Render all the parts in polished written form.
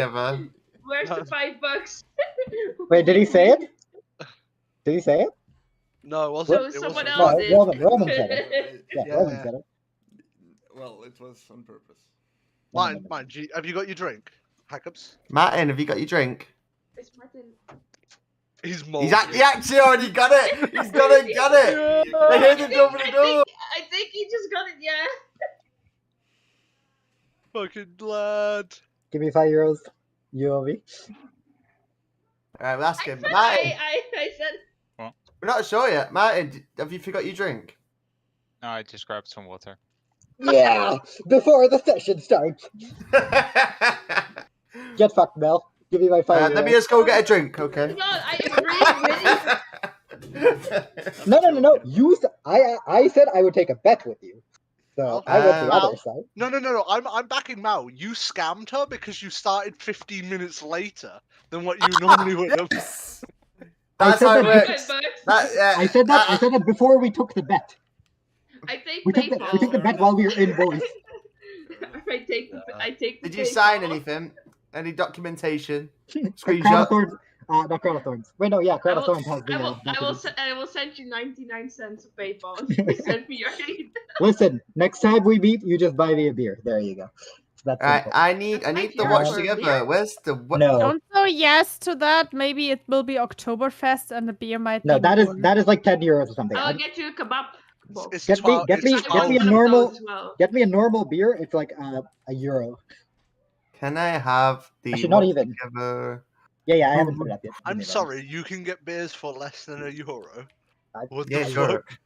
together. Where's the $5? Wait, did he say it? Did he say it? No, it wasn't. So It someone wasn't. else No, did. Roman said it. Yeah, Yeah. Roman said it. Well, it was on purpose. Mine. Have you got your drink, Hackups? Martin, have you got your drink? It's Martin. He's He actually already got it. He's got it. I heard him open the door. I think he just got it. Yeah. Fucking lad. Give me €5. You owe me. Alright, we'll ask him. I Martin, said. we're not sure yet. Martin, have you forgot your drink? No, I just grabbed some water. Yeah, before the session starts. Get fucked, Mel. Give me my €5. Let me just go get a drink, okay? God, I agree with No. I said I would take a bet with you. So I went the other side. No. I'm backing Mal. You scammed her because you started 15 minutes later than what you normally would have. That's I said how it that works. $5. I said that before we took the bet. I take We took the bet while we were in voice. I take the Did you sign anything? Any documentation? Crown of Screenshot? Thorns. Not Crown of Thorns. Wait, no, yeah, Crown of Thorns has the. I will send you 99 cents of PayPal. Send me your name. Listen, next time we meet, you just buy me a beer. There you go. That's Alright, simple. I need the care watch for a together. beer. Where's the what? No, Don't say yes to that. Maybe it will be Oktoberfest and the beer might no, be that more. is like €10 or something. I'll get you a kebab. It's Get me- 12 get me- it's get me a 12. normal- As well. Get me a normal beer. It's like €1. Can I have the Actually, not watch even. together? Yeah, I haven't put it up yet. Give I'm me that. sorry, you can get beers for less than €1. What Yeah, the sure. fuck?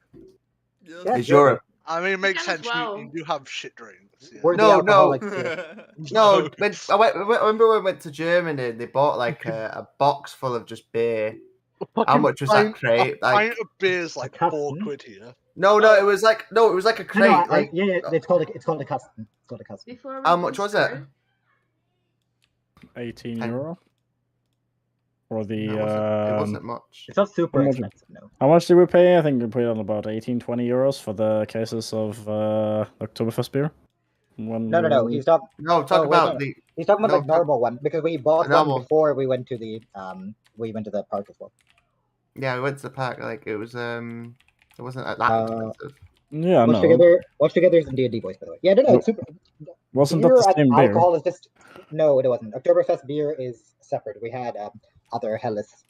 Yeah, It's sure. Europe. I mean, it makes can as sense. well. You do have shit drinks. Yeah. We're the No, alcoholics here. No, when I remember when I went to Germany and they bought like a box full of just beer. How much was that crate? A Like, pint of beer's like A £4 here. no, it was like a No, crate. no, Like, yeah, it's called a custom. It's called a custom. Before we how can much was it? start, 18 And- euro. For the no, it wasn't much. It's not super How much- expensive, no. how much did we pay? I think we paid on about 18-20 euros for the cases of Oktoberfest beer. No. He's talking. No, talk wait, about no. the. He's talking about No, like normal one because we bought normal. one before we went to the park as well. Yeah, we went to the park. Like it was it wasn't that expensive. Yeah, Watch Together is in D&D voice, by the way. Yeah, no, it's super. Wasn't Beer that the and same beer? alcohol is just no, it wasn't. Oktoberfest beer is separate. We had other Helles.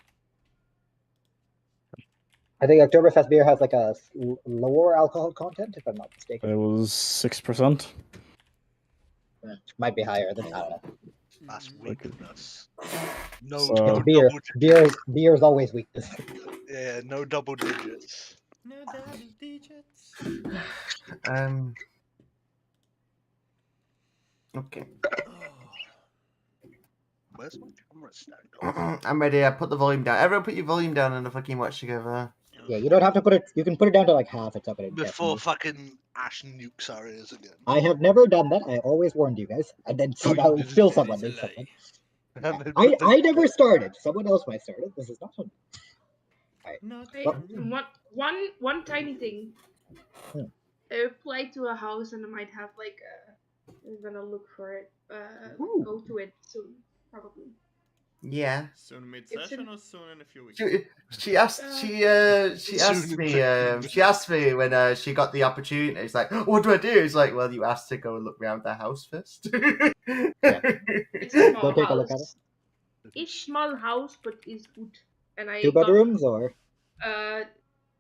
I think Oktoberfest beer has like a lower alcohol content, if I'm not mistaken. It was 6%. Might be higher than I don't know. That's weakness. No, So- no It's beer. double Beer is always weakness. Yeah, no double digits. No double digits. Okay. Where's my camera stand? I'm ready. I put the volume down. Everyone, put your volume down and the fucking watch together. Yeah, you don't have to put it. You can put it down to like half. It's up at it. Before fucking Ash nukes our ears again. I have never done that. I always warned you guys, and then somehow it's still someone did something. I never started. Someone else might start it. This is not fun. Not Hey, Well- one tiny thing. Hmm. Apply to a house and I might have like I'm gonna look for it. Ooh. Go to it soon, probably. Yeah. soon mid-session or soon in a few weeks? She asked me when she got the opportunity. It's like, what do I do? It's like, well, you asked to go and look around the house first. It's a small Go take a look at house. It's small house, but it's good. And I 2 got- bedrooms or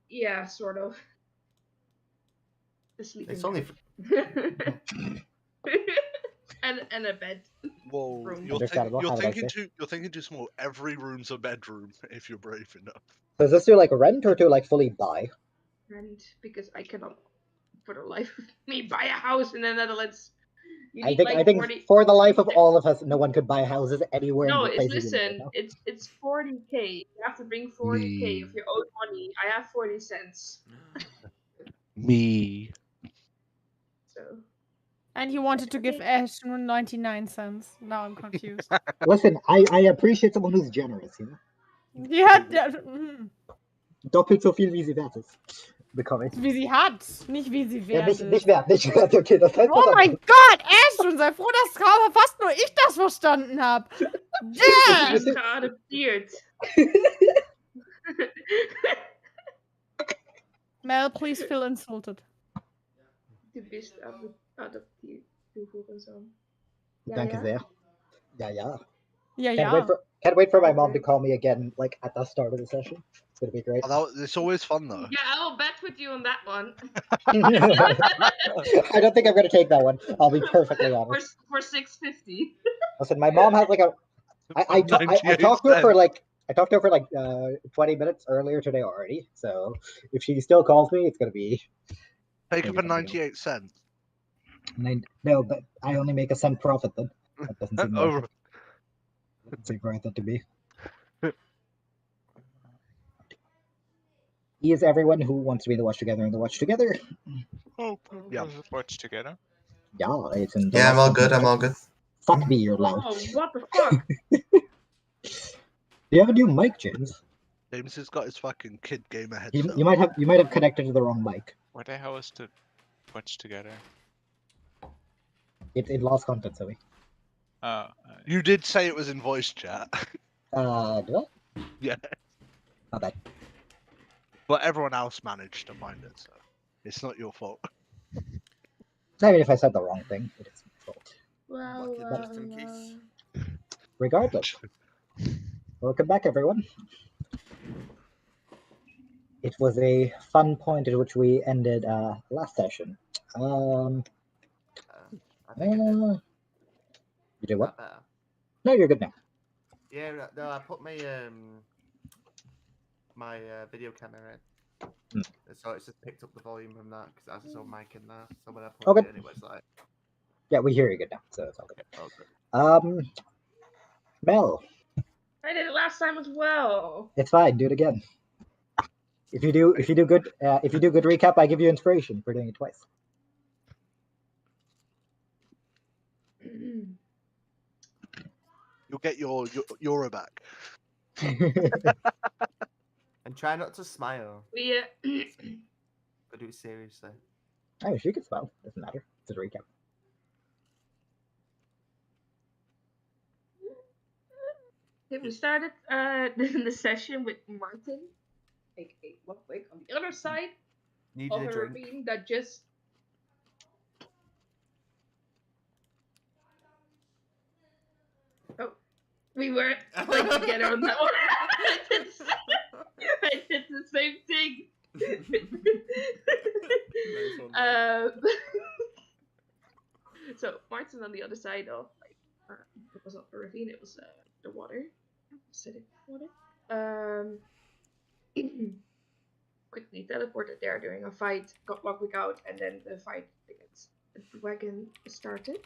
yeah, sort of. A sleeping It's only. bag. and a bed. Whoa, Room. Understandable, how would I say? you're thinking too small. Every room's a bedroom if you're brave enough. So is this to like rent or to like fully buy? And because I cannot, for the life of me, buy a house in the Netherlands. You I need think like I think 40... for the life of all of us, no one could buy houses anywhere. No, in the it's places we live listen. now. It's 40k. You have to bring 40k of your own money. I have 40 cents. Me. So And you wanted to give Ash 99 cents. Now I'm confused. Listen, I appreciate someone who's generous. You know, yeah. Mhm. doppelt so viel wie sie wert ist. bekomme ich. Wie sie hat, nicht wie sie Ja, wird. nicht wert. Okay, das heißt Oh was mein anderes. Gott, Ashton, sei froh, dass gerade fast nur ich das verstanden habe. Damn! Ich bin adoptiert. Mel, please feel insulted. Du bist adoptiert, du Hurensohn. Ja, Danke ja. sehr. Ja, ja. Ja, Can't wait for my mom to call me again, like at the start of the session. It's gonna be great. It's always fun though. Yeah, I will bet with you on that one. I don't think I'm gonna take that one. I'll be perfectly honest. For $6.50. Listen, my mom has like a. I talked to her for like 20 minutes earlier today already. So if she still calls me, it's gonna be. Take it for 98 cents. No, but I only make a cent profit then. That doesn't seem right. Over. Doesn't seem right that to be. He is everyone who wants to be the Watch Together and the Watch Together. Oh, Yeah. Watch together. Yeah, it's in the Yeah, I'm last all good. I'm all good. Fuck me, you're loud. Oh, what the fuck? Do you have a new mic, James? James has got his fucking kid gamer You, headset. you might have connected to the wrong mic. What the hell is the watch together? It lost content, Zoe. Oh, You did say it was in voice chat. Did I? Yeah. My bad. But everyone else managed to find it, so it's not your fault. I mean, if I said the wrong thing, it is my fault. Well, Just in case. Regardless. Welcome back, everyone. It was a fun point at which we ended last session. I think I did You did what? that better. No, you're good now. Yeah, no, I put my my video camera in. So it's just picked up the volume from that because it has its own mic in there. So when I put Okay. it in, it was like, Yeah, we hear you good now, so it's all good. okay. Mel, I did it last time as well. it's fine. Do it again. If you do good recap, I give you inspiration for doing it twice. You'll get your euro back. And try not to smile, We but do it seriously. Oh, she can smile. Doesn't matter. It's a recap. we started the session with Martin, aka Ludwig, on the other side Needed of a a drink. ravine that just. Oh, we were playing together on that one. I did the same thing. Nice one, man. So Martin on the other side of it was not a ravine, it was the water, acidic water. Quickly teleported there during a fight, got Ludwig out, and then the fight against the wagon started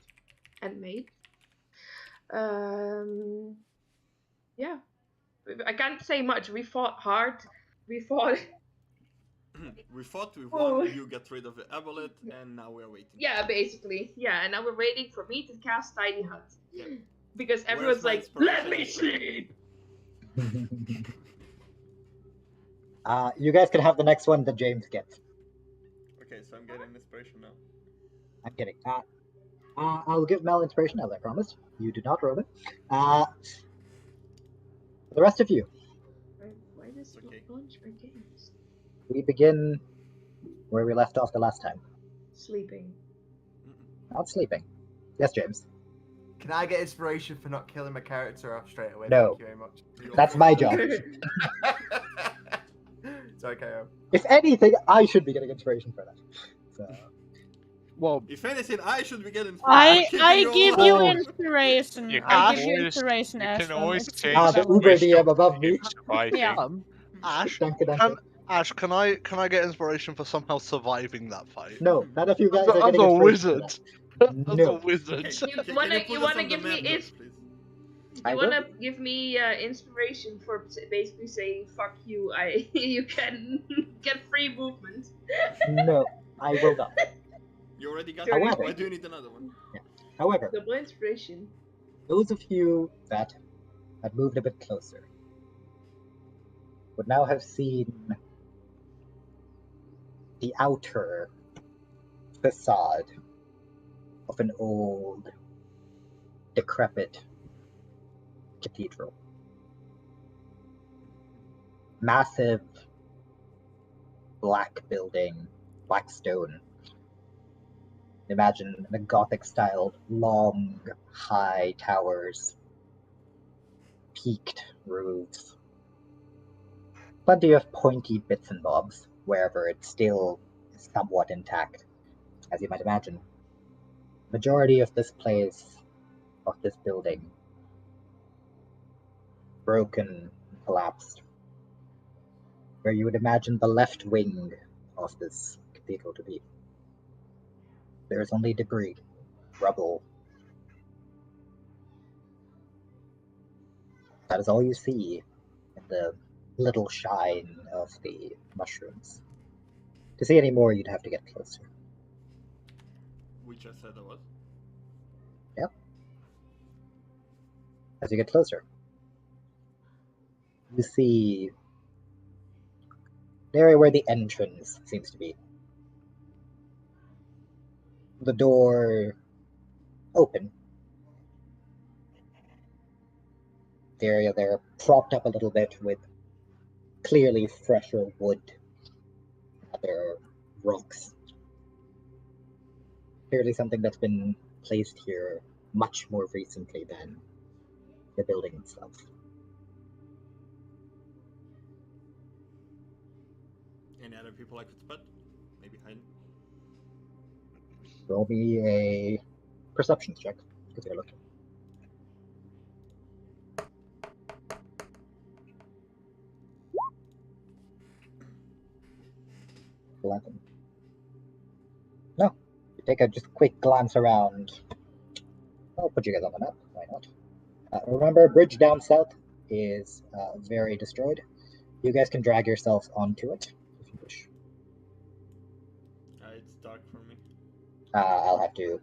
and made. Yeah, I can't say much. We fought hard. We fought. We thought we Oh. won, you get rid of the amulet, and now we're waiting. Yeah, basically. Yeah, and now we're waiting for me to cast Tiny Hut. Because Where's everyone's my like, let me inspiration? sleep! You guys can have the next one that James gets. Okay, so I'm getting inspiration now. I'm kidding. I'll give Mel inspiration as I promised. You do not, Robin. The rest of you, Why does it Okay. not launch my games? we begin where we left off the last time. Sleeping. Not sleeping. Yes, James. Can I get inspiration for not killing my character off straight away? No. Thank you very much. That's my job. Sorry, KO. If anything, I should be getting inspiration for that. So, Well, If anything, I should be getting I inspiration. give you inspiration. You I can give you always- inspiration, you can Ashton. always It's- change the the Uber ratio DM above me. surviving. Yeah. Ash, danke. Ash, can I get inspiration for somehow surviving that fight? No, none of you guys As are a getting inspiration for wizard. that. As a No. wizard. You wanna put us wanna on the give me map, ins- please? I You will. wanna give me inspiration for basically saying fuck you? You can get free movement. No, I will not. You already got However- one. Why do you need another one? However, Double inspiration. those of you that had moved a bit closer would now have seen the outer facade of an old, decrepit cathedral. Massive black building, black stone. Imagine the Gothic-styled, long, high towers, peaked roofs. Plenty of pointy bits and bobs wherever it still is somewhat intact, as you might imagine. Majority of this place, of this building, broken and collapsed. Where you would imagine the left wing of this cathedral to be. There is only debris, rubble. That is all you see in the little shine of the mushrooms. To see any more, you'd have to get closer. Which I said I was. Yep. As you get closer, you see the area where the entrance seems to be. The door open. The area there propped up a little bit with clearly fresher wood, other rocks. Clearly something that's been placed here much more recently than the building itself. Any other people I could spot? Maybe hide. Roll me a perception check, because you're looking. 11. No. You take a just quick glance around. I'll put you guys on the map. Why not? Remember, bridge down south is very destroyed. You guys can drag yourselves onto it if you wish. It's dark for me. I'll have to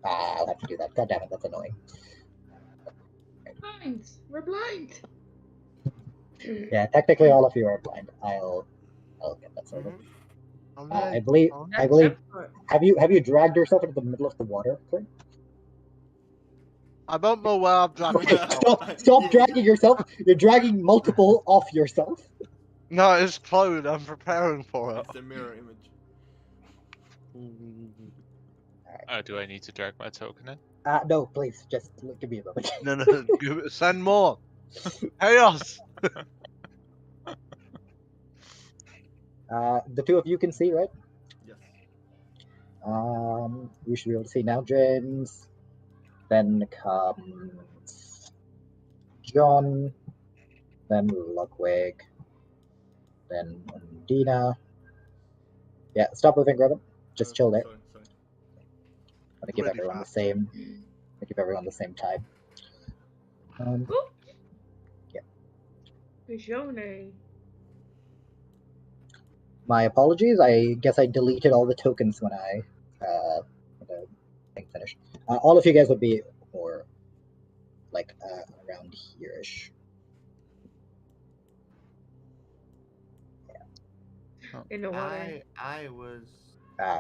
do that. God damn it, that's annoying. Blind. We're blind. Yeah, technically all of you are blind. I'll get that sorted. I believe. Have you dragged yourself into the middle of the water, Clint? I don't know where I'm dragging myself. Stop dragging yourself. You're dragging multiple off yourself. No, it's closed. I'm preparing for it. It's a mirror image. Do I need to drag my token in? No, please, just give me a moment. No, send more. Chaos. The two of you can see, right? Yes. You should be able to see now, James. Then comes John. Then Ludwig. Then Dina. Yeah, stop moving, Robin. Just chill there. Sorry. I'm gonna give everyone the same. Give everyone the same time. Yeah. Bijone. My apologies. I guess I deleted all the tokens when the thing finished. All of you guys would be more like around here-ish. Yeah. In the water. I was.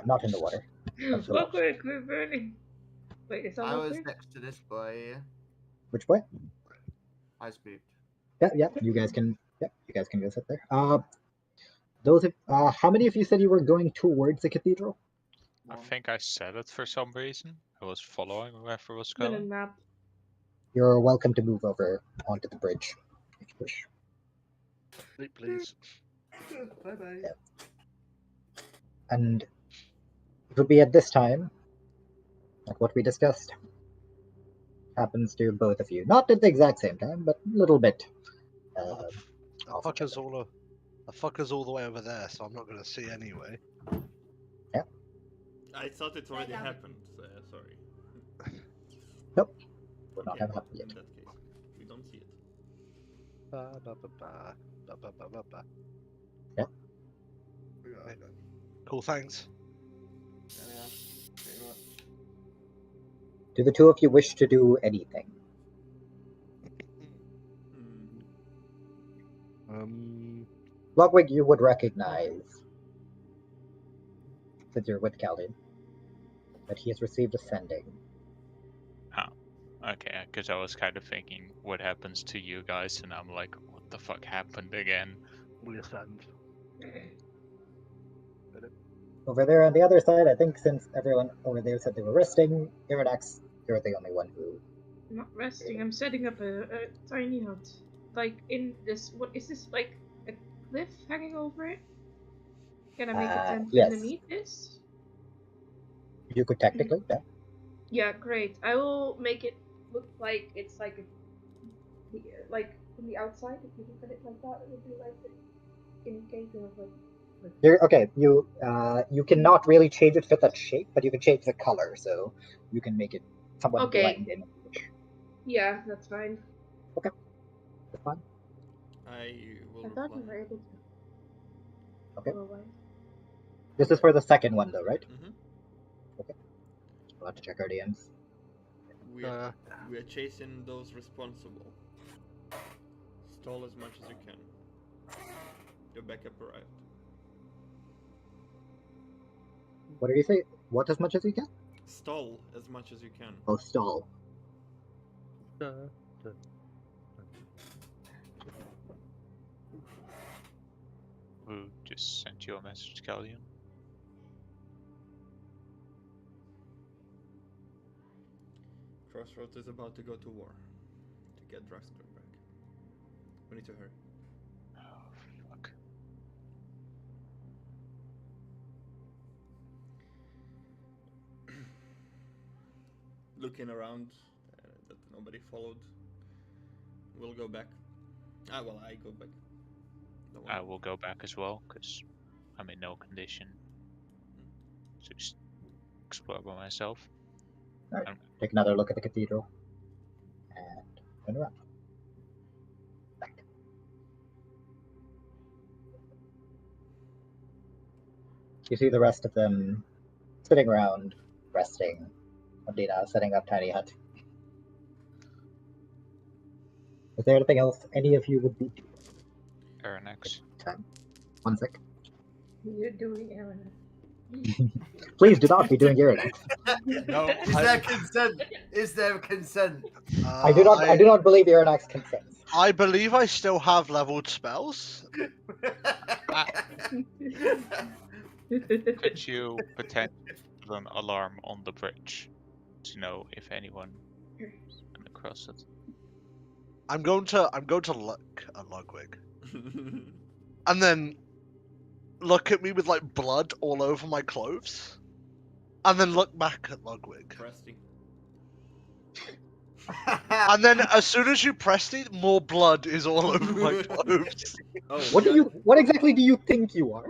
Not in the water. Look, quick, we're burning. Wait, is that I was next to this boy here. Which boy? I spooked. Yeah. You guys can go sit there. How many of you said you were going towards the cathedral? I think I said it for some reason. I was following whoever was I'm gonna going. map. You're welcome to move over onto the bridge if you wish. Please. Bye bye. Yeah. And it would be at this time, like what we discussed, happens to both of you. Not at the exact same time, but a little bit. The fucker's all the way over there, so I'm not going to see anyway. Yeah. I thought it already happened. Sorry. Nope. Would not have happened yet. In that case, we don't see it. Yeah. Cool, thanks. Do the two of you wish to do anything? Ludwig, you would recognize since you're with Caldian, that he has received a sending. Okay, because I was kind of thinking what happens to you guys, and I'm like, what the fuck happened again? We ascend. Over there on the other side, I think since everyone over there said they were resting, Iridax, you're the only one who... I'm not resting. I'm setting up a tiny hut. Like in this. What is this? Like a cliff hanging over it? Can I make a tent yes. underneath this? You could technically, yeah. Yeah, great. I will make it look like it's like a, like from the outside. If you look at it like that, it would be like an indicator of like. Okay, you cannot really change it to fit that shape, but you can change the color, so you can make it somewhat blend in. Yeah, that's fine. Okay, that's fine. I will I thought reply. we were able to. Okay. Otherwise. This is for the second one, though, right? Mm-hmm. Okay. We'll have to check our DMs. We are chasing those responsible. Stall as much as you can. Your backup arrived. What did you say? What as much as you can? Stall as much as you can. Oh, stall. Who just sent you a message, Caldian? Crossroads is about to go to war to get Draxler back. We need to hurry. Oh, fuck. Looking around that nobody followed. We'll go back. Well, I go back. Don't I worry. will go back as well, because I'm in no condition to explore by myself. Alright, take another look at the cathedral. And turn around. Back. You see the rest of them sitting around, resting. Odina setting up tiny hut. Is there anything else any of you would be doing? Aranex. Time. 1 sec. You're doing Aaron. Please do not be doing Iridax. No, Is there consent? Is there consent? I do not believe Iridax consents. I believe I still have leveled spells. Could you potentially put an alarm on the bridge to know if anyone can cross it? I'm going to look at Ludwig, and then look at me with like blood all over my clothes, and then look back at Ludwig. Resting. And then as soon as you pressed it, more blood is all over my clothes. Oh, What exactly do you think you are?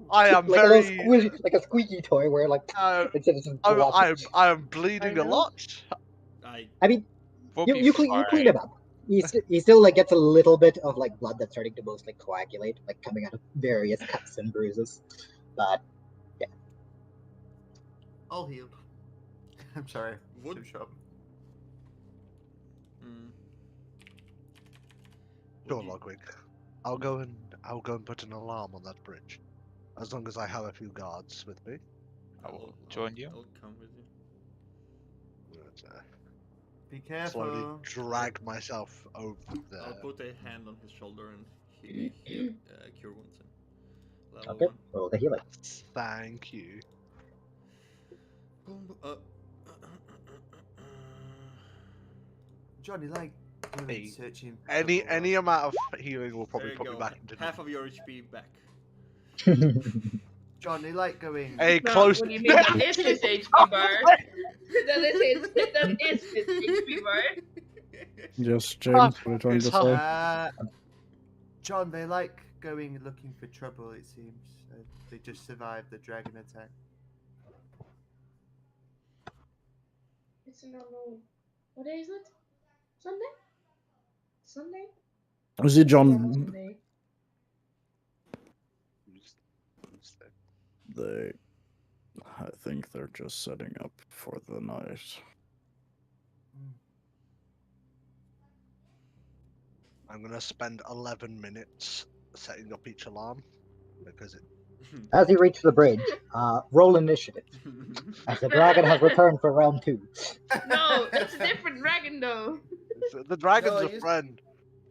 I am like very. a little squishy, like a squeaky toy where like instead of just I am bleeding a lot. I mean, We'll you clean fine. him up. He still like gets a little bit of like blood that's starting to mostly coagulate, like coming out of various cuts and bruises. But yeah, All healed. I'm sorry. Wood? Too short. Sure, Ludwig. I'll go and put an alarm on that bridge, as long as I have a few guards with me. I will join you. I'll come with you. But, Be slowly careful. drag myself over there. I'll put a hand on his shoulder and cure wounds. Level okay. 1. Roll the healing. Thank you. Boom. Johnny, like Hey, searching. any amount of healing will probably There you put me go. back into Half of your HP back. Johnny, like going. Hey, No, close. what do you mean? That is his HP bar. That is his HP bar. Yes, James, what are you trying it's to hard. say? John, they like going looking for trouble. It seems they just survived the dragon attack. It's a normal. What day is it? Sunday? Sunday? Was it Yeah, John? Sunday. I think they're just setting up for the night. I'm gonna spend 11 minutes setting up each alarm because As you reach the bridge, roll initiative. As the dragon has returned for round 2. No, it's a different dragon though. The dragon's No, a friend.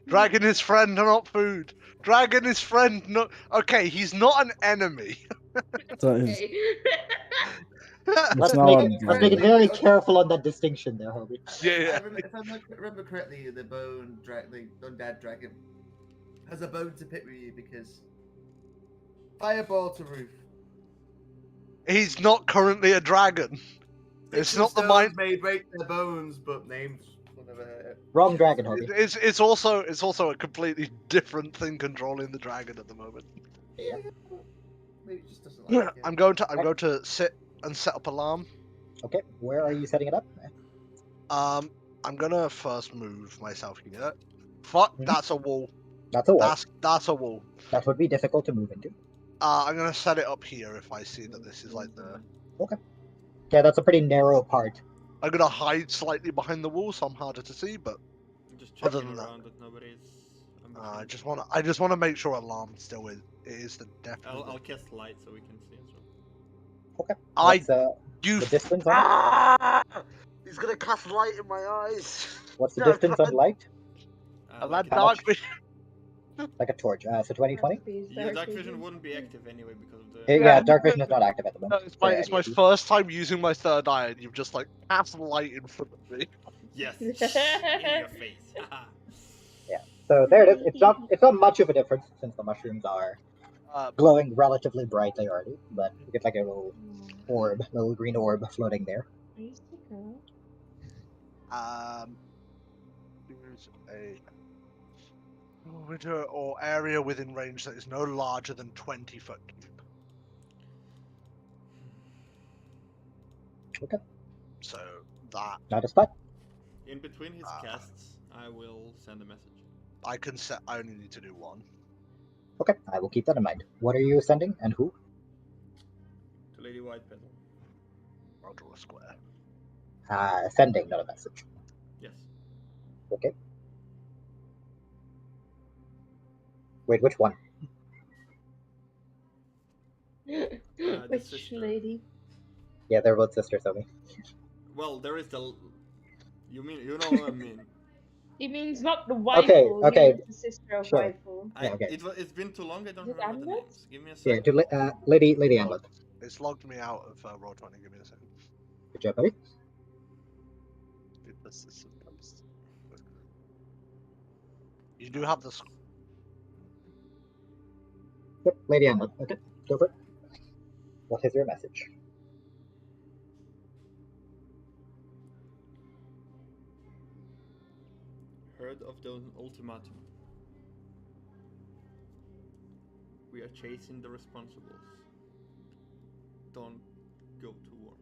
Dragon is friend, not food. Dragon is friend, not... Okay, he's not an enemy. That is- Okay. Let's not make on it game. very careful on that distinction there, Hobie. Yeah. If I remember correctly, the undead dragon has a bone to pick with you because fireball to roof. He's not currently a dragon. It's not the mind. May break their bones, but names will never hurt. Wrong dragon, Hobie. It's also a completely different thing controlling the dragon at the moment. Yeah. Maybe it just doesn't like it. I'm going to sit and set up alarm. Okay, where are you setting it up? I'm gonna first move myself here. Fuck, Mhm. that's a wall. That's a wall. That's a wall. That would be difficult to move into. I'm gonna set it up here if I see that this is like the. Yeah, that's a pretty narrow part. I'm gonna hide slightly behind the wall, so I'm harder to see. But Just Other checking than that- around that nobody's. I just wanna make sure alarm still is. It is the definitely. I'll cast light so we can see as well. Okay. I What's, you. the distance on it? Ah! He's gonna cast light in my eyes. What's the No, distance on light? I'm Like at how dark much? vision. Like a torch. So 2020? Your dark vision wouldn't be active anyway because of the. Yeah, dark vision is not active at the No, moment. it's my for it's any my of you. first time using my third eye, and you've just like cast light in front of me. Yes. In your face. So there it is. It's not much of a difference since the mushrooms are glowing relatively brightly already, but you get like a little orb, little green orb floating there. Here's the girl. Use a window or area within range that is no larger than 20 foot cube. Okay. So that Not a spot. In between his casts, I will send a message. I can set. I only need to do one. Okay, I will keep that in mind. What are you sending and who? To Lady Whitepetal. I'll draw a square. Sending, not a message. Yes. Okay. Wait, which one? The Which sister. lady? Yeah, they're both sisters, Obi. Well, there is the. You know what I mean? He means not the wife. Okay, okay. The sister of Sure. waifu. Yeah, okay. It's been too long. I don't Is it remember the Amulet? names. Give me a Yeah, second. to Lady Amulet. It's logged me out of Roll20. Give me a second. Good job, buddy. You do have the. Yep, Lady Amulet. Okay, go for it. What is your message? Heard of the ultimatum. We are chasing the responsibles. Don't go to war.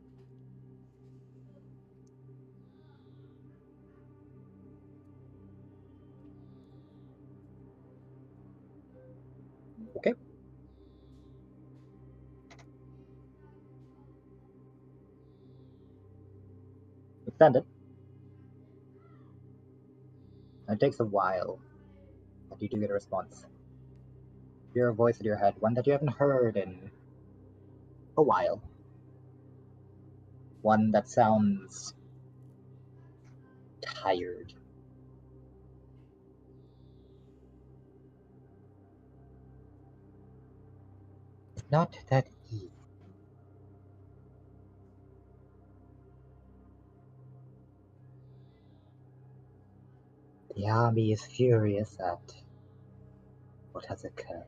Okay. Send it. It takes a while, but you do get a response. You hear a voice in your head, one that you haven't heard in a while. One that sounds tired. It's not that easy. The army is furious at what has occurred.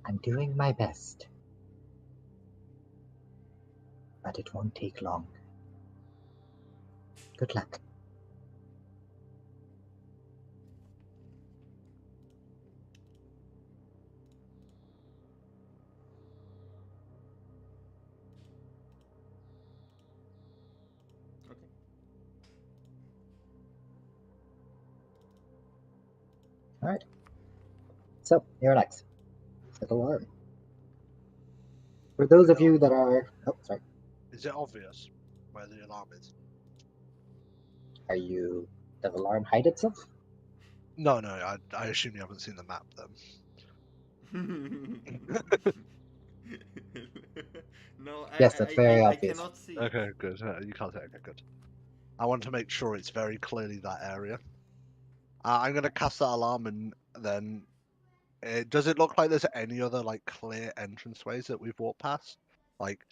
I'm doing my best, but it won't take long. Good luck. Okay. Alright. So, you're next. Set alarm. For those of you that are... Oh, sorry. Is it obvious where the alarm is? Are you... Does alarm hide itself? No, I assume you haven't seen the map then. No, Yes, that's very I obvious. cannot see. Okay, good. You can't say. Okay, good. I want to make sure it's very clearly that area. I'm gonna cast that alarm, and then does it look like there's any other like clear entranceways that we've walked past, like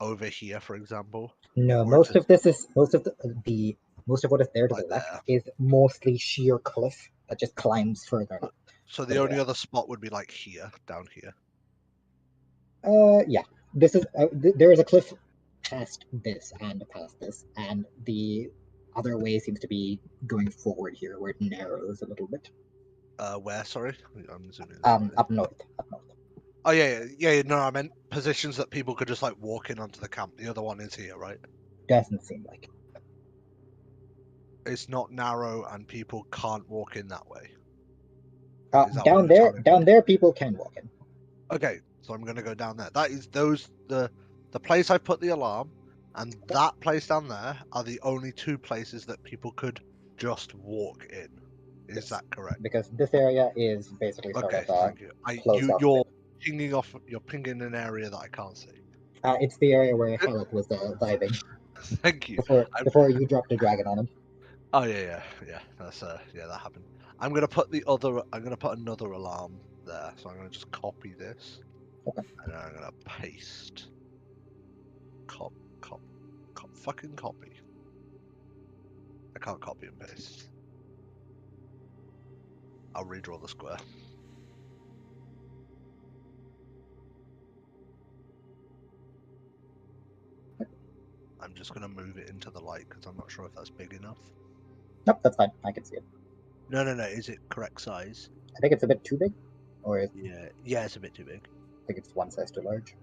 over here, for example? No, Or most just of this is most of what is there to Right the left there. is mostly sheer cliff that just climbs further up. So to the only right. other spot would be like here, down here. Yeah. This is there is a cliff past this and past this, and the other way seems to be going forward here, where it narrows a little bit. Where? Sorry, I'm zooming. Up north. Oh yeah. No, I meant positions that people could just like walk in onto the camp. The other one is here, right? Doesn't seem like it. It's not narrow, and people can't walk in that way. Is that what Down you're there, telling me? down there, people can walk in. Okay, so I'm gonna go down there. That is the place I put the alarm, and that place down there are the only two places that people could just walk in. Is Yes. that correct? Because this area is basically sort Okay, of thank you. closed off. You're pinging an area that I can't see. It's the area where Halleck was diving Thank you. before you dropped a dragon on him. Oh yeah. That's that happened. I'm gonna put another alarm there. So I'm gonna just copy this, Okay. and then I'm gonna paste. Fucking copy. I can't copy and paste. I'll redraw the square. I'm just gonna move it into the light because I'm not sure if that's big enough. Nope, that's fine. I can see it. No. Is it correct size? I think it's a bit too big, or I Yeah, it's a bit too big. think it's one size too large.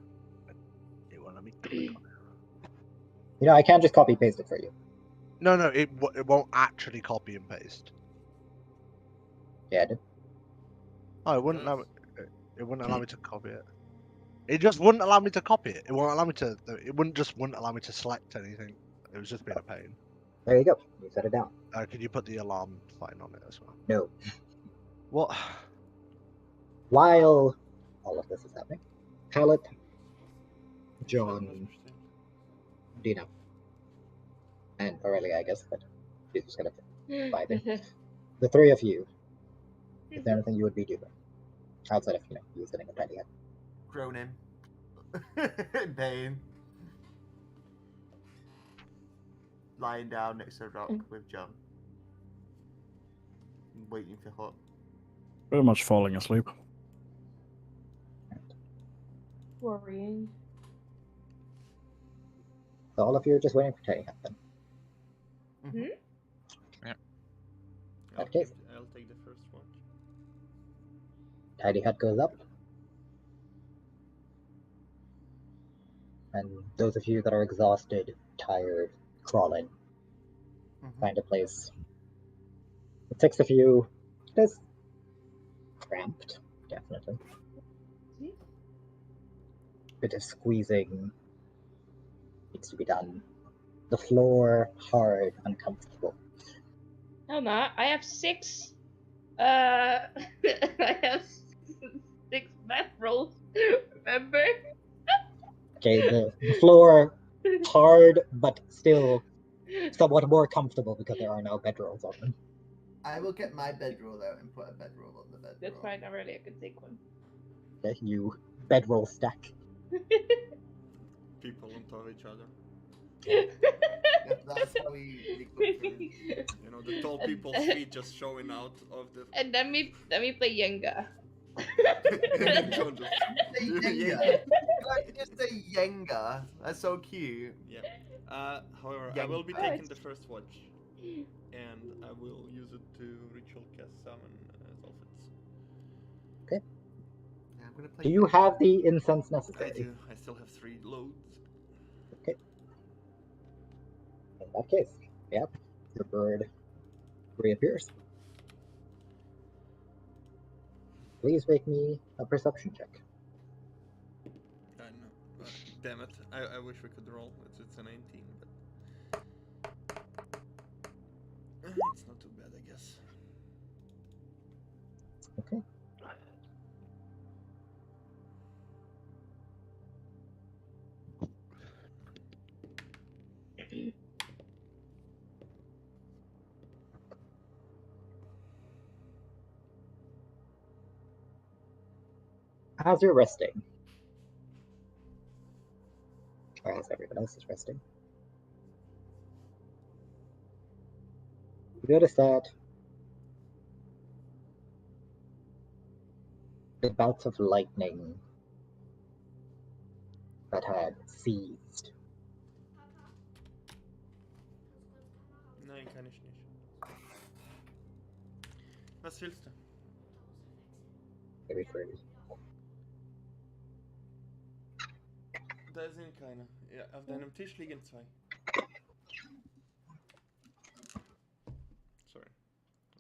It won't let me click on it. You know, I can't just copy paste it for you. No, it won't actually copy and paste. Yeah, I did. Oh, it wouldn't allow me to copy it. It just wouldn't allow me to copy it. It won't allow me to. It wouldn't allow me to select anything. It was just being a pain. There you go. You set it down. Could you put the alarm sign on it as well? No. What? While all of this is happening, Hallett, John, Dina, and Aurelia, I guess, but she's just gonna vibe in. The three of you. Is there anything you would be doing outside of you sitting a tiny head? Groaning. In pain. Lying down next to a rock with John. Waiting for Hut. Very much falling asleep. Worrying. So all of you are just waiting for tiny head then. I'll Okay. take the first one. Tiny head goes up. And those of you that are exhausted, tired, crawling, find a place. The six of you, it is cramped, definitely. Bit of squeezing needs to be done. The floor, hard, uncomfortable. No, not. I have 6. I have 6 math rolls. Remember? Okay, the floor, hard, but still somewhat more comfortable because there are no bedrolls on them. I will get my bedroll out and put a bedroll on the bedroll. That's fine. Already, I can take one. Okay, you bedroll stack. People on top of each other. That's how we cook food. You know, the tall people's feet just showing out of the. And then we play Jenga. John just- Say Yenga. Can I just say Yenga? That's so cute. Yeah. However, I will be taking the first watch, and I will use it to ritual cast summon Zolfitz. Okay. Yeah, I'm gonna play Do you have the incense I necessary? do. I still have 3 loads. Okay. In that case, yep, your bird reappears. Please make me a perception check. I know. Damn it. I wish we could roll. It's a 19, but. It's not too bad, I guess. Okay. As you're resting, or as everyone else is resting, you notice that the bouts of lightning that had seized Nein, kann ich nicht. Was willst du? very furry. Da sind keine. Ja, auf deinem Tisch liegen zwei. Sorry.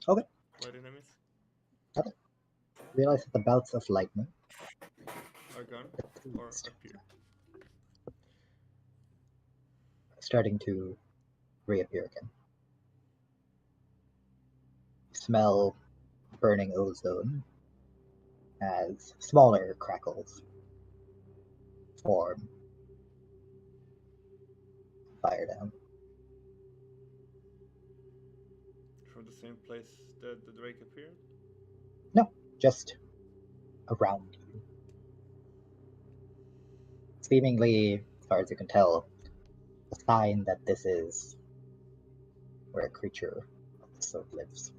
Okay. What did I miss? Realize that the bouts of lightning Are gone or appear? starting to reappear again. Smell burning ozone as smaller crackles form. Fire down. From the same place that the Drake appeared? No, just around you. Seemingly, as far as you can tell, a sign that this is where a creature of the sort lives.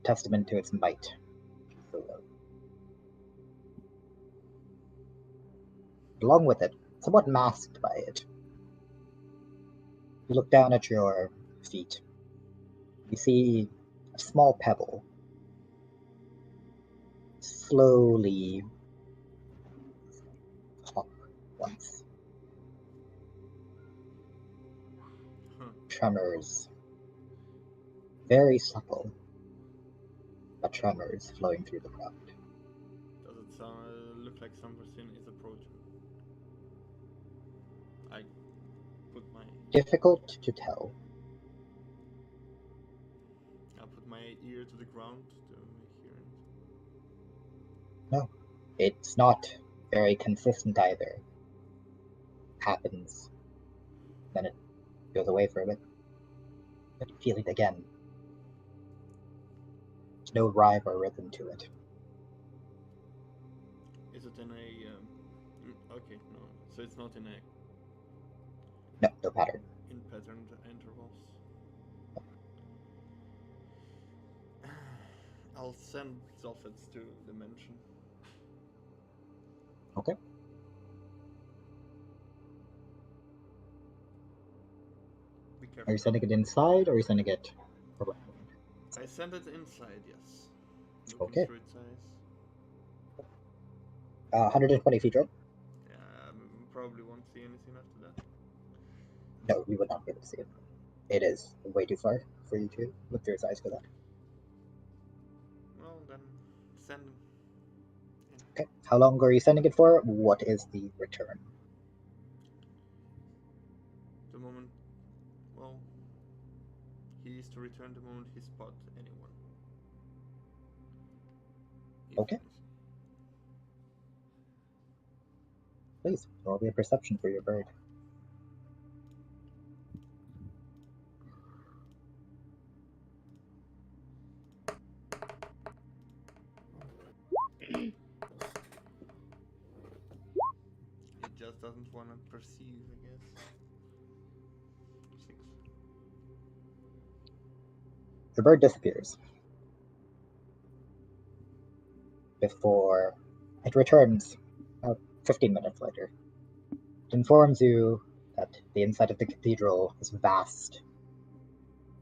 Testament to its might. Along with it, somewhat masked by it, you look down at your feet. You see a small pebble slowly hop once. Tremors. Very subtle, but tremors flowing through the ground. Does it look like some person is approaching? I put my Difficult to tell. ear to the ground to hear it. No, it's not very consistent either. Happens, then it goes away for a bit. But you feel it again. There's no rhyme or rhythm to it. Is it in a okay, no. So it's not in a No, no pattern. in patterned intervals. I'll send Zoffets to the mansion. Okay. Be careful. Are you sending it inside or are you sending it around? I send it inside, yes. Looking Okay. through its eyes. 120 feet, right? Probably won't see anything after that. No, you would not be able to see it. It is way too far for you to look through its eyes for that. Well, then send him. Okay. How long are you sending it for? What is the return? The moment, well, he is to return the moment he spot anyone. If Okay. anything. Please, roll me a perception for your bird. It just doesn't want to perceive, I guess. 6. The bird disappears. Before it returns about 15 minutes later. It informs you that the inside of the cathedral is vast,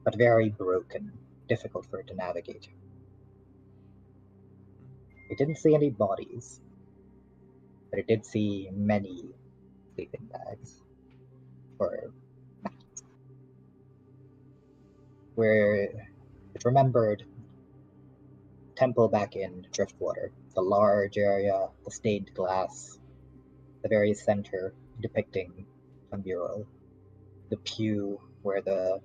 but very broken, difficult for it to navigate. It didn't see any bodies, but it did see many sleeping bags, or mats, where it remembered temple back in Driftwater, the large area, the stained glass, the very center depicting a mural, the pew where the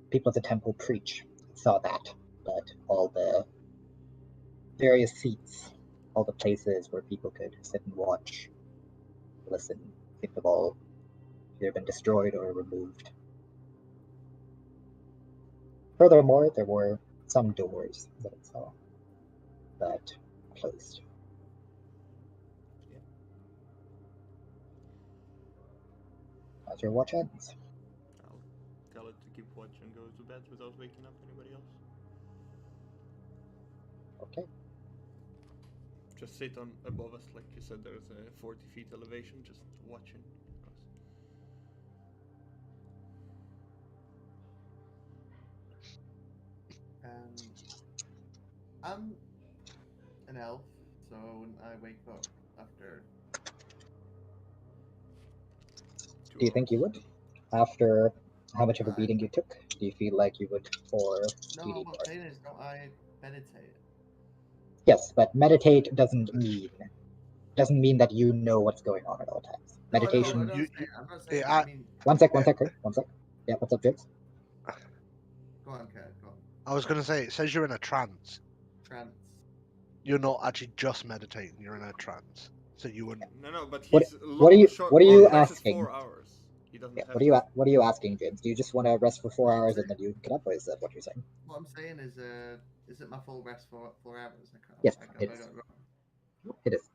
people of the temple preach. Saw that, but all the various seats, all the places where people could sit and watch, listen, seem to have all either been destroyed or removed. Furthermore, there were some doors that it saw, but closed. As your watch ends. I'll tell it to keep watch and go to bed without waking up anybody else. Okay. Just sit on above us, like you said. There's a 40 feet elevation. Just watching us. I'm an elf, so when I wake up after. Do you think you would? After how much of a beating you took? Do you feel like you would for No, DD what I'm saying is, don't I meditate? Yes, but meditate doesn't mean that you know what's going on at all times. No, Meditation. I'm not saying yeah, that, I mean. One sec, Kurt. One sec. Yeah, what's up, James? Go on, Kurt, go on. I was gonna say, it says you're in a trance. Trance. You're not actually just meditating. You're in a trance. So you wouldn't. No, but What- he's what are you- short, what are you long rest is asking? 4 hours. He doesn't Yeah, have what are you asking, James? Do you just want to rest for 4 hours and then you get up, or is that what you're saying? What I'm saying is it my full rest for 4 hours? I can't. Yes, I it got is. it wrong. It is.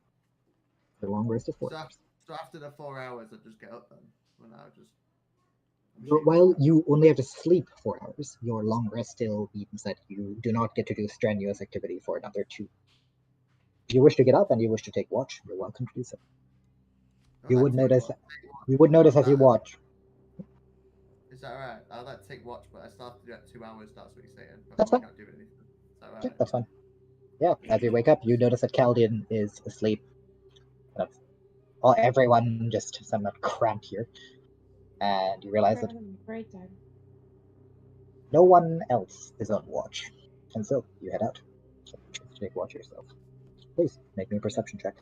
The long rest is 4 So, hours. so after the 4 hours, I just get up then. When I just. I'm While shooting. you only have to sleep 4 hours, your long rest still means that you do not get to do strenuous activity for another 2. If you wish to get up and you wish to take watch, you're welcome to do so. You would notice. You would notice as you watch. Is that alright? I'll let take watch, but I still have to do that 2 hours. That's what you're saying. But That's I fine. can't do anything. Is that Yeah, alright? that's fine. Yeah, as you wake up, you notice that Caldian is asleep. Everyone just somewhat cramped here. And you realize that Great time. no one else is on watch. And so, you head out. So, take watch yourself. Please, make me a perception check.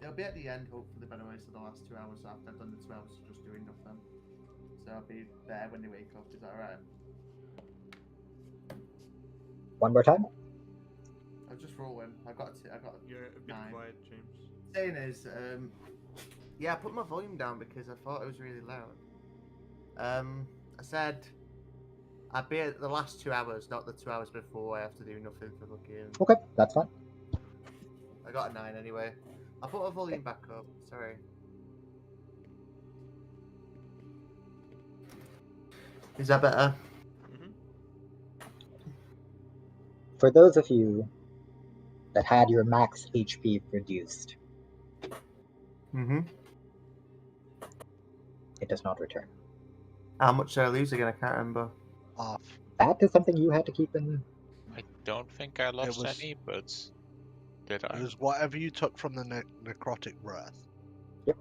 It'll be at the end, hopefully, by the way, so the last 2 hours after I've done the 2 hours of just doing nothing. So I'll be there when they wake up. Is that alright? One more time. I'll just roll in. I got You're a bit 9. quiet, James. Saying is, yeah, I put my volume down because I thought it was really loud. I said I'd be at the last 2 hours, not the 2 hours before I have to do nothing for looking. Okay, that's fine. I got a 9 anyway. I'll put my volume back up. Sorry. Is that better? Mm-hmm. For those of you that had your max HP reduced, Mm-hmm. it does not return. How much did I lose again? I can't remember. Half. That is something you had to keep in. I don't think I lost was- any, but did It I? was whatever you took from the necrotic breath. I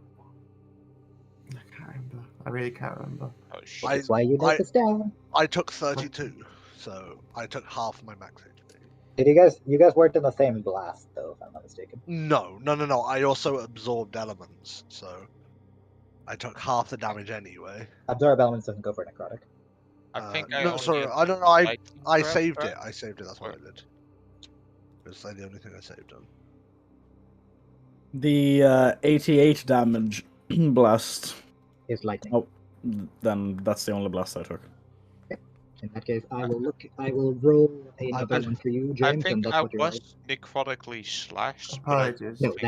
can't remember. I really can't remember. Oh shit. I- That's why you I- note this down. I took 32, so I took half my max HP. Did you guys weren't in the same blast though, if I'm not mistaken. No. I also absorbed elements, so I took half the damage anyway. Absorb elements doesn't go for necrotic. I think I no, only sorry, have I don't know. I lightning breath, saved right? it. I saved it. That's what I did. It's like the only thing I saved on. The 88 damage blast. Is lightning. Oh, then that's the only blast I took. In that case, I will roll another bet- one for you, I James, and think that's I what you roll. was necrotically slashed. but I Apologies. No, think-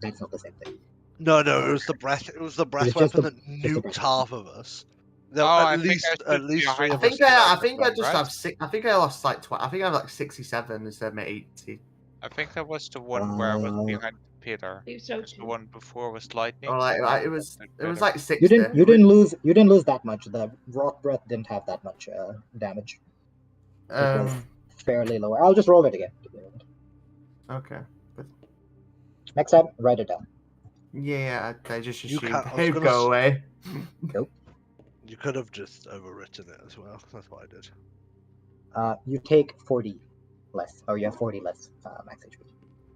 that's not the same thing. No, it was the breath. It was the breath It's just weapon the- that just the nuked breath half of us. There Oh, were I at think least I stood three behind of I us. think I Right. just have I think I lost like I think I have like 67 instead of my 80. I think that was the one where I was Uh, behind Peter. Do so Because the too. one before was lightning. Or like and it was Peter. like 60. You didn't lose that much. The rock breath didn't have that much damage. It was fairly lower. I'll just roll it again. Okay. Next time, write it down. Yeah, I just You assumed can't- I was they'd gonna go s- away. You could have just overwritten it as well. That's what I did. You take 40 less, or you have 40 less max HP.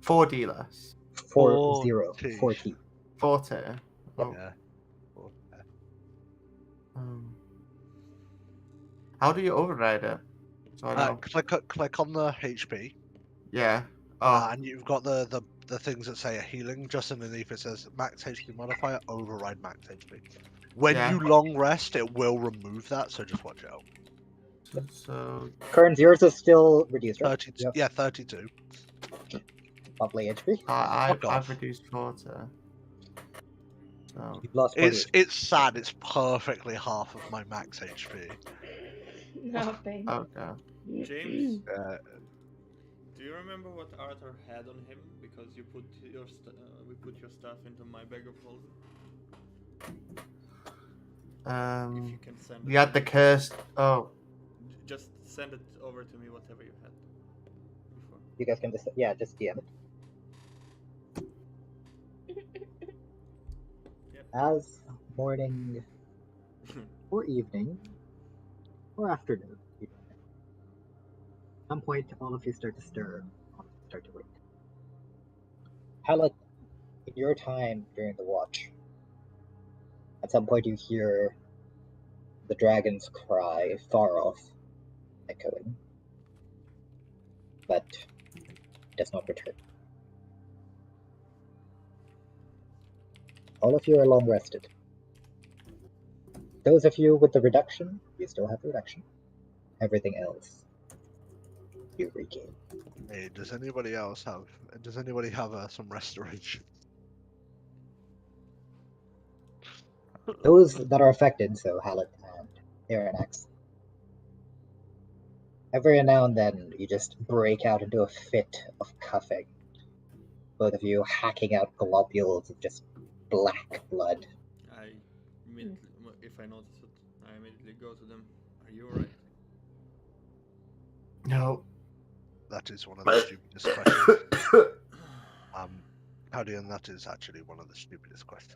4D less. 40. 40. 40. Oh. Yeah. How do you override it? So I know. Click on the HP, Yeah. Oh, and you've got the things that say healing. Just underneath it says max HP modifier, override max HP. When Yeah. you long rest, it will remove that, so just watch out. so Current, yours is still reduced, right? 32. Yep. Yeah, 32. monthly HP. I've off. reduced 40. So You've lost 40. It's sad. It's perfectly half of my max HP. No pain. okay. James, Uh, do you remember what Arthur had on him? Because you put your we put your stuff into my bag of holding. If you can send it. You had the cursed. Oh, Just send it over to me, whatever you had before. You guys can just DM it. As morning or evening or afternoon, at some point all of you start to stir, all of you start to wake. Hallett, in your time during the watch, at some point you hear the dragon's cry far off, echoing, but it does not return. All of you are long rested. Those of you with the reduction, you still have the reduction. Everything else, you regain. hey, does anybody else have? Does anybody have some restoration? Those that are affected, so Hallett and Aranax. Every now and then, you just break out into a fit of coughing. Both of you hacking out globules of just black blood. I immediately, if I notice it, I immediately go to them. Are you alright? no. That is one of the stupidest questions. Howdy, and that is actually one of the stupidest questions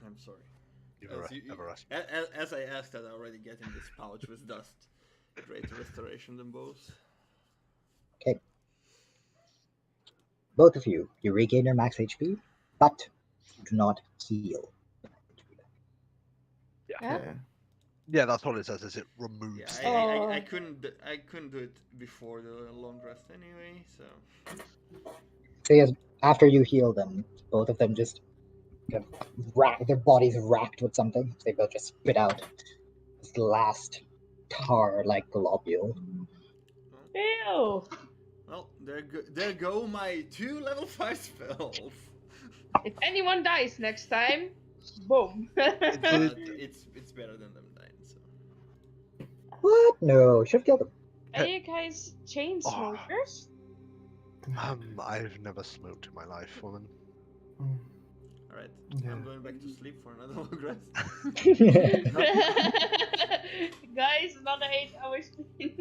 I'm sorry. you've As ever asked. As I asked that, I already get in this pouch with dust. Greater restoration than both. Okay. Both of you, you regain your max HP, but you do not heal. Yeah. Okay. Yeah, that's all it says. Is it removes? Yeah, the- I couldn't do it before the long rest anyway, so. So yes, after you heal them, both of them just kind of their bodies racked with something. They both just spit out this last tar-like globule. Ew. Well, there go my 2 level 5 spells. If anyone dies next time, boom. It's better than them dying, so. What? No, should have killed them. Are you guys chain smokers? I've never smoked in my life, woman. Alright, Yeah. I'm going back to sleep for another long rest. Guys, another 8 hours. Damn.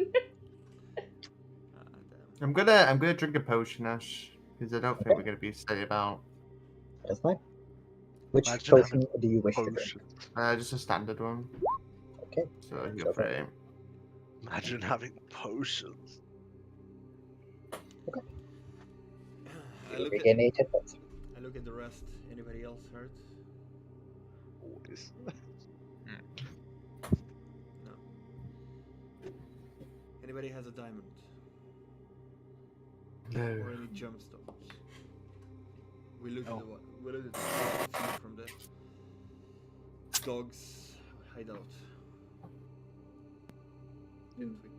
I'm gonna drink a potion, Ash, because I don't think we're gonna be steady about. That's fine. Which Imagine potion having do you wish to drink? Potion. Just a standard one. Okay. So Go you're for it. free. Imagine having potions. I You look regain 8 hit points. I look at the rest. Anybody else hurt? Always. No. Anybody has a diamond? Or No. any gemstones? We looked No. at we looked at the food from the dog's hideout. Didn't we?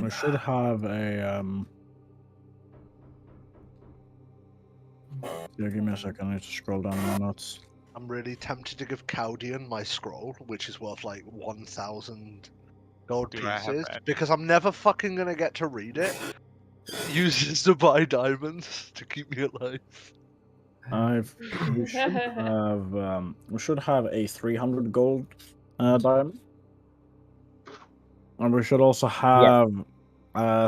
We should have a Yeah, give me a second. I need to scroll down my notes. I'm really tempted to give Caudian my scroll, which is worth like 1,000 gold Do I have pieces, that? because I'm never fucking gonna get to read it. Use this to buy diamonds to keep me alive. We should have a 300 gold diamond, and we should also have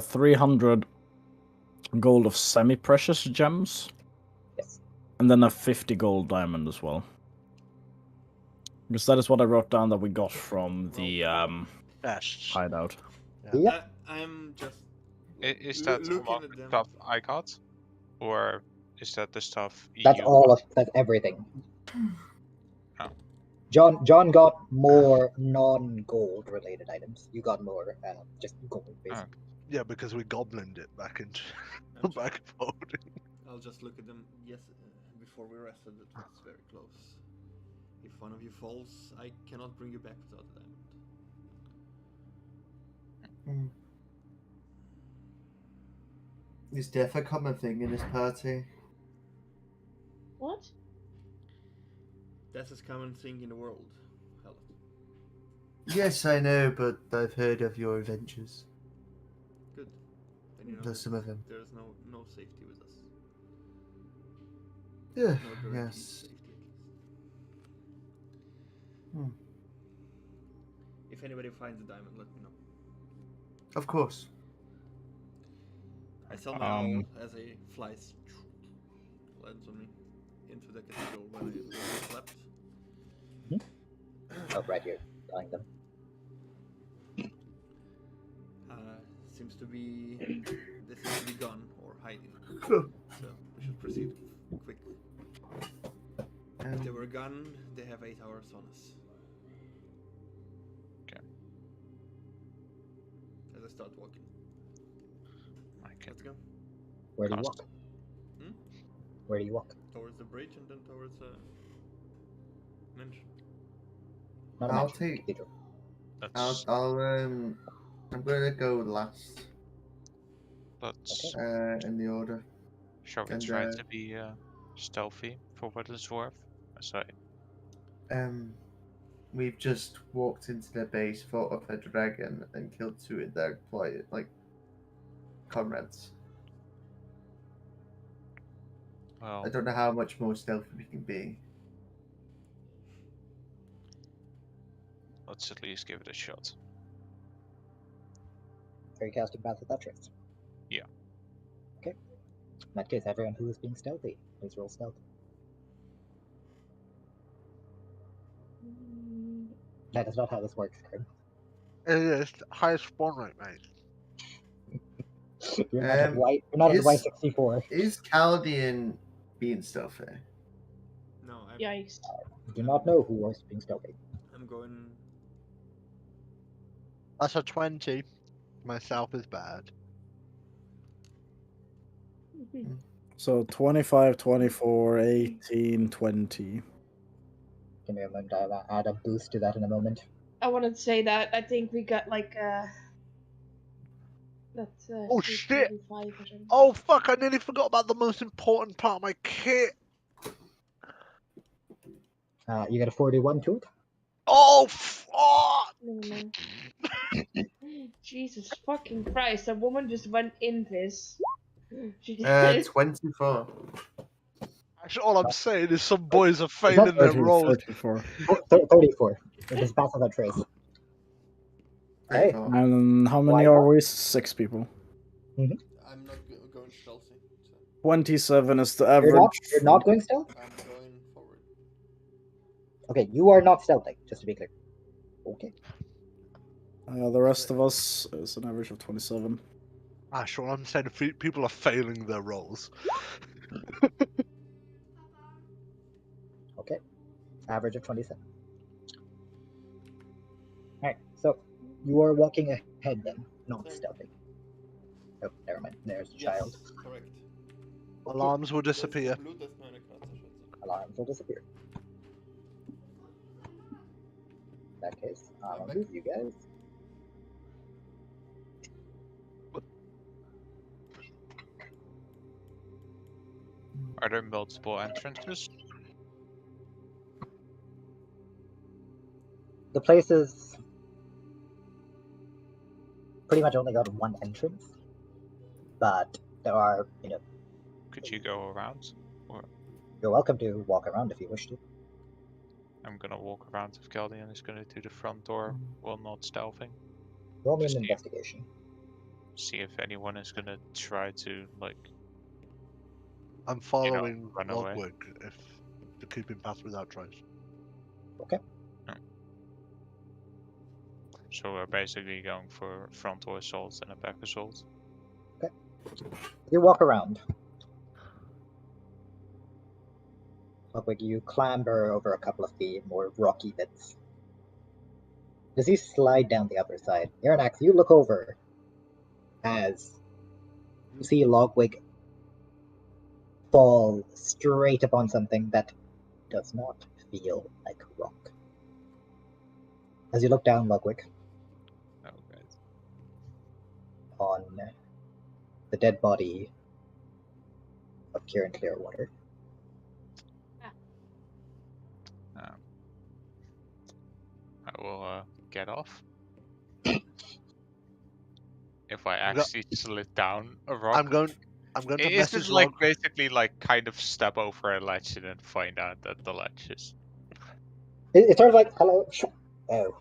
300 gold of semi-precious gems. Yes. And then a 50 gold diamond as well. Because that is what I wrote down that we got from the Yes. hideout. Yep. I'm just Is that looking all at the them. stuff I got? Or is that the stuff That's you all got? of that's everything. Oh. John got more non-gold related items. You got more just gold basically. Yeah, because we goblined it back into I'm back folding. I'll just look at them. Yes, before we rested, it was very close. If one of you falls, I cannot bring you back without a diamond. Is death a common thing in this party? What? That's a common thing in the world. Hell. Yes, I know, but I've heard of your adventures. Good. Then you know There's some of them. there's no safety with us. Yeah, No guaranteed yes. safety at least. Hmm. If anybody finds a diamond, let me know. Of course. I saw my owl as a flies lands on me into the cathedral when I slept. Oh, right here, telling them. Seems to be they seem to be gone or hiding. Cool. So we should proceed quick. If they were gone, they have 8 hours on us. Okay. As I start walking. Okay. Let's go. Where do you Cast. walk? Hmm? Where do you walk? Towards the bridge and then towards mansion. Not a I'll mansion, take- cathedral. Let's I'm gonna go last let's in the order. shall we and, try to be stealthy for what it's worth? As I We've just walked into the base, fought off a dragon, and killed 2 of their comrades. well, I don't know how much more stealthy we can be. let's at least give it a shot. Are you casting Path of Trace? Yeah. Okay. In that case, everyone who is being stealthy, please roll stealth. That is not how this works, Grim. It is the highest spawn rate, mate. You're not at Y. You're not at is- Y64. Is Caldian being stealthy? No, Yikes. You do not know who was being stealthy. I'm going. That's a 20. Myself is bad. So 25, 24, 18, 20. Give me a moment. I'll add a boost to that in a moment. I wanted to say that I think we got like that's Oh, C shit! 35 or something. Oh fuck! I nearly forgot about the most important part of my kit. You get a 41 to it. Oh fuck! No. Jesus fucking Christ! A woman just went in this. She did. 24. Actually, all I'm saying is some boys are Is failing that their 30, roles. 34. 34. It is Path of Trace. Hey. 34. And how many Why are not? we? 6 people. I'm not going stealthy. So 27 is the You're average. not. You're not going stealth. I'm going forward. Okay, you are not stealthing. Just to be clear. Okay. The rest of us is an average of 27. Actually, I'm saying people are failing their roles. Okay. Average of 27. Alright, so you are walking ahead then, not Same. stealthing. Oh, never mind. There's the Yes, child. correct. Alarms will disappear. Bluetooth meine Kratzer, Alarms will disappear. In that case, I'll back. move you guys. Are there multiple entrances? The place is pretty much only got one entrance, but there are, Could you go around? you're welcome to walk around if you wish to. I'm gonna walk around if Caldian is gonna do the front door while not stealthing. Roll me Just an see- investigation. See if anyone is gonna try to I'm following run away. Logwig if to keep in path without trace. So we're basically going for frontal assault and a back assault. You walk around. Like you clamber over a couple of the more rocky bits. As you slide down the other side, Aranax, you look over as you see Logwig fall straight upon something that does not feel like rock. As you look down, Logwig, Oh, right. on the dead body pure and clear water. I will get off. If I actually slid down a rock. I'm going to Is message it like Log. basically like kind of step over a ledge and then find out that the ledge is? It's sort of like, hello, oh,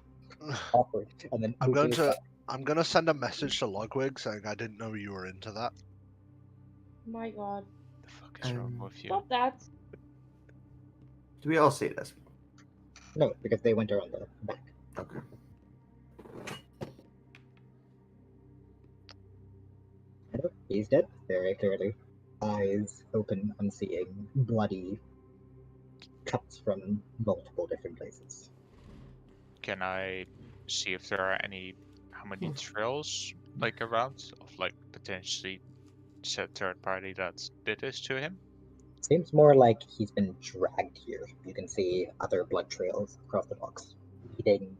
awkward, and then I'm move going his to back. I'm going to send a message to Logwig saying I didn't know you were into that. My god. The fuck is wrong with you? Stop that. Do we all see this? No, because they went around the back. Okay. Nope, he's dead, very clearly. Eyes open, unseeing, bloody, cuts from multiple different places. Can I see if there are how many trails like around of like potentially said third party that did this to him? Seems more like he's been dragged here. You can see other blood trails across the box, leading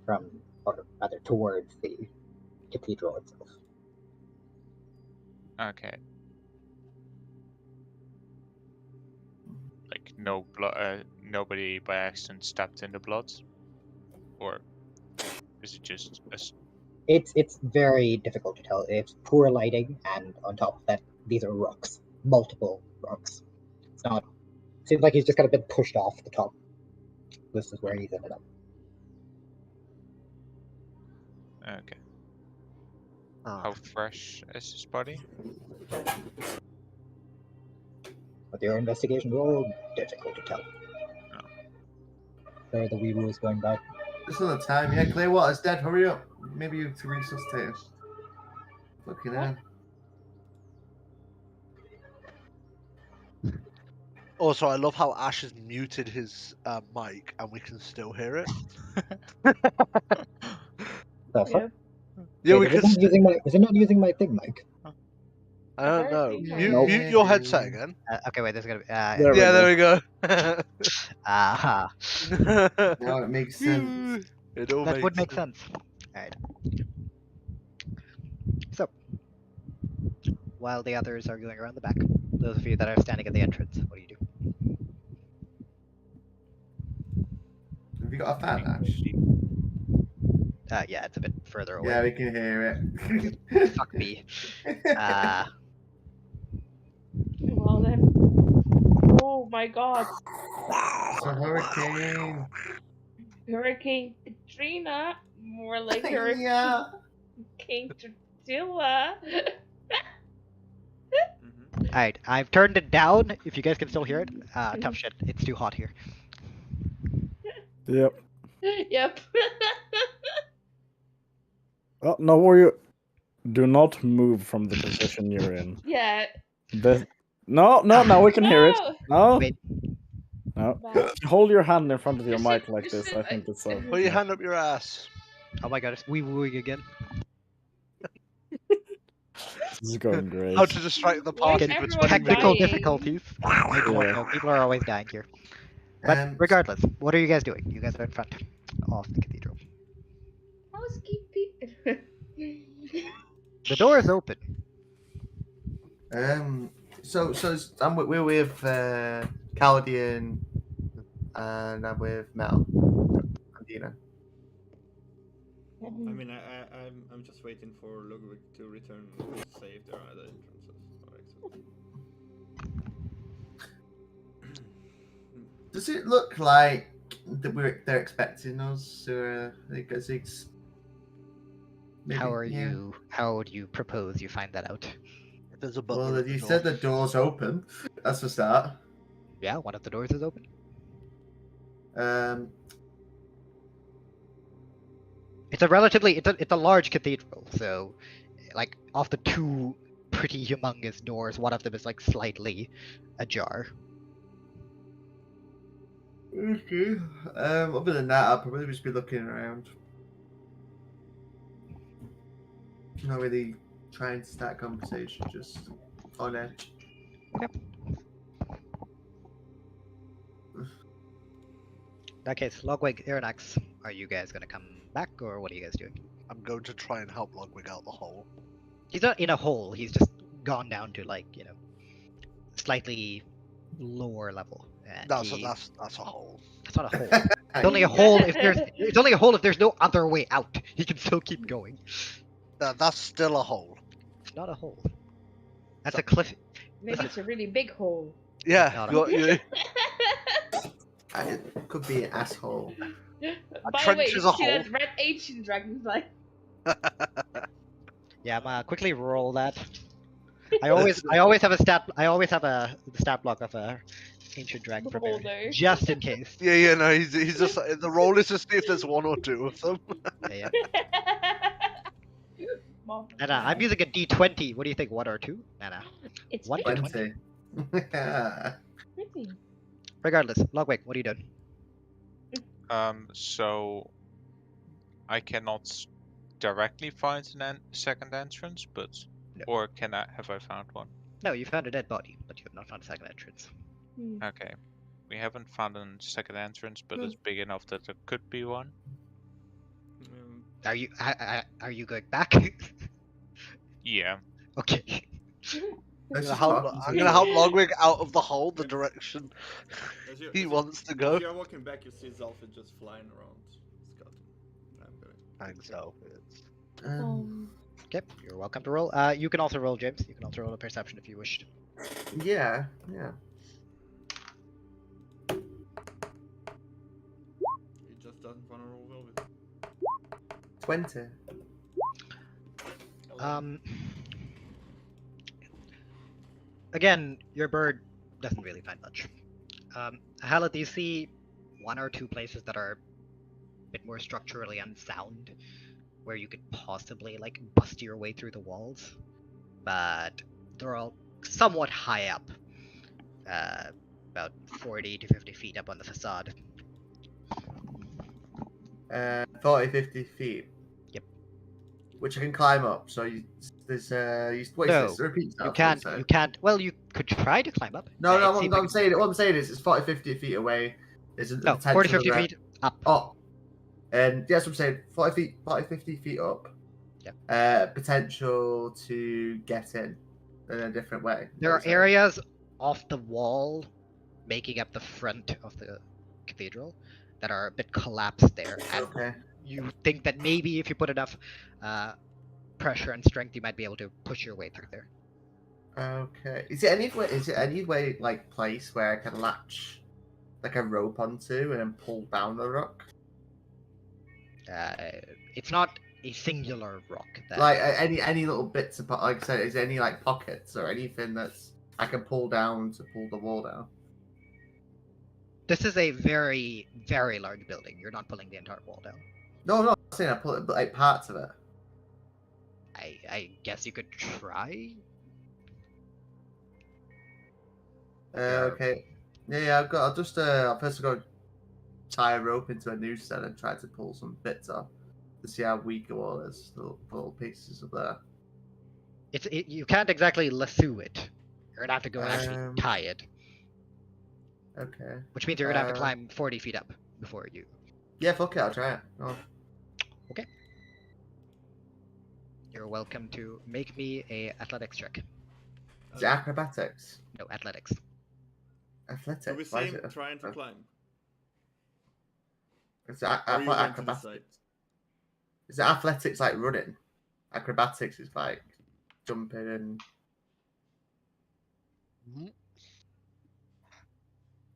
from, or rather, towards the cathedral itself. Okay. Like no blood, nobody by accident stepped in the blood, or is it just a It's very difficult to tell. It's poor lighting, and on top of that, these are rocks, multiple rocks. It's not. Seems like he's just kind of been pushed off the top. This is where he's ended up. Okay. Ah. How fresh is his body? With your investigation roll, difficult to tell. There are the weewoos going by. Just another time. Yeah, Clearwater's dead. Hurry up. Maybe you have to resuscitate him. Fucking hell. Also, I love how Ash has muted his mic and we can still hear it. The fuck? Yeah, we Wait, can. is it not using my thing mic? I don't know. Apparently Mute, Nope. mute your headset again. Okay, wait, there's gonna be. There we Yeah, go. there we go. Aha. Now it makes sense. It all That would makes make sense. Alright. So, while the others are going around the back, those of you that are standing at the entrance, what do you do? Have you got a fan, Ash? Yeah, it's a bit further away. Yeah, we can hear it. Fuck me. Well then. Oh my god. It's a hurricane. Hurricane Katrina. More like Hurricane Yeah. Tortilla. Alright, I've turned it down. If you guys can still hear it, tough shit. It's too hot here. Yep. Yep. Oh, no, Warrior. Do not move from the position you're in. Yeah. No, now we can hear it. No, Wait. no. No. Hold your hand in front of your You mic should- like you this. should- I think it's Put your hand up your ass. Oh my god, it's wee wooing again. This is going great. How to distract the Why is party for everyone 20 Technical minutes. dying? difficulties. Yeah. People are always dying here. But regardless, what are you guys doing? You guys are in front of the cathedral. Housekeeping. The door is open. We're with Caldian, and I'm with Mel. And Dina. I mean, I'm just waiting for Ludwig to return safe. There are other entrances or exits. Does it look like that they're expecting us, or because it's? Maybe, How do you propose you find that out? There's a butler Well, at the you door. said the door's open. That's the start. Yeah, one of the doors is open. It's a relatively it's a large cathedral, so like off the two pretty humongous doors, one of them is like slightly ajar. Okay. Other than that, I'll probably just be looking around. Not really trying to start conversation, just on edge. In that case, Logwig, Irinax, are you guys gonna come back, or what are you guys doing? I'm going to try and help Logwig out the hole. He's not in a hole. He's just gone down to like slightly lower level. And That's a hole. It's not a hole. It's only a hole if there's. It's only a hole if there's no other way out. He can still keep going. That's still a hole. It's not a hole. That's a cliff. Maybe it's a really big hole. Yeah, No, you- It could be an asshole. By the way, trench you is a see that hole. red ancient dragonfly. Yeah, I'm quickly roll that. I always have a stat. I always have a stat block of a ancient dragon prepared, Beholder. just in case. Yeah, no, he's just the role is to see if there's one or two of them. Yeah. Mom. And I'm using a D20. What do you think? 1 or 2? Nah. It's One pretty. 20. pretty. Regardless, Logwig, what are you doing? So I cannot directly find an second entrance, but No. or can I? Have I found one? No, you found a dead body, but you have not found a second entrance. Hmm. Okay, we haven't found a second entrance, but it's big enough that there could be one. Are you going back? Yeah. Okay. Let's just I'm talk gonna help Logwig out of the hole, the direction he As wants to go. If you're walking back, you see Zalfid just flying around. Scouting. I'm going. Thanks, so. Okay, you're welcome to roll. You can also roll, James. You can also roll a perception if you wish. Yeah. He just doesn't want to roll well with. 20. Again, your bird doesn't really find much. Haleth, you see 1 or 2 places that are a bit more structurally unsound, where you could possibly like bust your way through the walls, but they're all somewhat high up, about 40 to 50 feet up on the facade. 40, 50 feet. Yep. Which I can climb up. So there's wait, No, this? Repeat yourself, You what can't. saying. You can't. Well, you could try to climb up. No, It what seems I'm like- saying, what I'm saying is, it's 40, 50 feet away. There's a No, potential 40, 50 of, feet up. up. And yes, I'm saying 40, 50 feet up. Yep. Potential to get in a different way. There are So- areas off the wall making up the front of the cathedral that are a bit collapsed there. And Okay. you think that maybe if you put enough pressure and strength, you might be able to push your way through there. Okay. Is it any way like place where I can latch like a rope onto and then pull down the rock? It's not a singular rock. That, Like any little bits of like I said, is there any like pockets or anything that's I can pull down to pull the wall down? This is a very, very large building. You're not pulling the entire wall down. No, I'm saying I pull it, but like parts of it. I guess you could try. Okay. Yeah, I'll just I'll first go tie a rope into a noose then and try to pull some bits off to see how weak the wall is. The little pieces of there. You can't exactly lasso it. You're gonna have to go and actually Um, tie it, Okay. which means you're gonna have to uh, climb 40 feet up before you. Yeah, fuck it, I'll try it. Oh. You're welcome to make me a athletics check. Is it acrobatics? No, athletics. Athletics. Do we Why see is him it trying to climb? Is it Or are you going to acrobatics? decide? Is it athletics like running? Acrobatics is like jumping and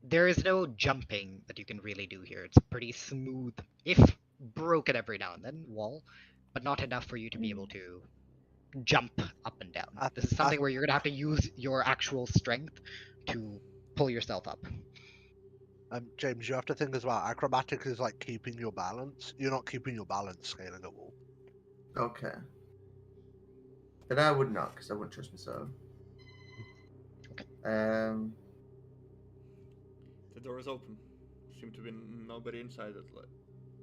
There is no jumping that you can really do here. It's pretty smooth, if broken every now and then, wall, but not enough for you to be able to jump up and down. This is something where you're gonna have to use your actual strength to pull yourself up. James, you have to think as well. Acrobatics is like keeping your balance. You're not keeping your balance scaling a wall. okay. Then I would not, because I wouldn't trust myself. Okay. The door is open. Seem to be nobody inside it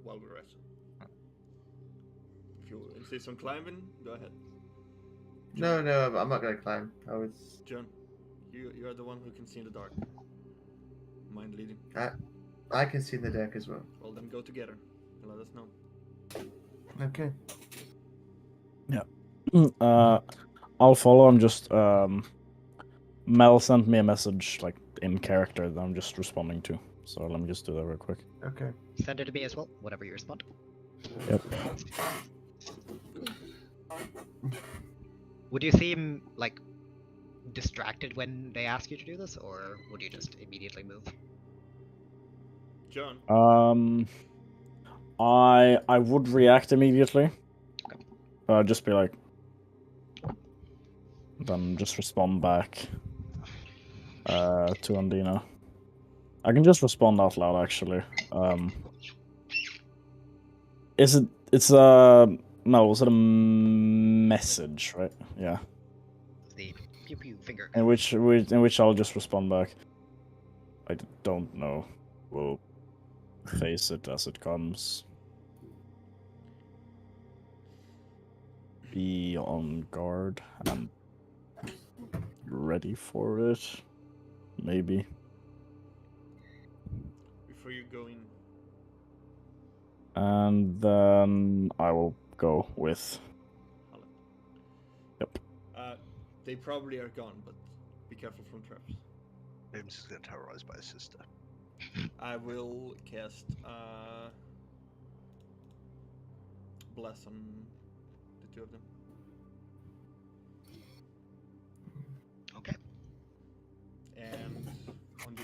while we're resting. If you insist on climbing, go ahead. No, I'm not gonna climb. I was. John, you are the one who can see in the dark. Mind leading. I can see in the dark as well. Well, then go together and let us know. Okay. I'll follow. I'm just Mel sent me a message like in character that I'm just responding to. So let me just do that real quick. Okay. Send it to me as well, whatever you respond. Yep. Would you seem like distracted when they ask you to do this, or would you just immediately move? John. I would react immediately. I'd just be like, then just respond back to Undina. I can just respond out loud actually. It's a no, was it a message, right? Yeah. The pew pew finger. In which I'll just respond back. I don't know. We'll face it as it comes. Be on guard and ready for it. Maybe. Before you go in. And then I will go with. Yep. They probably are gone, but be careful from traps. James is getting terrorized by his sister. I will cast Bless on the two of them. Okay. And on the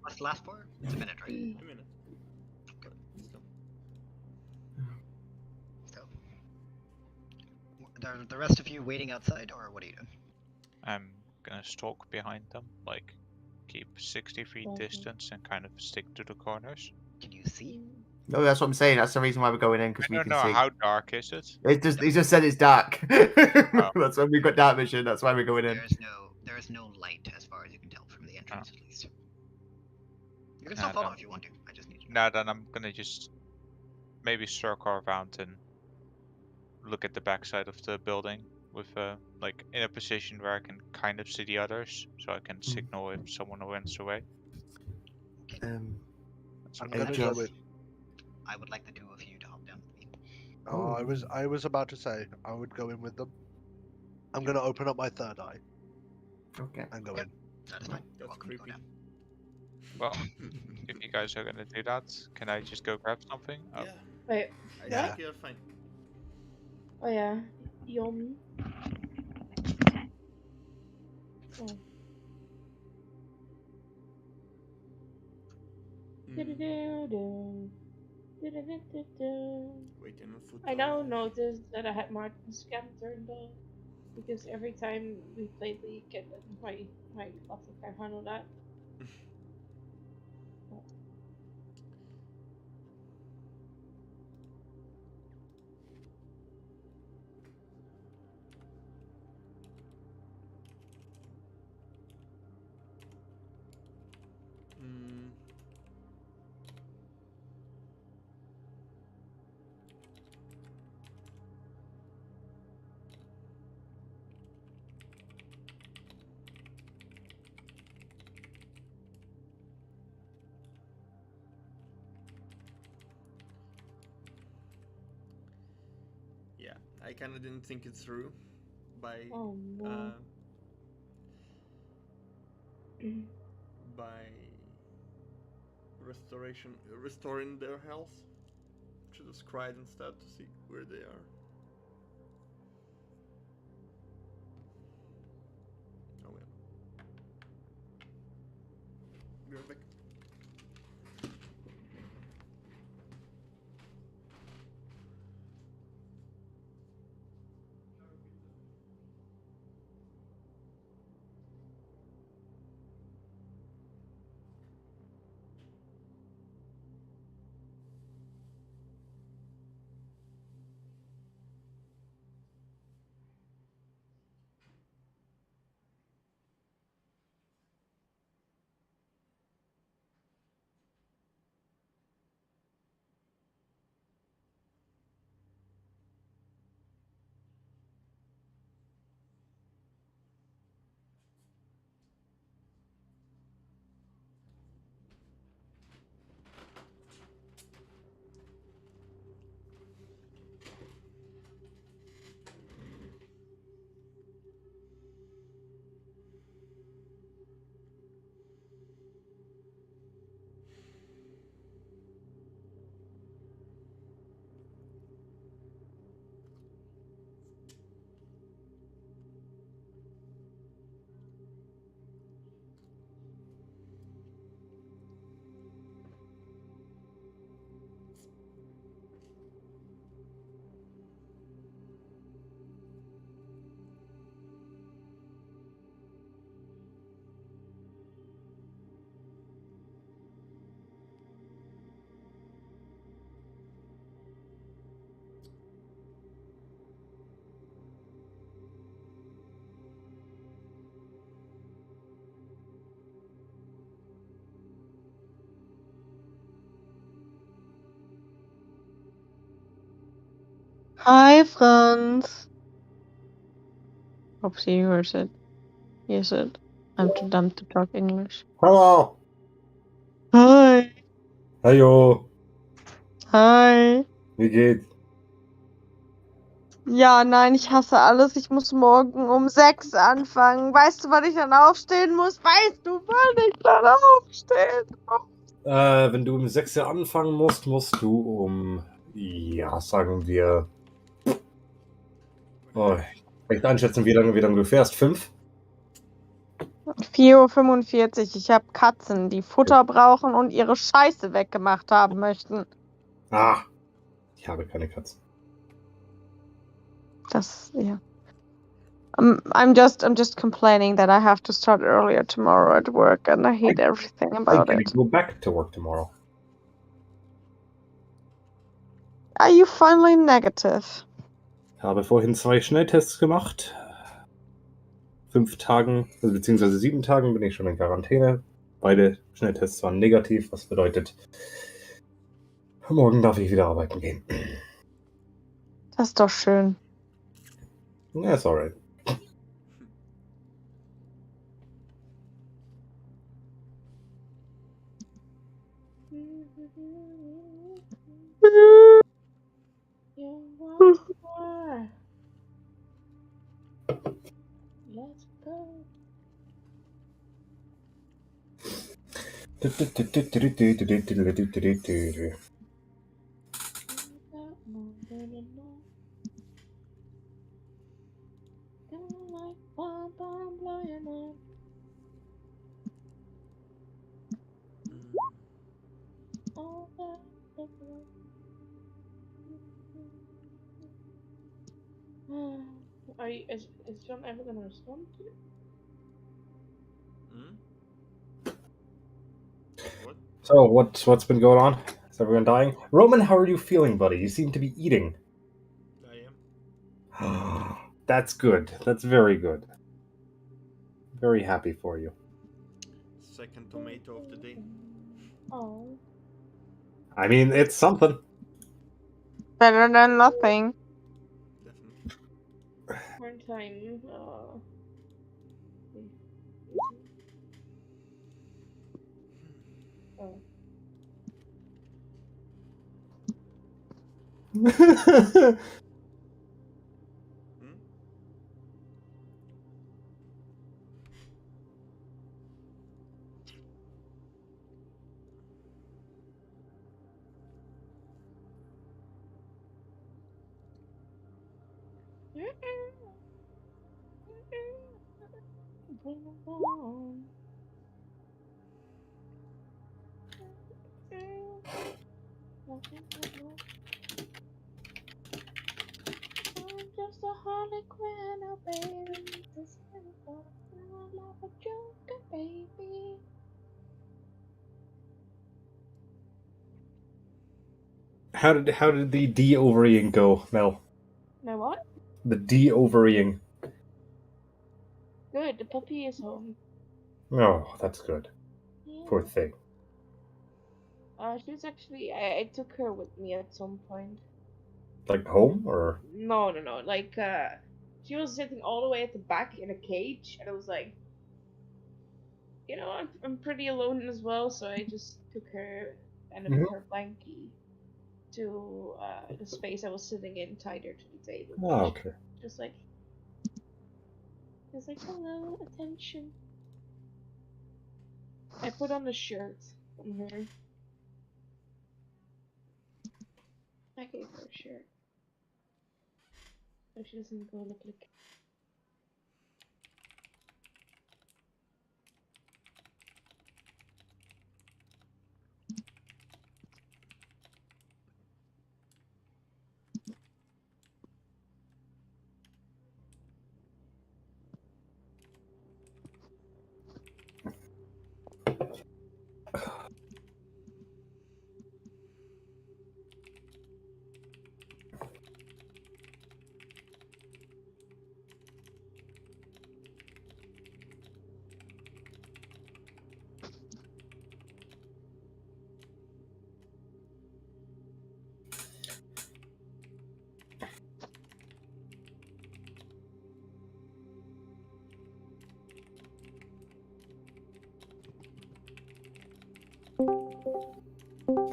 What's the last for? It's a minute, right? a minute. But still. So, are the rest of you waiting outside, or what are you doing? I'm gonna stalk behind them, like keep 60 feet distance and kind of stick to the corners. Can you see? No, that's what I'm saying. That's the reason why we're going in, because I we don't can know see. how dark is it. He just said it's dark. That's why we've got dark vision. That's why we're going in. There's no light as far as you can tell from the entrance, at least. You can Nah, still follow no. if you want to. I just need you. Now then I'm gonna just maybe circle around and look at the backside of the building with like in a position where I can kind of see the others, so I can signal if someone runs away. I'm Hey, gonna Josh. go with. I would like the two of you to hop down with me. Oh, I was about to say I would go in with them. I'm gonna open up my third eye Okay. and go in. That is fine. You're That's welcome to go creepy. down. Well, if you guys are gonna do that, can I just go grab something? Oh. Yeah. Wait. I Yeah. think you're fine. Oh yeah. Yum. Oh. Do-do-do-do. Do-do-do-do-do. Waiting on foot. I now noticed that I had Martin's cam turned on because every time we played League, and my classic I handle that. Yeah, I kind of didn't think it through by Oh no. by restoring their health. Should have cried instead to see where they are. Oh well. Be right back. Hi, Franz. Hope he hears it. Hears it. I'm too dumb to talk English. Hello. Hi. Hallo. Hi. Wie geht's? Ja, nein, ich hasse alles. Ich muss morgen um 6 anfangen. Weißt du, wann ich dann aufstehen muss? Weißt du, wann ich dann aufstehen muss? Wenn du um 6 Uhr anfangen musst, musst du um, ja, sagen wir, oh, vielleicht einschätzen, wie lange du fährst. 5? 4:45 Uhr. Ich habe Katzen, die Futter brauchen und ihre Scheiße weggemacht haben möchten. Ah, ich habe keine Katzen. Das, ja. I'm just complaining that I have to start earlier tomorrow at work and I hate everything I about can it. go back to work tomorrow. Are you finally negative? Habe vorhin 2 Schnelltests gemacht. 5 Tagen, also beziehungsweise 7 Tagen bin ich schon in Quarantäne. Beide Schnelltests waren negativ, was bedeutet, morgen darf ich wieder arbeiten gehen. Das ist doch schön. Ja, ist alright. Let's go. Is John ever gonna respond to it? What? So, what's been going on? Is everyone dying? Roman, how are you feeling, buddy? You seem to be eating. I am. That's good. That's very good. Very happy for you. Second tomato of the day. Oh. I mean, it's something. Better than nothing. One time. Oh. I'm just a harlequin, oh baby. This I love a joker, baby. How did the de-ovarying go, Mel? My what? The de-ovarying. Good, the puppy is home. Oh, that's good. Yeah. Poor thing. She was actually. I took her with me at some point. Like home or? No. Like, she was sitting all the way at the back in a cage, and I was like, you know, I'm pretty alone as well, so I just took her and put her blankie to the space I was sitting in, tied her to the table. Oh, okay. Just like, hello, attention. I put on a shirt from her. I gave her a shirt. So she doesn't go look like.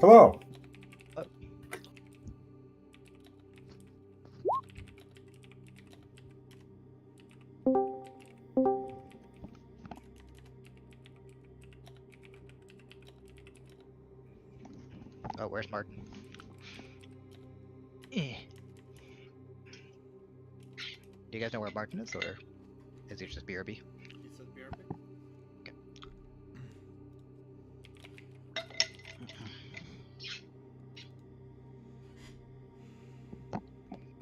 Hello. Oh, where's Martin? Eh. Do you guys know where Martin is, or is he just BRB? He said BRB.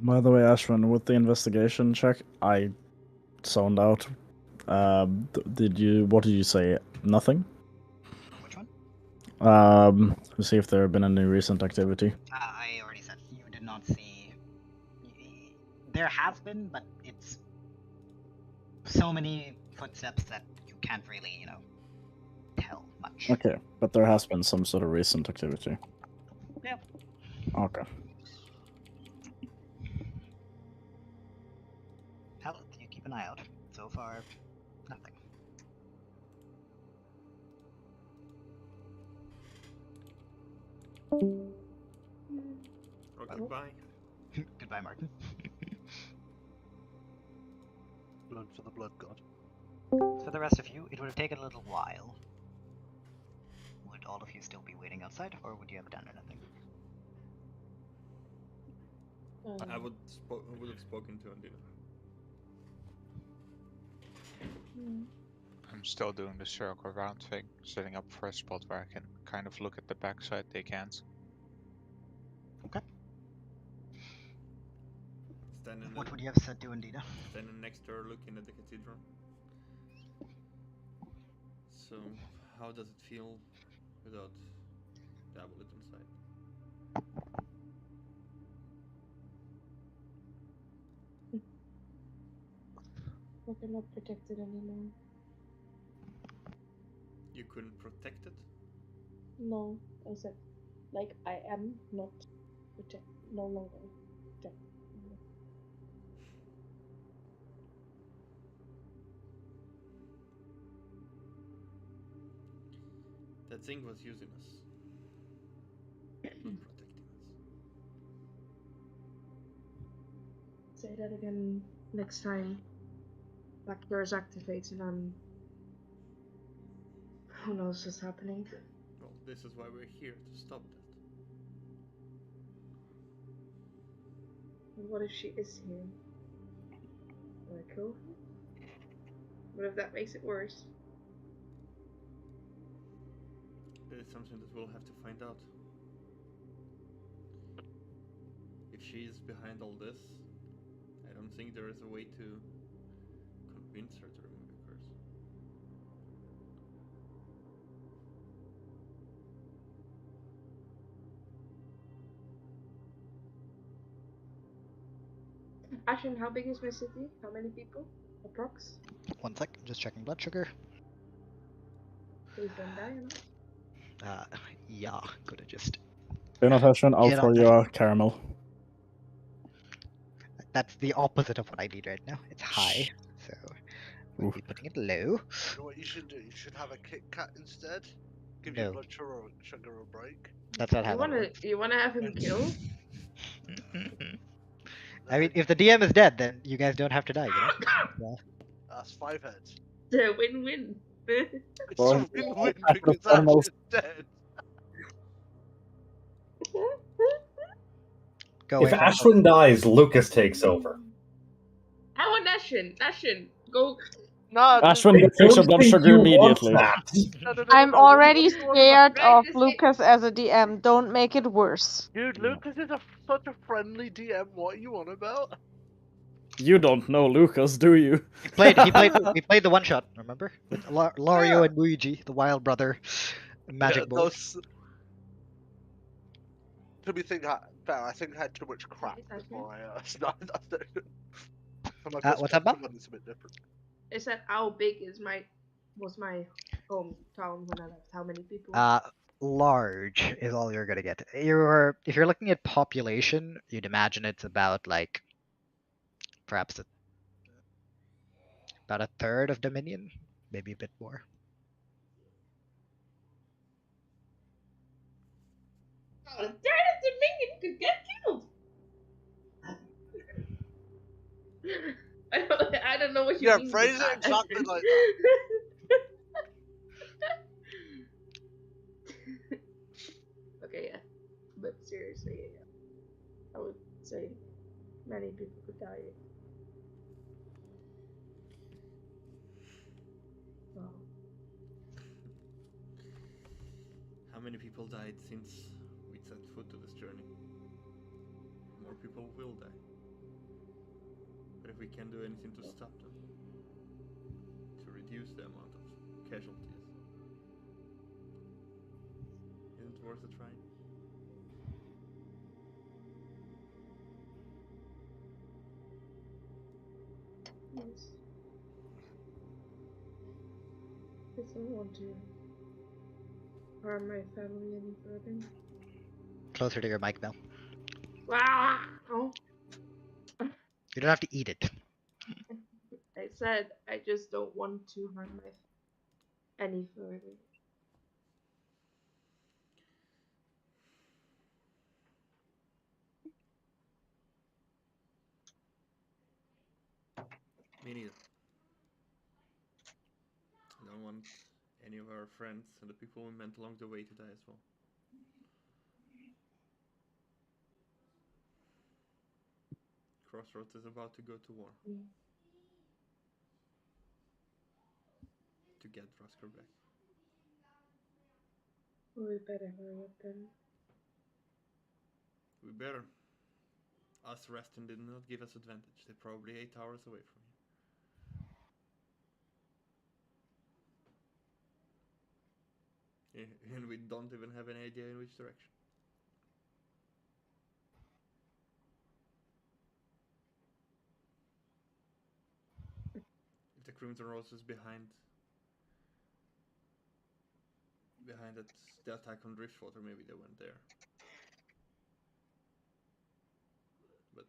By the way, Ashwin, with the investigation check, I zoned out. What did you say? Nothing? Which one? To see if there have been any recent activity. I already said you did not see. There has been, but it's so many footsteps that you can't really, tell much. Okay, but there has been some sort of recent activity. Yeah. Okay. Hell, you keep an eye out. So far, nothing. Or goodbye. Goodbye, Martin. Blood for the blood god. For the rest of you, it would have taken a little while. Would all of you still be waiting outside, or would you have done anything? I would have spoken to Andina. I'm still doing the circle around thing, setting up for a spot where I can kind of look at the backside. They can't. Okay. Standing What in- would you have said to Andina? Standing next to her, looking at the cathedral. So, how does it feel without the amulet inside? Like I'm not protected anymore. You couldn't protect it? No, I said, like I am not no longer protected. That thing was using us. Not protecting us. Say that again next time. Back doors activates and I'm. Who knows what's happening? Well, this is why we're here, to stop that. And what if she is here? Do I kill her? What if that makes it worse? It is something that we'll have to find out. If she is behind all this, I don't think there is a way to convince her to remove the curse. Ashen, how big is my city? How many people? Approx? 1 sec, just checking blood sugar. Please don't die, you know? Yeah, could have just. Do not, Ashwin. I'll Get on throw that. you a caramel. That's the opposite of what I need right now. It's high, so we'll Oof. be putting it low. You know what you should do? You should have a Kit Kat instead. Give No. your blood sugar a break. That's not how You that wanna works. you wanna have him killed? I mean, if the DM is dead, then you guys don't have to die, you know? That's 5 heads. It's a win-win. It's Well, a win-win I because prefer Ash most- is dead. Go If away from Ashwin dies, Lucas takes over. I want Ashen, go. No, Ashwin, I get fix your don't blood think sugar you want immediately. that. I'm already scared Right, of this Lucas as a DM. Don't make it worse. Dude, Lucas is such a friendly DM. What are you on about? You don't know Lucas, do you? He played the one shot, remember? With Lario and Luigi, the wild brother magic boy. Those... To be fair, I think I had too much crap before I started. What's up, Bob? It's a bit different. I said how big was my hometown when I left? How many people? Large is all you're gonna get. If you're looking at population, you'd imagine it's about like perhaps about a third of Dominion, maybe a bit more. Oh, darn it, the minion could get killed! I don't know what you Yeah, mean. phrase with it that. exactly like that. Okay, yeah. But seriously, yeah. I would say many people could die. Wow. How many people died since we set foot to this journey? More people will die. But if we can't do anything to stop them, to reduce the amount of casualties, isn't it worth a try? Yes. I don't want to harm my family any further. Closer to your mic, Mel. Wow! Oh, You don't have to eat it. I said I just don't want to harm my any further. Me neither. I don't want any of our friends and the people we met along the way to die as well. Crossroads is about to go to war. To get Rosker back. We better hurry up then. We better. Us resting did not give us advantage. They're probably 8 hours away from here. And we don't even have any idea in which direction. If the Crimson Rose is behind the attack on Driftwater, maybe they went there. But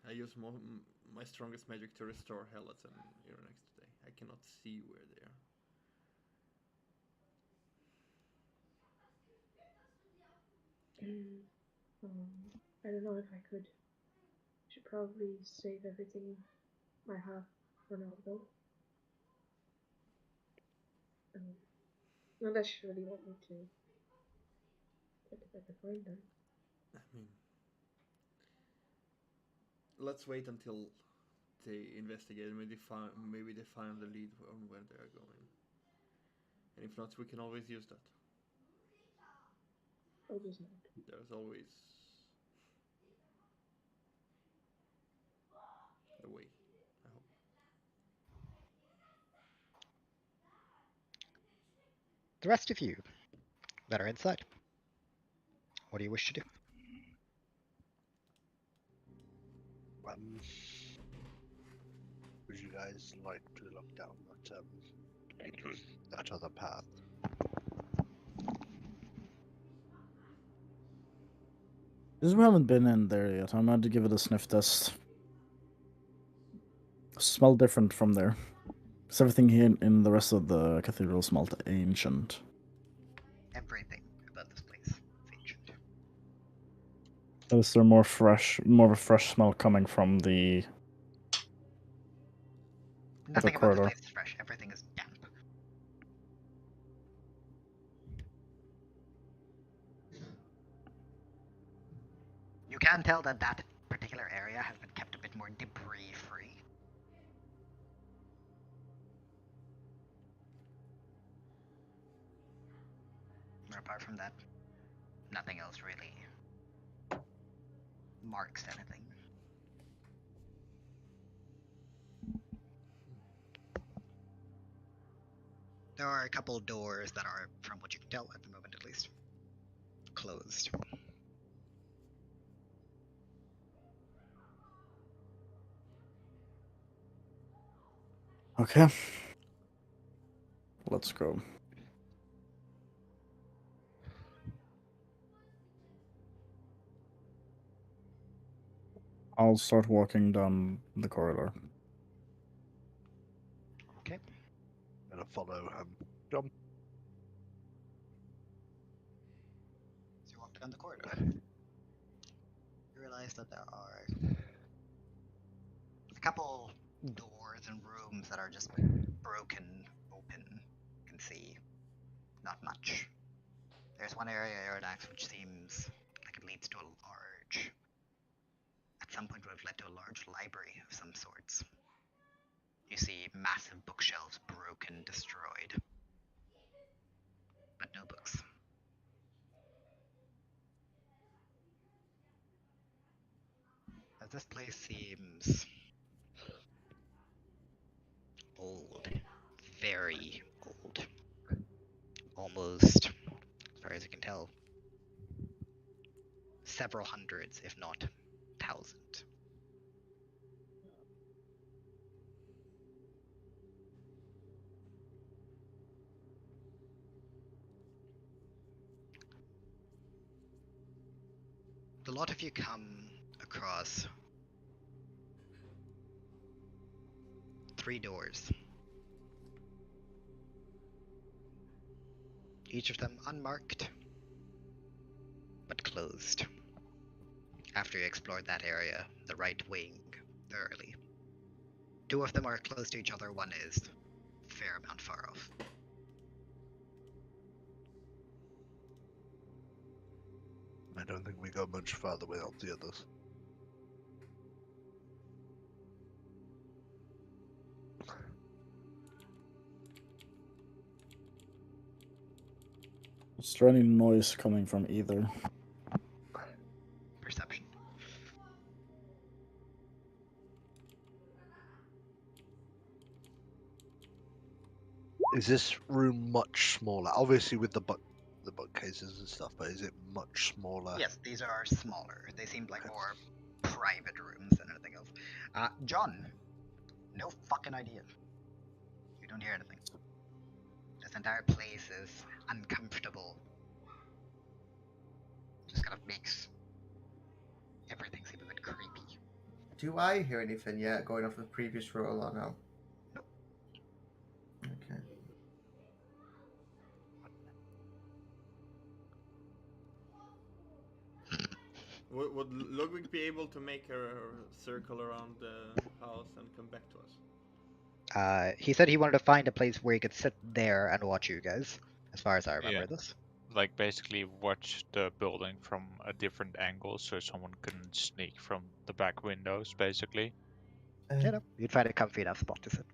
I use my strongest magic to restore Hellas and Euronext today. I cannot see where they are. I don't know if I could. Should probably save everything I have for now, though. Unless you really want me to get a better find them. I mean, let's wait until they investigate. Maybe they find the lead on where they are going. And if not, we can always use that. I'll just not. There's always the way, I hope. The rest of you that are inside, what do you wish to do? Would you guys like to look down that other path? Because we haven't been in there yet, I'm going to give it a sniff test. Smell different from there. Because everything here in the rest of the cathedral smelled ancient. Everything about this place is ancient. Is there more of a fresh smell coming from the Nothing about this place is fresh. Everything is damp. You can tell that that particular area has been kept a bit more debris-free. But apart from that, nothing else really marks anything. There are a couple doors that are, from what you can tell at the moment at least, closed. Okay. Let's go. I'll start walking down the corridor. Okay. I'm gonna follow John. down the corridor, you realize that there are a couple doors and rooms that are just broken open. You can see not much. There's one area, Aerodax, which seems like it leads to a large, at some point would have led to a large library of some sorts. You see massive bookshelves broken, destroyed, but no books. As this place seems old, very old, almost, as far as you can tell, several hundreds, if not thousand. A lot of you come across 3 doors. Each of them unmarked, but closed. After you explored that area, the right wing, thoroughly. 2 of them are close to each other, one is a fair amount far off. I don't think we go much further without the others. Is there any noise coming from either? Perception. Is this room much smaller? Obviously with the bookcases and stuff, but is it much smaller? Yes, these are smaller. They seem like more private rooms than anything else. John, no fucking idea. You don't hear anything. This entire place is uncomfortable. Just kind of makes everything seem a bit creepy. Do I hear anything yet going off the previous roll or no? Okay. Would Ludwig be able to make a circle around the house and come back to us? He said he wanted to find a place where he could sit there and watch you guys, as far as I remember this. Like basically watch the building from a different angle so someone couldn't sneak from the back windows, basically. You know, you'd find a comfy enough spot to sit.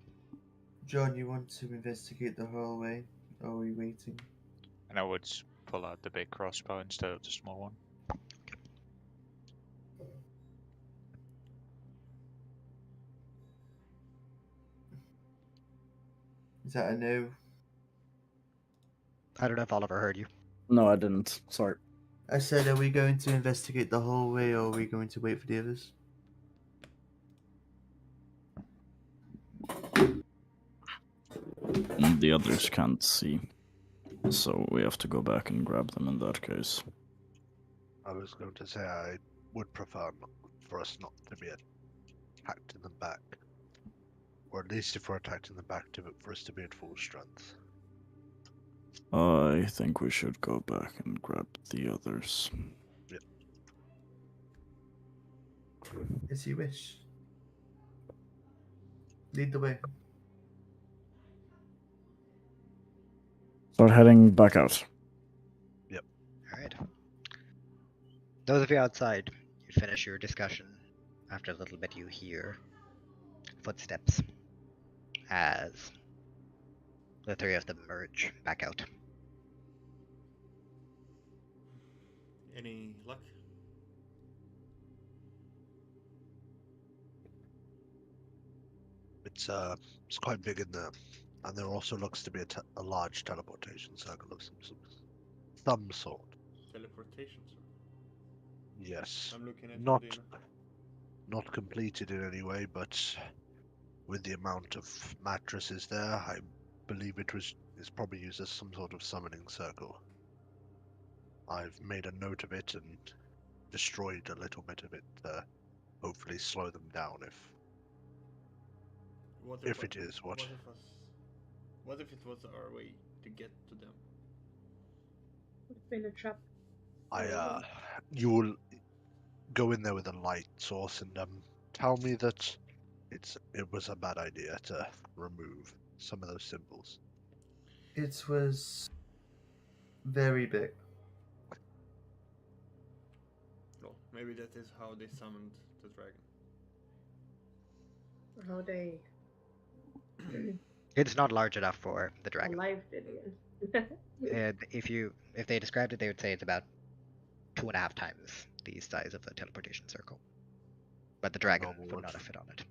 John, you want to investigate the hallway? Or are we waiting? And I would pull out the big crossbow instead of the small one. Is that a no? I don't know if Oliver heard you. No, I didn't. Sorry. I said, are we going to investigate the hallway or are we going to wait for the others? The others can't see. So we have to go back and grab them in that case. I was going to say I would prefer for us not to be attacked in the back. Or at least if we're attacked in the back, for us to be at full strength. I think we should go back and grab the others. Yep. As you wish. Lead the way. Start heading back out. Yep. Alright. Those of you outside, you finish your discussion. After a little bit, you hear footsteps as the 3 of them merge back out. Any luck? It's quite big in there, and there also looks to be a large teleportation circle of some sort. Teleportation, sir. Yes. I'm looking at not completed in any way, but with the amount of mattresses there, I believe it's probably used as some sort of summoning circle. I've made a note of it and destroyed a little bit of it to hopefully slow them down if it is what. What if it was our way to get to them? Would have been a trap. You will go in there with a light source and tell me that it was a bad idea to remove some of those symbols. It was very big. Well, maybe that is how they summoned the dragon. How they It's not large enough for the dragon. alive it again. If they described it, they would say it's about 2.5 times the size of the teleportation circle. But the dragon would not have fit on it.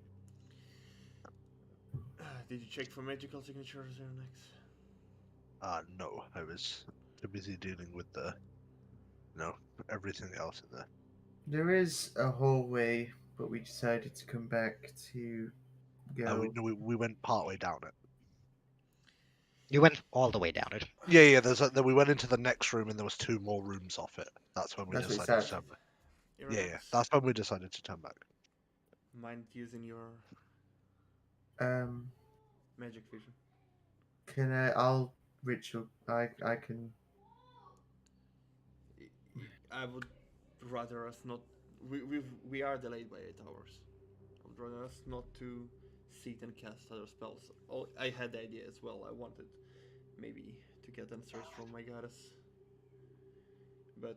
Did you check for magical signatures there next? No, I was too busy dealing with everything else in there. There is a hallway, but we decided to come back to go. We went partway down it. You went all the way down it. Yeah. Then we went into the next room, and there was 2 more rooms off it. That's when we That's what it decided to said. turn back. Yeah. That's when we decided to turn back. Mind using your magic vision. Can I'll ritual. I can. I would rather us not. We are delayed by 8 hours. I would rather us not to sit and cast other spells. Oh, I had the idea as well. I wanted maybe to get answers from my goddess, but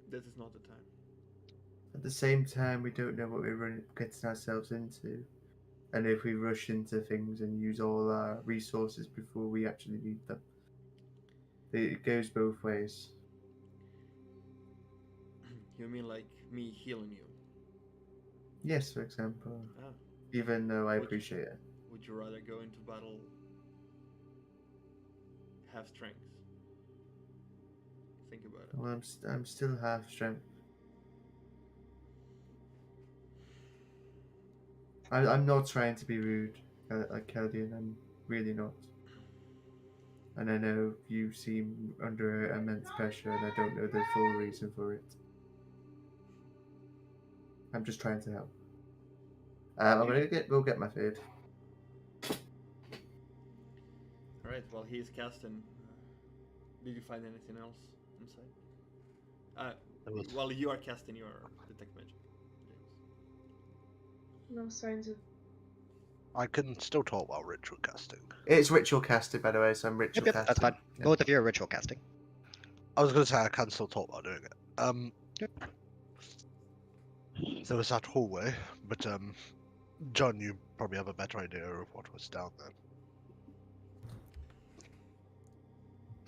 this is not the time. At the same time, we don't know what we're getting ourselves into, and if we rush into things and use all our resources before we actually need them, it goes both ways. You mean like me healing you? Yes, for example. Ah. Even though I appreciate it. Would you rather go into battle half strength? Think about it. Well, I'm still half strength. I'm not trying to be rude, like Keldian. I'm really not. And I know you seem under immense pressure, and I don't know the full reason for it. I'm just trying to help. We'll get my food. Alright, while he is casting, did you find anything else inside? While you are casting your detect magic. No signs of. I can still talk about ritual casting. It's ritual casting, by the way, so I'm ritual Yep, casting. that's fine. Yeah. Both of you are ritual casting. I was going to say I can still talk about doing it. There was that hallway, but John, you probably have a better idea of what was down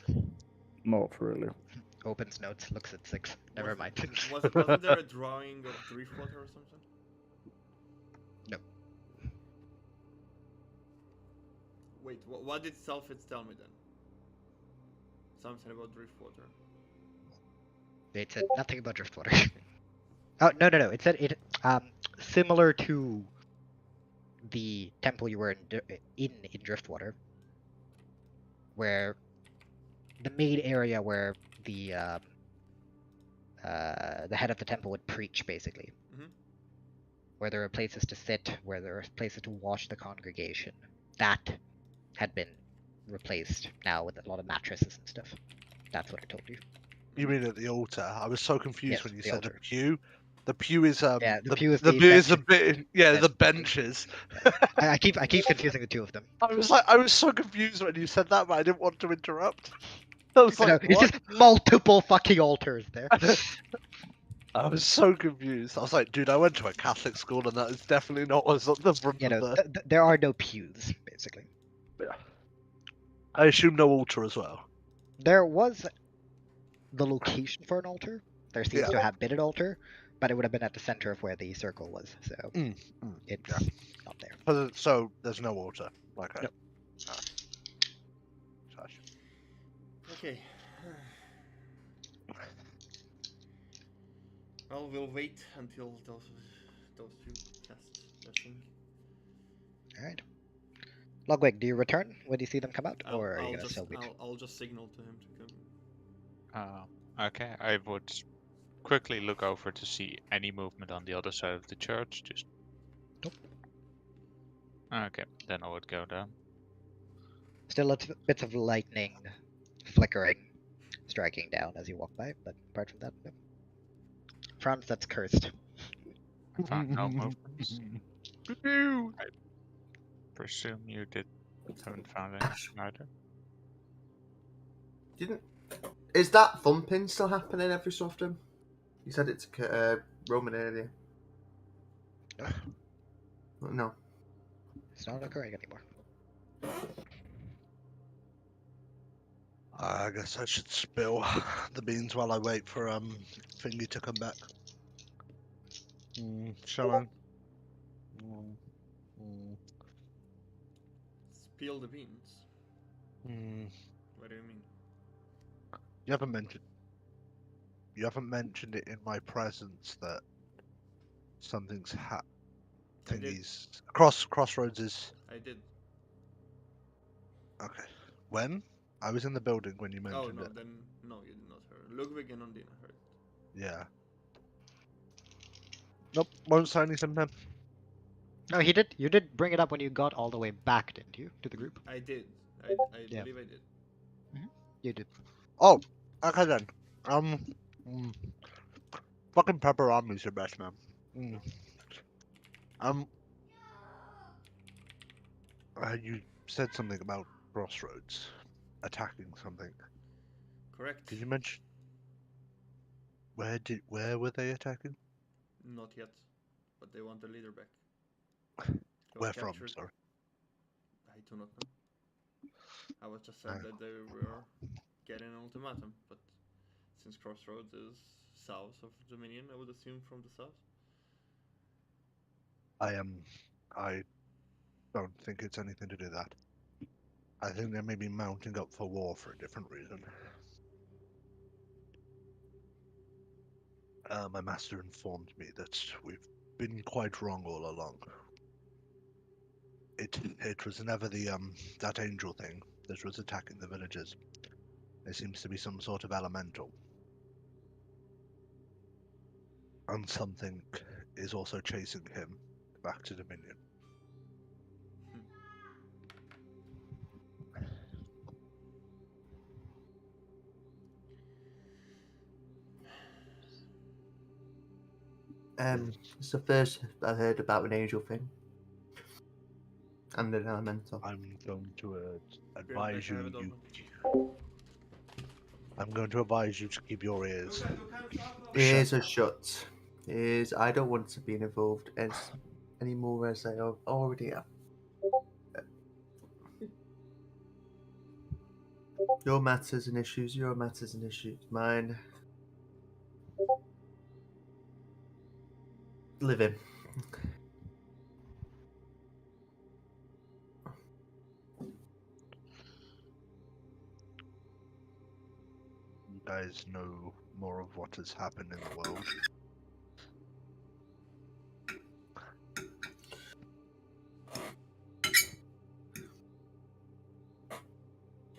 there. Not really. Opens notes, looks at 6. Never mind. Wasn't there a drawing of Driftwater or something? No. Wait, what did Selfitz tell me then? Something about Driftwater. It said nothing about Driftwater. Oh, no. It said it similar to the temple you were in Driftwater, where the main area where the head of the temple would preach, basically. Mm-hmm. Where there were places to sit, where there were places to wash the congregation. That had been replaced now with a lot of mattresses and stuff. That's what I told you. You mean at the altar? I was so confused Yes, when you the said altar. the pew. The pew is Yeah, the pew is the the pew is a bench. bit the benches. I keep confusing the two of them. I was so confused when you said that, but I didn't want to interrupt. I was No, like, it's what? just multiple fucking altars there. I was so confused. I was like, dude, I went to a Catholic school, and that is definitely not what's on the front You know, of the. there are no pews, basically. Yeah. I assume no altar as well. There was the location for an altar. There seems to have been an altar, but it would have been at the center of where the circle was, so it's not there. So there's no altar. Okay. Nope. Okay. Well, we'll wait until those two cast their thing. Alright. Logwig, do you return when you see them come out, or are you I'll gonna just, still wait? I'll just signal to him to come. Okay, I would quickly look over to see any movement on the other side of the church. Just. Nope. Okay, then I would go down. Still lots of bits of lightning flickering striking down as you walk by, but apart from that, no. Franz, that's cursed. I found no movements. I presume you haven't found anything either. Didn't. Is that thumping still happening every so often? You said it to Roman earlier. No. It's not occurring anymore. I guess I should spill the beans while I wait for Thingy to come back. Shaman. Spill the beans. What do you mean? You haven't mentioned it in my presence that something's thingies. Crossroads is. I did. Okay. When? I was in the building when you mentioned Oh no, it. then no, you did not hear. Ludwig and Undina heard. Yeah. Nope, won't say anything then. No, he did. You did bring it up when you got all the way back, didn't you, to the group? I did. I Yeah. believe I did. You did. Oh, okay then. Fucking pepperoni's your best man. You said something about Crossroads attacking something. Correct. Did you mention? Where were they attacking? Not yet, but they want the leader back. They Where was from? captured. Sorry. I do not know. I was just said that they were getting an ultimatum, but since Crossroads is south of Dominion, I would assume from the south. I don't think it's anything to do with that. I think they may be mounting up for war for a different reason. My master informed me that we've been quite wrong all along. It was never the that angel thing that was attacking the villagers. There seems to be some sort of elemental. And something is also chasing him back to Dominion. It's the first I've heard about an angel thing. And an elemental. I'm going to advise you. I'm going to advise you to keep your ears. Ears are shut. I don't want to be involved anymore as I already am. Your matters and issues, mine. Living. You guys know more of what has happened in the world.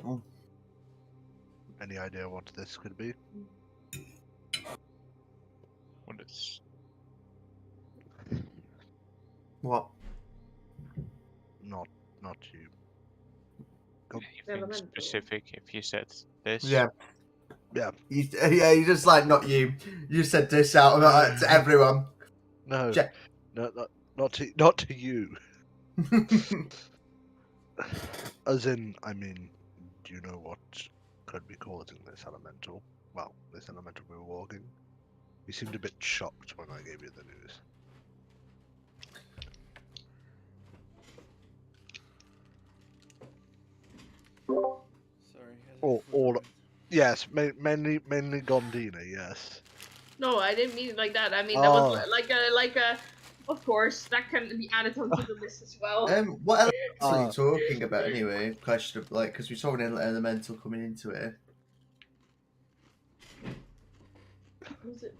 Oh. Any idea what this could be? What is? What? Not you. Anything specific? If you said this. Yeah. Yeah. You just like not you. You said this out to everyone. No. Not to you. As in, I mean, do you know what could be causing this elemental? Well, this elemental we were walking. You seemed a bit shocked when I gave you the news. Sorry. Yes, mainly Gondina. Yes. No, I didn't mean it like that. I mean that was like a. Of course, that can be added onto the list as well. What elemental are you talking about anyway? Question of because we saw an elemental coming into it. Was it?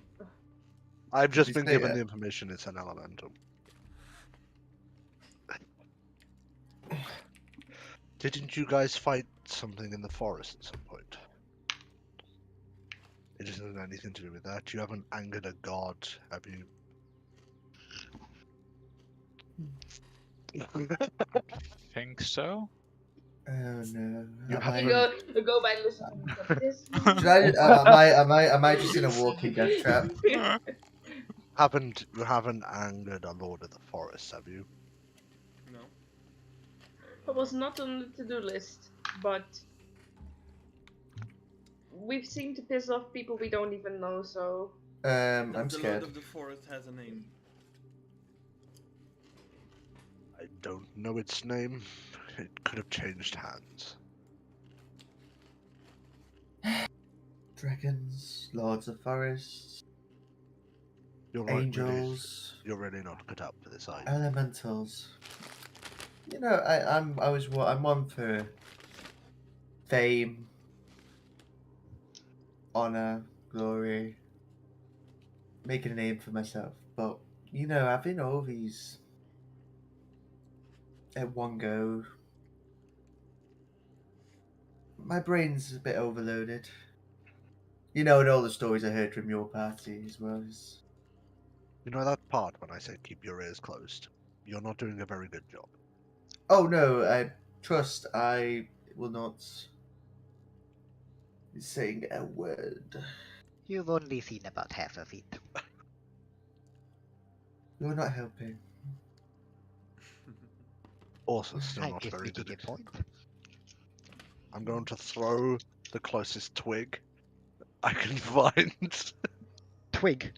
I've just been given the information. It's an elemental. Didn't you guys fight something in the forest at some point? It isn't anything to do with that. You haven't angered a god, have you? Think so. Oh no. You Am have I- You go by listen to this. Should am I just in a walking death trap? You haven't angered a lord of the forest, have you? No. It was not on the to-do list, but we've seemed to piss off people we don't even know, so I'm The Lord scared. of the Forest has a name. I don't know its name. It could have changed hands. Dragons, lords of forests, You're right, angels, you're really not cut out for this, are you? elementals. You know, I'm one for fame, honor, glory, making a name for myself. But you know, having all these at one go, my brain's a bit overloaded. You know, and all the stories I heard from your party as well as. You know that part when I said keep your ears closed? You're not doing a very good job. Oh no, I trust I will not be saying a word. You've only seen about half of it. You're not helping. Also, still I not guess very we good. get your point. I'm going to throw the closest twig I can find. Twig.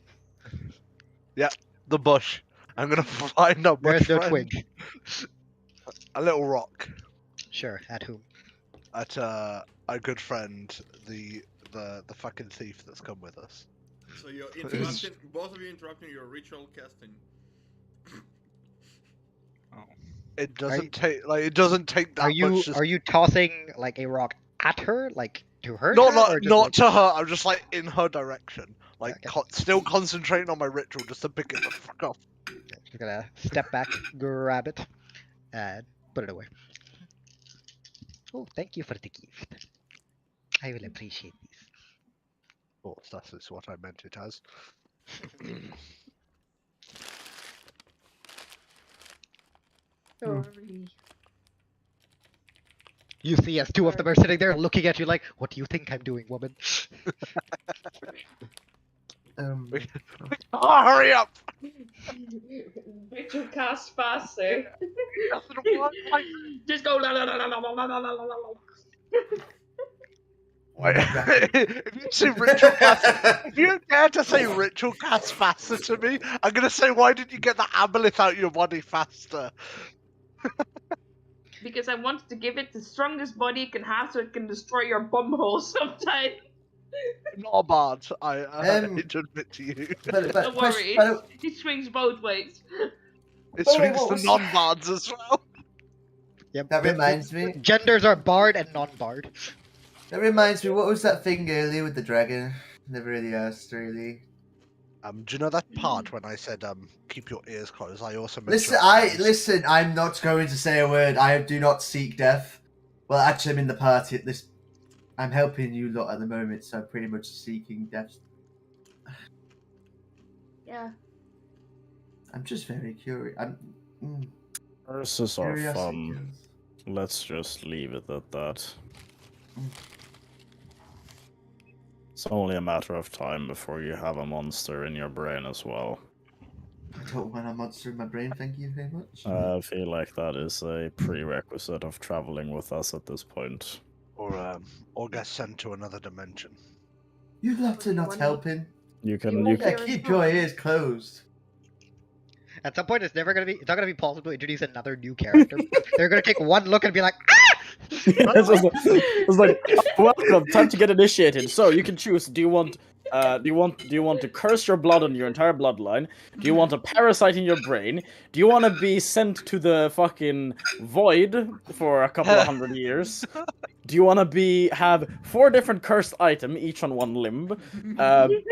The bush. I'm gonna find a bush There's no friend. twig. A little rock. Sure, at whom? At a good friend, the fucking thief that's come with us. So you're interrupting, both of you interrupting your ritual casting. It doesn't take it doesn't take that much. Are you tossing like a rock at her, like to hurt Not her, or just not like... to her. I'm just like in her direction, like Okay. still concentrating on my ritual, just to pick it the fuck up. Just gonna step back, grab it, and put it away. Oh, thank you for the gift. I will appreciate this. Of course, that is what I meant it as. sorry. You see, as two of them are sitting there looking at you like, "What do you think I'm doing, woman?" Oh, hurry up! Ritual cast faster. Just go la la la la la la la la la la. If you say ritual cast, if you dare to say ritual cast faster to me, I'm gonna say, why didn't you get the aboleth out of your body faster? Because I wanted to give it the strongest body it can have so it can destroy your bumhole sometime. I'm not a bard, I hate to admit to you. Don't worry, it swings both ways. It Oh, swings what to was- non-bards as well. Yep. That reminds me. Genders are bard and non-bard. That reminds me. What was that thing earlier with the dragon? Never really asked, really. Do you know that part when I said keep your ears closed? I also Listen, mentioned listen. I'm not going to say a word. I do not seek death. Well, actually, I'm in the party at this. I'm helping you lot at the moment, so I'm pretty much seeking death. Yeah. I'm just very curious. Curses are Curiosity fun. kills. Let's just leave it at that. It's only a matter of time before you have a monster in your brain as well. I don't want a monster in my brain, thank you very much. I feel like that is a prerequisite of traveling with us at this point. or get sent to another dimension. You lot are not helping. You can Yeah, keep your ears closed. At some point, it's not gonna be possible to introduce another new character. They're gonna take one look and be like, "Ah!" It's like, welcome, time to get initiated. So you can choose. Do you want to curse your blood on your entire bloodline? Do you want a parasite in your brain? Do you want to be sent to the fucking void for a couple of 100 years? Do you want to have 4 different cursed items, each on one limb? Do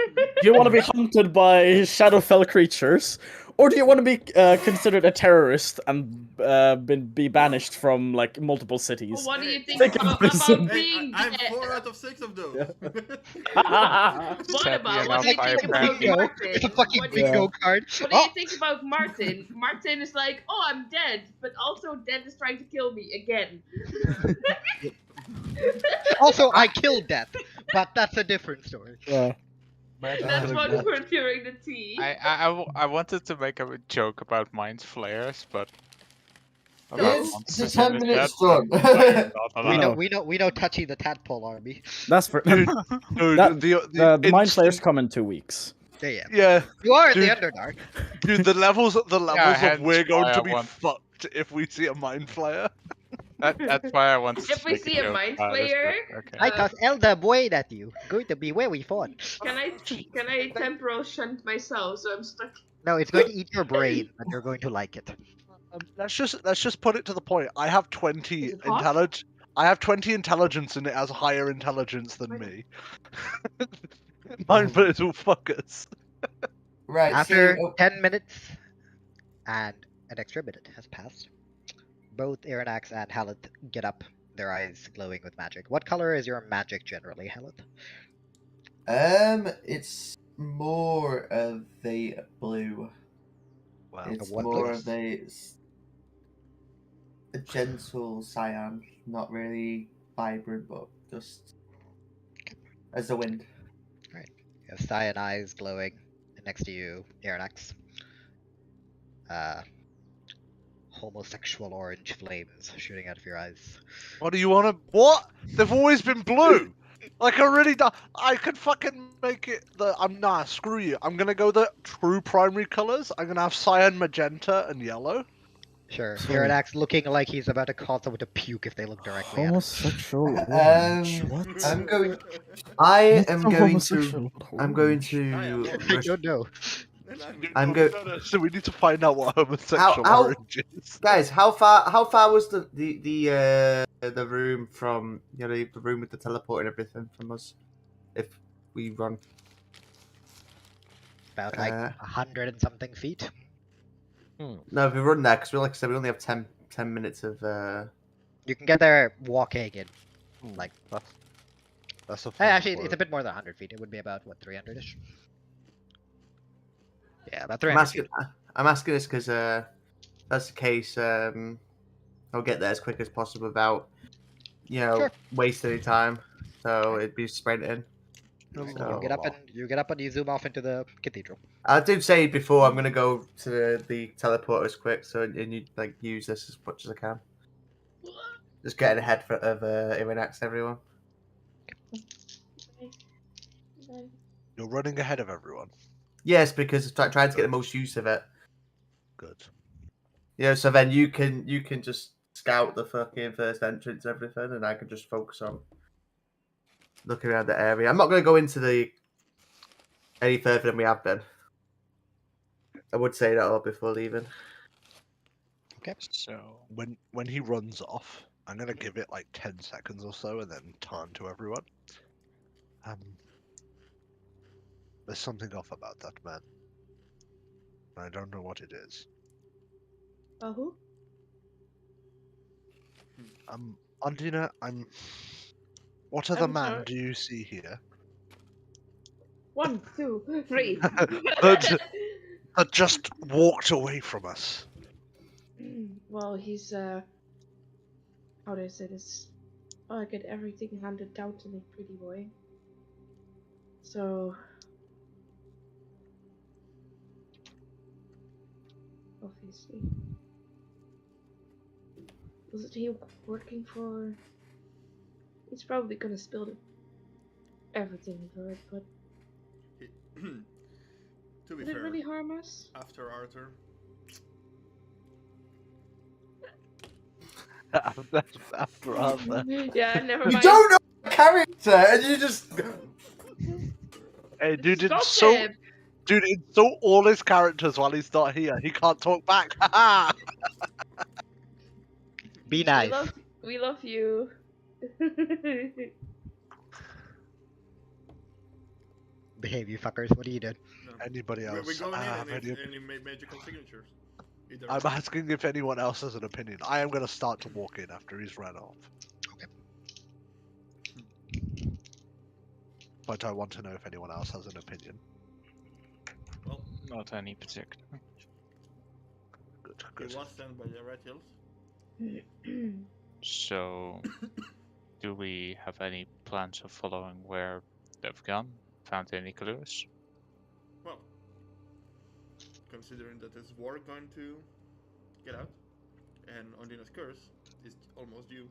you want to be hunted by Shadowfell creatures? Or do you want to be considered a terrorist and be banished from like multiple cities? What do you think Take a about prison. being I'm dead? 4 out of 6 of those. What Sadly about? enough, What do you I think about apparently- Bingo. Martin? It's a fucking What do you- bingo card. What do you think about Martin? Martin is like, oh, I'm dead, but also Dead is trying to kill me again. Also, I killed Death, but that's a different story. Yeah. That's what we're during the tea. I wanted to make a joke about mind flayers, but It's a 10-minute storm. We know Touchy the Tadpole Army. That's for Dude, the Mind Flayers instant- come in 2 weeks. Yeah. Yeah, You are in Dude. the Underdark. dude, the levels of hence we're going why to I be want- fucked if we see a mind flayer. that's why I wanted to If we make see a joke mind about it, flayer, but okay. I toss Elder Boyd at you. Going to be very fun. can I temporal shunt myself so I'm stuck? No, it's going to eat your brain, and you're going to like it. Let's just put it to the point. I have 20 Is it hot? intelligence and it has higher intelligence than me. Mind flayers will fuck us. Right. After so, 10 minutes and an extra minute has passed, both Irinax and Haleth get up, their eyes glowing with magic. What color is your magic generally, Haleth? it's more of a blue. Wow. It's what more blue? of a gentle cyan, not really vibrant, but just as the wind. You have cyan eyes glowing, and next to you, Irinax. Homosexual orange flames shooting out of your eyes. What do you want to? What? They've always been blue. Like I really do. I could fucking make it nah, screw you. I'm gonna go the true primary colors. I'm gonna have cyan, magenta, and yellow. Sure, Sorry. Irinax looking like he's about to cause someone to puke if they look directly at him. Homosexual orange. What? I'm going. I What's am so going homosexual to. about I'm going orange? to. I don't know. I'm go- So we need to find out what homosexual How- orange is. Guys, how far was the room from the room with the teleport and everything from us? If we run. About like 100 and something feet. No, if we run there, because like I said, we only have 10 minutes of. You can get there walking in like. That's a. Actually, it's a bit more than 100 feet. It would be about what 300ish. Yeah, about 300. I'm asking this because that's the case. I'll get there as quick as possible without, Sure. wasting any time. So it'd be sprinting. You So- get up and you zoom off into the cathedral. I did say before I'm gonna go to the teleporters quick, so and you use this as much as I can. Just getting ahead of Irinax, everyone. You're running ahead of everyone. Yes, because trying to get the most use of it. Good. So then you can just scout the fucking first entrance and everything, and I can just focus on looking around the area. I'm not going to go into any further than we have been. I would say that all before leaving. Okay. So When he runs off, I'm gonna give it like 10 seconds or so, and then turn to everyone. There's something off about that man. I don't know what it is. Who? Undina, what other I'm man sorry. do you see here 1, 2, 3. that just walked away from us? Well, he's how do I say this? Oh, I get everything handed down to me, pretty boy. So obviously, was he working for? He's probably gonna spill everything we've heard, but To be did it fair, really harm us? after Arthur, After Arthur. Yeah, never You mind. don't know the character, and you just. Hey, dude, Stop it's so. him. Dude, insult all his characters while he's not here. He can't talk back. Haha! Be nice. We love you. Behave, you fuckers. What are you doing? no, Anybody We're else going in have and any it's any magical signatures. Either I'm asking if anyone else has an opinion. I am going to start to walk in after he's ran off. Okay. But I want to know if anyone else has an opinion. Well, Not any particular. Good, he good. was sent by the Red Hills. So, do we have any plans of following where they've gone? Found any clues? Well, considering that there's war going to get out, and Ondina's curse is almost due,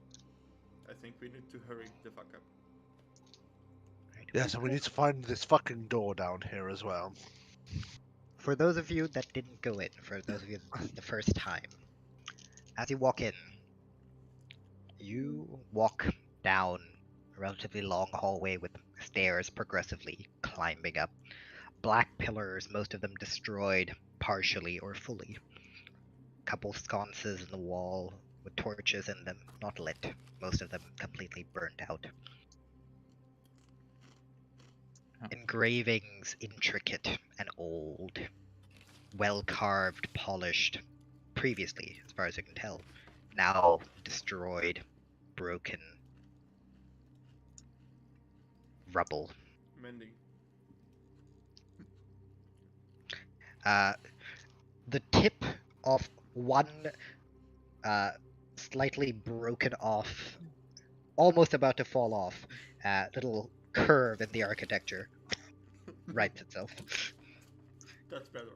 I think we need to hurry the fuck up. Yeah, so we need to find this fucking door down here as well. For those of you that didn't go in, for those of you that this is the first time, as you walk in, you walk down a relatively long hallway with stairs progressively climbing up. Black pillars, most of them destroyed partially or fully. Couple sconces in the wall with torches in them, not lit. Most of them completely burnt out. Engravings, intricate and old. Well carved, polished. Previously, as far as you can tell. Now destroyed, broken. Rubble. Mending. The tip of one slightly broken off, almost about to fall off, little curve in the architecture rights itself. That's better.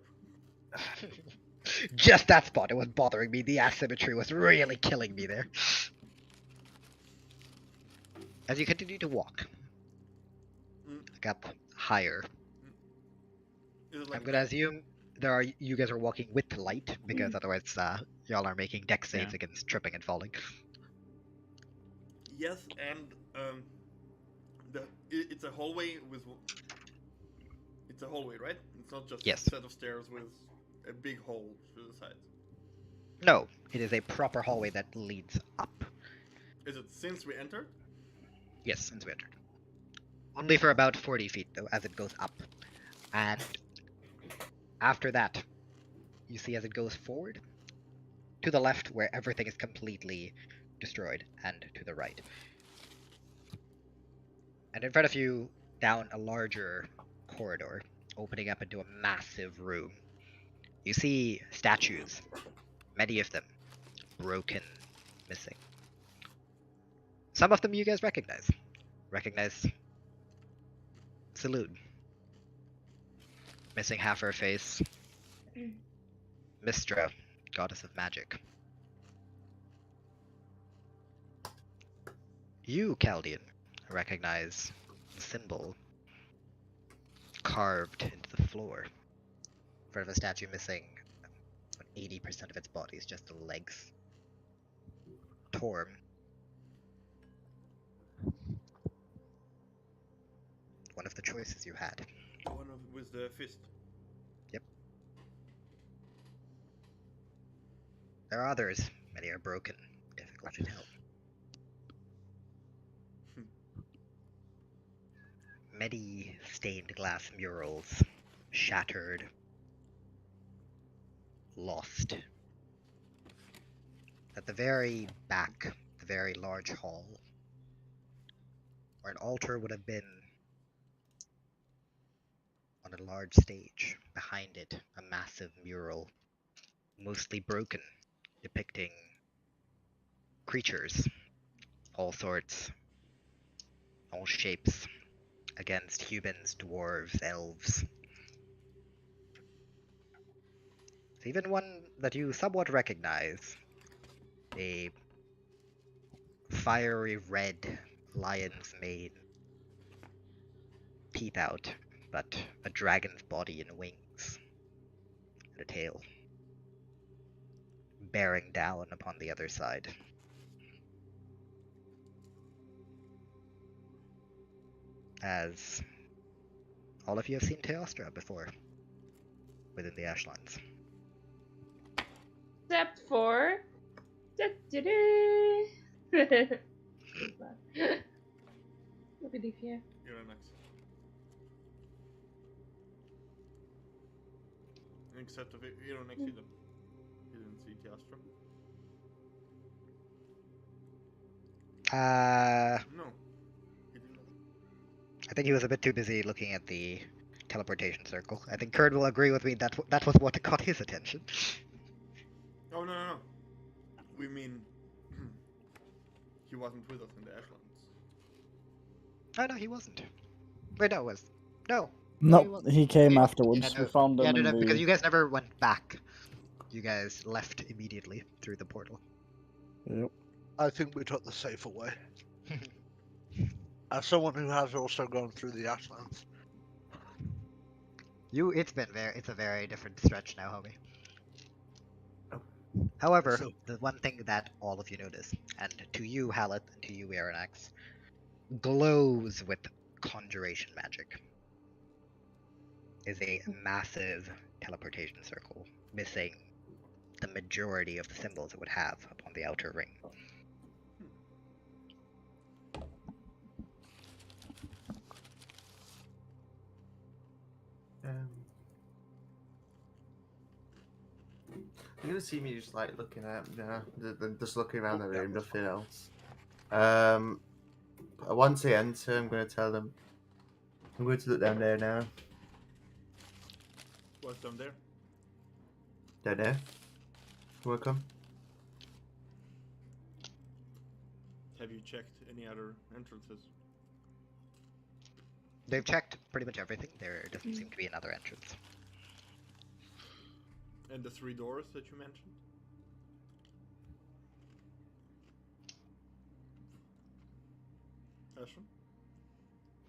Just that spot, it was bothering me. The asymmetry was really killing me there. As you continue to walk, up higher, Is it like I'm gonna assume you guys are walking with light, because otherwise y'all are making deck saves against tripping and falling. yes, and it's a hallway with. It's a hallway, right? It's not just Yes. a set of stairs with a big hole through the sides. No, it is a proper hallway that leads up. Is it since we entered? Yes, since we entered. Only for about 40 feet, though, as it goes up. And after that, you see as it goes forward, to the left, where everything is completely destroyed, and to the right. And in front of you, down a larger corridor, opening up into a massive room, you see statues, many of them broken, missing. Some of them you guys recognize. Recognize Salud. Missing half her face. Mystra, goddess of magic. You, Chaldean, recognize the symbol carved into the floor. In front of a statue missing 80% of its body is just the legs. Torm. One of the choices you had. The one with the fist. Yep. There are others. Many are broken. Difficult to tell. Many stained glass murals. Shattered. Lost. At the very back, the very large hall, where an altar would have been on a large stage, behind it, a massive mural, mostly broken, depicting creatures, all sorts, all shapes, against humans, dwarves, elves. Even one that you somewhat recognize, a fiery red lion's mane, teeth out, but a dragon's body and wings, and a tail, bearing down upon the other side. As all of you have seen Teostra before, within the Ashlands. Except for. Look at here. You're next. Except if you don't see them. You didn't see Tiastra. No. He did not. I think he was a bit too busy looking at the teleportation circle. I think Kurt will agree with me that that was what caught his attention. Oh no. We mean he wasn't with us in the Ashlands. Oh no, he wasn't. Wait, no, was no. No, he came Yeah, afterwards. Yeah, We no, found him yeah, in no, the... because you guys never went back. You guys left immediately through the portal. Yep. I think we took the safer way. As someone who has also gone through the Ashlands. It's a very different stretch now, homie. However, So- the one thing that all of you notice, and to you, Hallett, and to you, Aronax, glows with conjuration magic, is a massive teleportation circle, missing the majority of the symbols it would have upon the outer ring. You're gonna see me just like looking at, just looking around the room, nothing else. Once they enter, I'm gonna tell them. I'm going to look down there now. What's down there? Down there. Welcome. Have you checked any other entrances? They've checked pretty much everything. There doesn't seem to be another entrance. And the 3 doors that you mentioned? Ashram?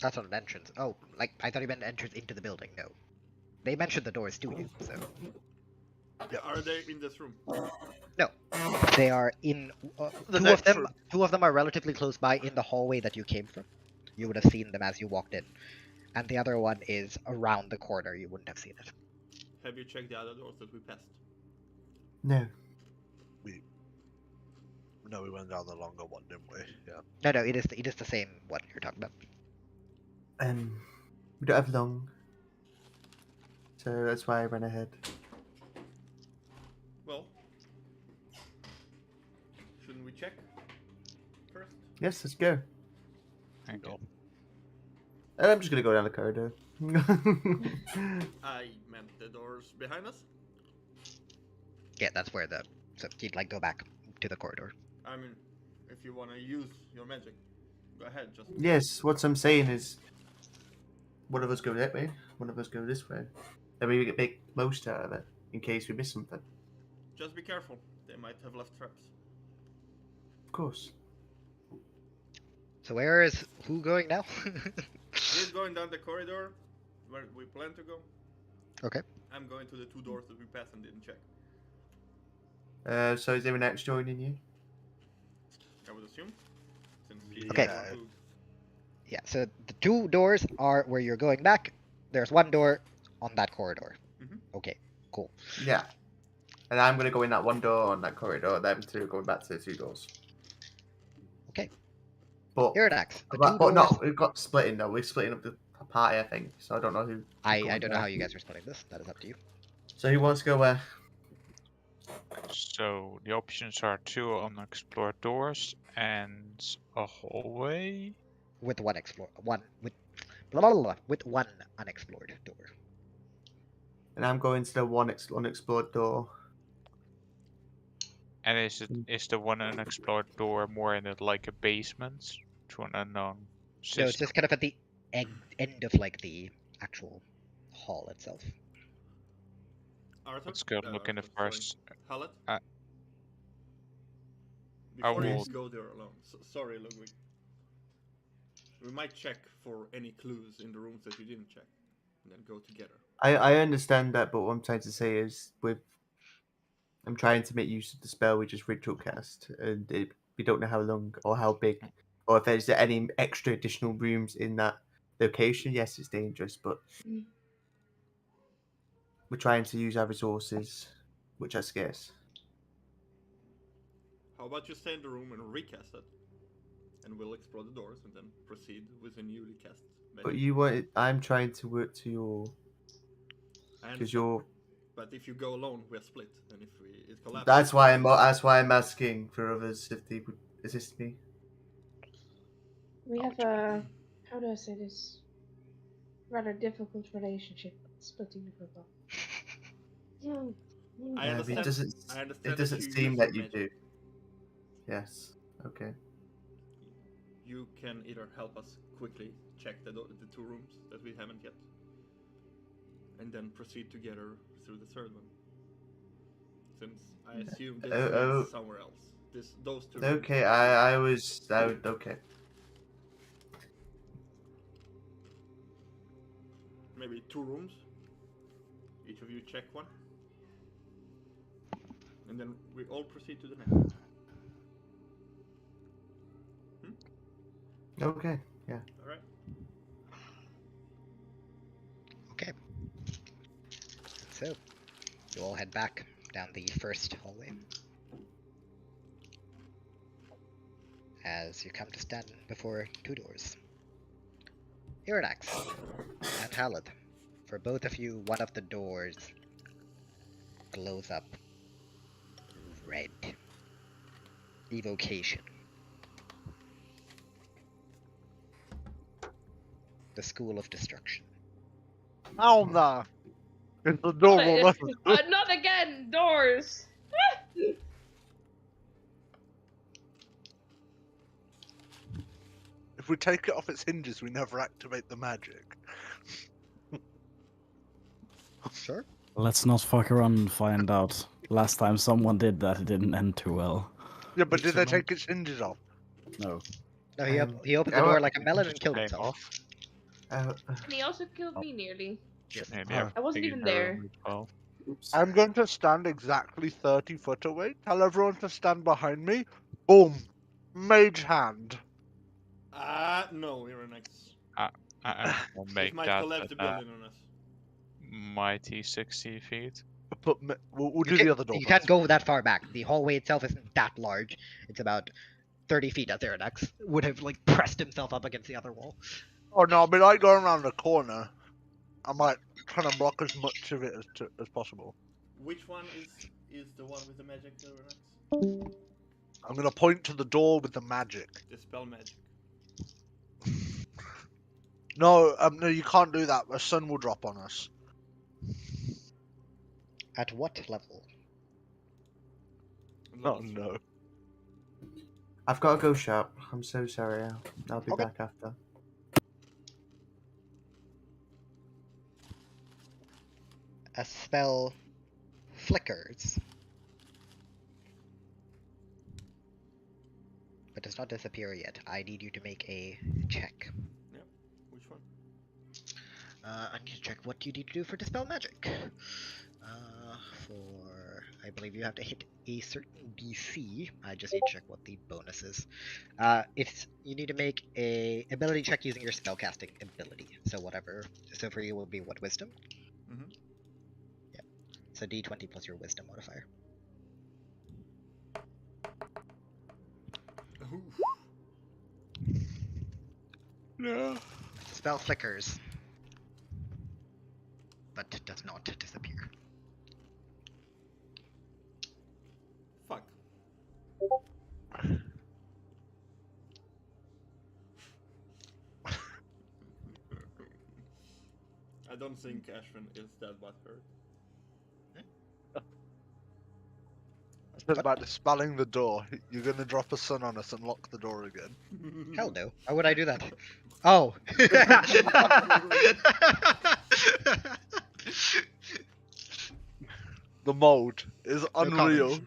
That's not an entrance. Oh, like, I thought you meant an entrance into the building. No. They mentioned the doors to you, so... Are they in this room? No. They are in... The two next of them. room. Two of them are relatively close by in the hallway that you came from. You would have seen them as you walked in. And the other one is around the corner. You wouldn't have seen it. Have you checked the other doors that we passed? No. No, we went down the longer one, didn't we? Yeah. No, it is the same one you're talking about. We don't have long, so that's why I ran ahead. Well, shouldn't we check first? Yes, let's go. Thank you. I'm just gonna go down the corridor. I meant the doors behind us. Yeah, that's where so you'd like go back to the corridor. I mean, if you want to use your magic, go ahead. Just Yes, what I'm saying is, one of us go that way, one of us go this way. Then we get make most out of it in case we miss something. just be careful. They might have left traps. Of course. So where is who going now? He's going down the corridor where we plan to go. Okay. I'm going to the 2 doors that we passed and didn't check. So is anyone else joining you? I would assume. Since he Okay. want to- Yeah, so the 2 doors are where you're going back. There's 1 door on that corridor. Mhm. Okay, cool. Yeah. And I'm gonna go in that one door on that corridor. Them two going back to the 2 doors. Okay. But Iridax, the but, 2 but doors. no, we've got splitting though. We're splitting up the party, I think. So I don't know who. I going don't know where. how you guys are splitting this. That is up to you. So who wants to go where? So the options are 2 unexplored doors and a hallway. With one with one unexplored door. And I'm going to the one unexplored door. And is the one unexplored door more in it like a basement to an unknown No, it's system? just kind of at the end of like the actual hall itself. Arthur? Let's go look in the sorry. first. Hallett? I Before you will- go there alone. Sorry, Ludwig. We might check for any clues in the rooms that you didn't check. And then go together. I understand that, but what I'm trying to say is I'm trying to make use of the spell we just ritual cast, and we don't know how long or how big, or if there's any extra additional rooms in that location. Yes, it's dangerous, but we're trying to use our resources, which are scarce. How about you stay in the room and recast it? And we'll explore the doors and then proceed with a newly cast magic. But you want I'm trying to work to your, And because you're But if you go alone, we're split. And if it collapses... That's why I'm asking for others if they would assist me. We have a, how do I say this? Rather difficult relationship splitting the group up. I understand. It doesn't. I understand It doesn't you seem use that your you magic. do. Yes. Okay. You can either help us quickly check the 2 rooms that we haven't yet, and then proceed together through the third one. Since I assume this is somewhere else. Those 2 rooms. Okay. Okay. Maybe 2 rooms. Each of you check one. And then we all proceed to the next. Okay. Yeah. Alright. Okay. So, you all head back down the first hallway. As you come to stand before 2 doors. Iridax and Halid. For both of you, one of the doors glows up red. Evocation. The School of Destruction. Oh no! It's the door will Not again! Doors! If we take it off its hinges, we never activate the magic. Sure. Let's not fuck around and find out. Last time someone did that, it didn't end too well. Yeah, but did they take its hinges off? No. No, he opened the door like a melon and killed himself. And he also killed me nearly. Maybe I wasn't even there. I'm going to stand exactly 30 foot away. Tell everyone to stand behind me. Boom! Mage hand. No, Iridax. We'll It make might that collapse the building on us. mighty 60 feet. But we'll do the other door. You can't go that far back. The hallway itself isn't that large. It's about 30 feet, as Iridax would have like pressed himself up against the other wall. Oh no, but I go around the corner. I might try to block as much of it as possible. Which one is the one with the magic, Iridax? I'm gonna point to the door with the magic. The spell magic. No, no, you can't do that. The sun will drop on us. At what level? Oh no. I've got to go shop. I'm so sorry. I'll be back after. A spell flickers, but does not disappear yet. I need you to make a check. Yep. Which one? I need to check what you need to do for dispel magic. I believe you have to hit a certain DC. I just need to check what the bonus is. You need to make a ability check using your spellcasting ability. So whatever. So for you will be what, wisdom? Mm-hmm. Yeah. So D20 plus your wisdom modifier. No. The spell flickers, but does not disappear. Fuck. I don't think Ashvin is that butthurt. I said about dispelling the door. You're gonna drop a sun on us and lock the door again. Hell no. Why would I do that? Oh! The mode is unreal.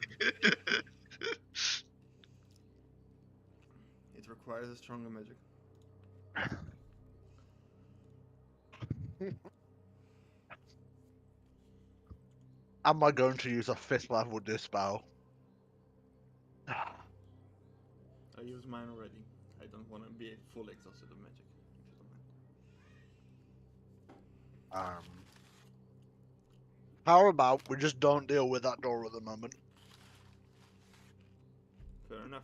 It requires a stronger magic. Am I going to use a 5th level dispel? I used mine already. I don't want to be fully exhausted of magic. If you don't mind. How about we just don't deal with that door at the moment? Fair enough.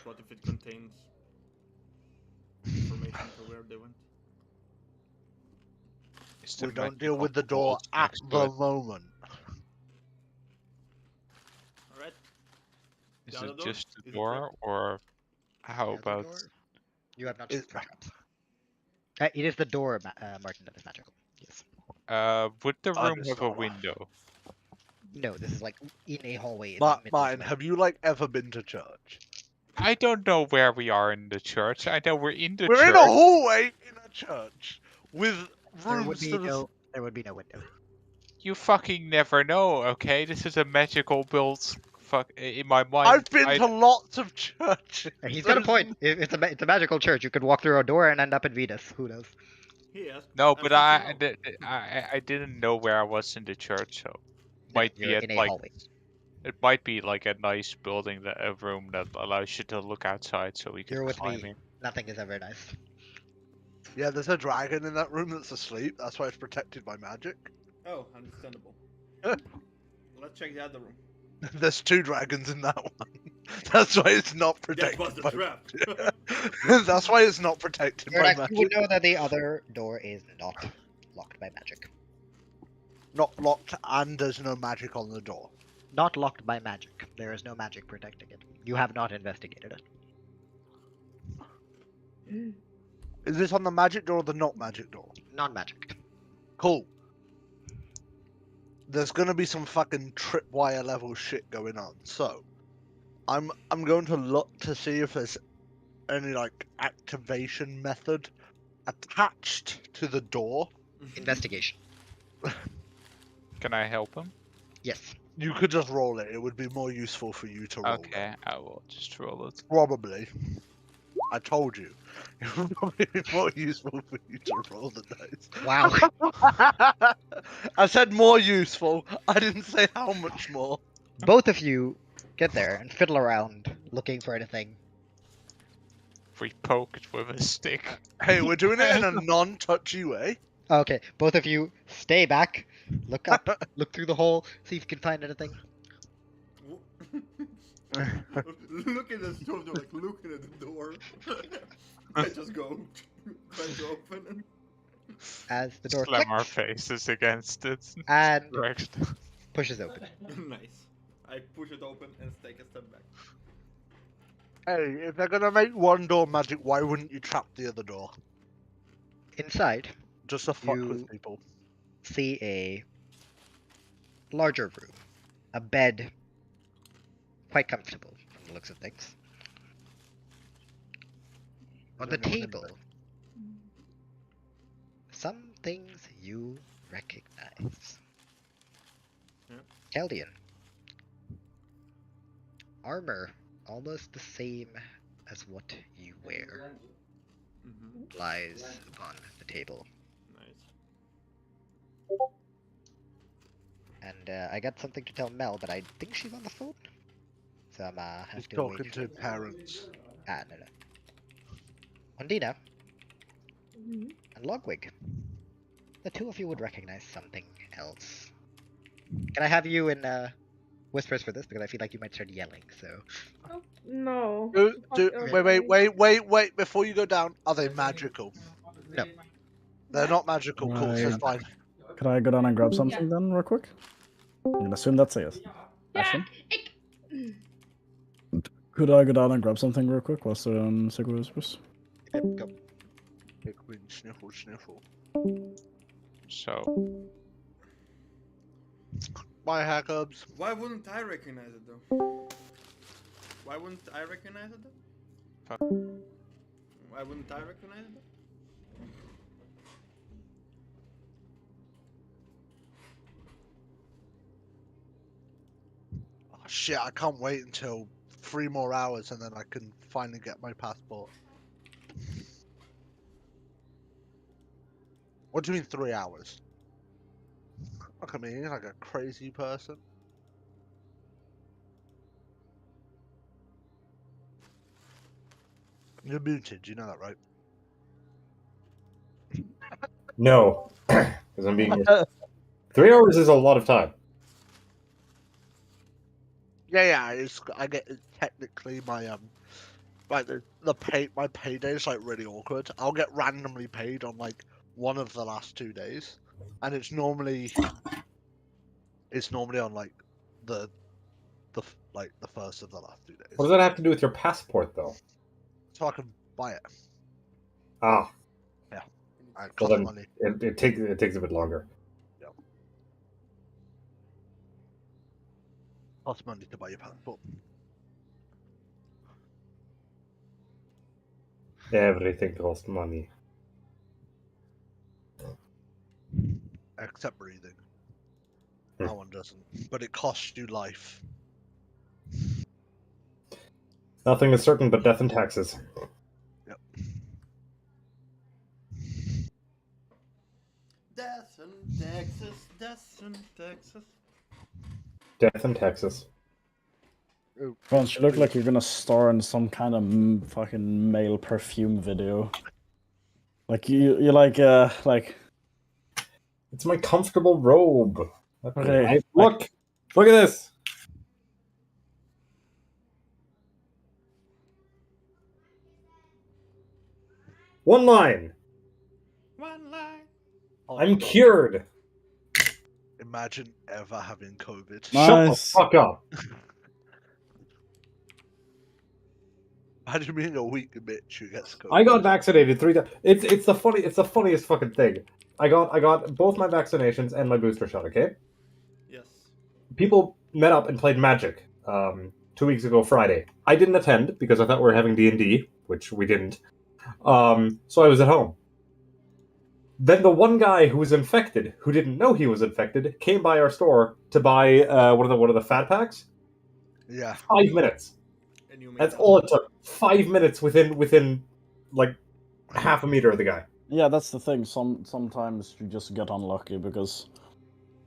What if it contains information for where they went? Is the We don't deal magical with the door vault at next to the it? moment. Alright. Is The other it door? just the Is it door, trapped? or how The other about? door? You have not It- checked for traps. It is the door, Martin, that is magical. Yes. Would the I room have a understand. window? No, this is like in a hallway in the But middle. of, Martin, like- have you like ever been to church? I don't know where we are in the church. I know we're in the We're church. in a hallway in a church with There would rooms be to the. no. There would be no window. You fucking never know, okay? This is a magical build. Fuck, in my mind. I've been to lots of churches. And he's got a point. It's a magical church. You could walk through a door and end up in Venus. Who knows? Yes. No, but I absolutely no. I didn't know where I was in the church, so might be You're at in a like hallway. it might be like a nice building, that a room that allows you to look outside, so we can You're with climb me. in. Nothing is ever nice. Yeah, there's a dragon in that room that's asleep. That's why it's protected by magic. Oh, understandable. Let's check the other room. There's 2 dragons in that one. That's why it's not That protected. was the by trap. That's why it's not protected by Gerdax, you magic. would know that the other door is not locked by magic. Not locked, and there's no magic on the door. Not locked by magic. There is no magic protecting it. You have not investigated it. Is this on the magic door or the not magic door? Non-magic. Cool. There's gonna be some fucking tripwire level shit going on. So, I'm going to look to see if there's any like activation method attached to the door. Investigation. Can I help him? Yes. You could just roll it. It would be more useful for you to roll. Okay, I will just roll it. Probably. I told you. It would probably be more useful for you to roll the dice. Wow. I said more useful. I didn't say how much more. Both of you get there and fiddle around looking for anything. We poke it with a stick. Hey, we're doing it in a non-touchy way. Okay, both of you stay back, look up, look through the hole, see if you can find anything. Look at the door, like looking at the door. I just go try to open it. As the door Slam our clicks faces against it. and Correct. pushes open. Nice. I push it open and take a step back. Hey, if they're gonna make one door magic, why wouldn't you trap the other door? Inside, Just to fuck You- with people. see a larger room, a bed, quite comfortable from the looks of things. On the Don't know what table, some things you recognize. Yeah. Chaldean. Armor, almost the same as what you wear, Mm-hmm. lies upon the table. Nice. And I got something to tell Mel, but I think she's on the phone. So I'm have He's to talking wait. to parents. Ah, no. Ondina Mhm. and Logwig. The two of you would recognize something else. Can I have you in whispers for this? Because I feel like you might start yelling, so... Oh, no. Wait, before you go down, are they magical? No. They're not magical, cool, so it's Right. fine. Could I go down and grab something then, real quick? I'm gonna assume that's a yes. Ashlyn? Could I go down and grab something real quick whilst Sigurd whispers? Yep, go. Big wing, sniffle, sniffle. So, Bye, Hackubs. Why wouldn't I recognize it though? Why wouldn't I recognize it though? Fuck. Why wouldn't I recognize it though? Oh, shit, I can't wait until 3 more hours and then I can finally get my passport. What do you mean 3 hours? Look at me, like a crazy person. You're muted, you know that, right? No, because I'm being. 3 hours is a lot of time. Yeah, it's, I get technically my like my payday is like really awkward. I'll get randomly paid on like one of the last 2 days, and it's normally on like the first of the last 2 days. What does that have to do with your passport, though? So I can buy it. Ah, Yeah. And it well costs then money. it takes a bit longer. Costs money to buy your passport. Everything costs money. Except breathing. That one doesn't. But it costs you life. Nothing is certain but death and taxes. Yep. Death and Texas, death and Texas. Death in Texas. Franz, you look like you're gonna star in some kind of fucking male perfume video. Like you like. It's my comfortable robe. Okay. Look at this. One line. One line. I'm cured. Imagine ever having COVID. Shut the fuck up. Imagine being a weak bitch who gets COVID. I got vaccinated 3 times. It's the funniest fucking thing. I got both my vaccinations and my booster shot. Okay. Yes. People met up and played Magic 2 weeks ago Friday. I didn't attend because I thought we were having D&D, which we didn't. So I was at home. Then the one guy who was infected, who didn't know he was infected, came by our store to buy one of the fat packs. Yeah. 5 minutes. That's all it took. 5 minutes within like half a meter of the guy. Yeah, that's the thing. Sometimes you just get unlucky because.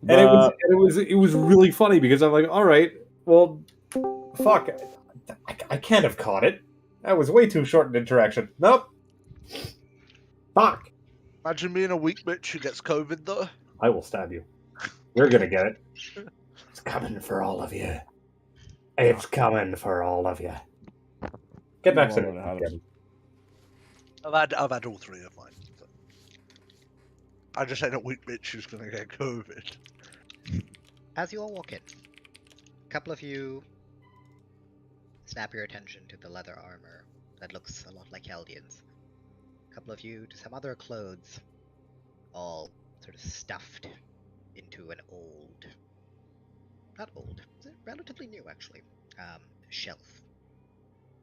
And it was really funny because I'm like, all right, well, fuck, I can't have caught it. That was way too short an interaction. Nope. Fuck. Imagine being a weak bitch who gets COVID though. I will stab you. You're gonna get it. It's coming for all of you. It's coming for all of you. Get vaccinated. I've had all 3 of mine. So. I just ain't a weak bitch who's gonna get COVID. As you all walk in, a couple of you snap your attention to the leather armor that looks a lot like Chaldean's. A couple of you to some other clothes, all sort of stuffed into an not old, relatively new actually, shelf.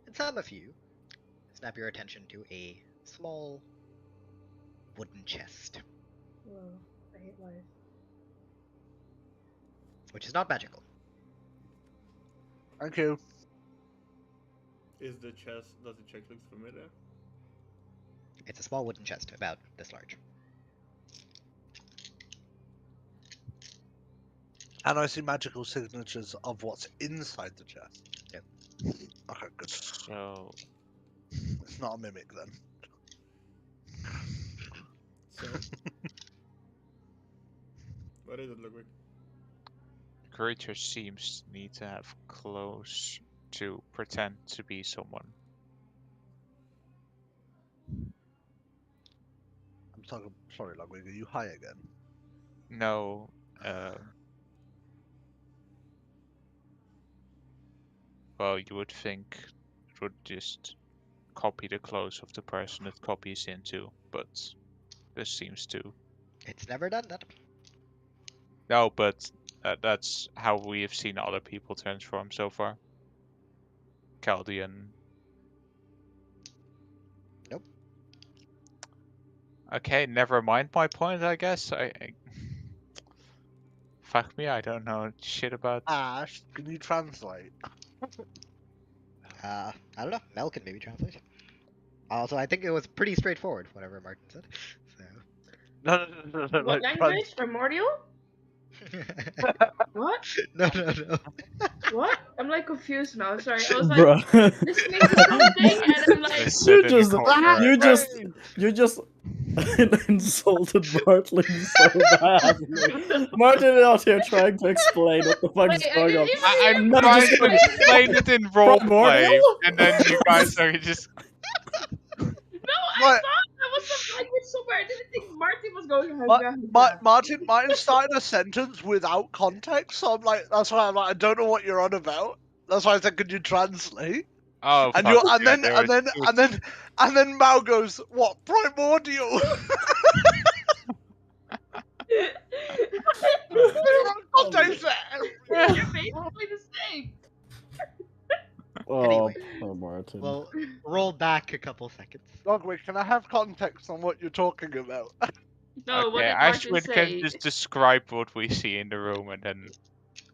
And some of you snap your attention to a small wooden chest, Whoa, I hate life. which is not magical. Thank you. Does the chest look familiar? It's a small wooden chest, about this large. And I see magical signatures of what's inside the chest. Yep. Okay, good. So It's not a mimic then. So, what does it look like? creature seems to need to have clothes to pretend to be someone. I'm sorry, Ludwig, are you high again? No, well, you would think it would just copy the clothes of the person it copies into, but this seems to. It's never done that. No, but that's how we have seen other people transform so far. Chaldean. Nope. Okay, never mind my point, I guess. Fuck me, I don't know shit about. Ash, can you translate? I don't know. Mel can maybe translate. Also, I think it was pretty straightforward, whatever Martin said. So. No. What language? Primordial? What? No. What? I'm like confused now. Sorry, I was like Bruh. listening to something and I'm like, you just insulted Martling so badly. Martin is out here trying to explain what the fuck is Wait, going on. I'm No, trying just to explain it in roleplay, Primordial? and then you guys are just. no, I thought that was some language some I didn't think Martin was going Martin started a sentence without context, so I'm like, that's why I'm like, I don't know what you're on about. That's why I said, could you translate? Oh, And fuck, you and yeah, then there and was- then and then Mao goes, what, primordial? Context there. You're basically the same. Oh, Anyway. poor Martin. Well, roll back a couple seconds. Logwick, can I have context on what you're talking about? No, what Okay, did Martin Ashwin can say? just describe what we see in the room and then.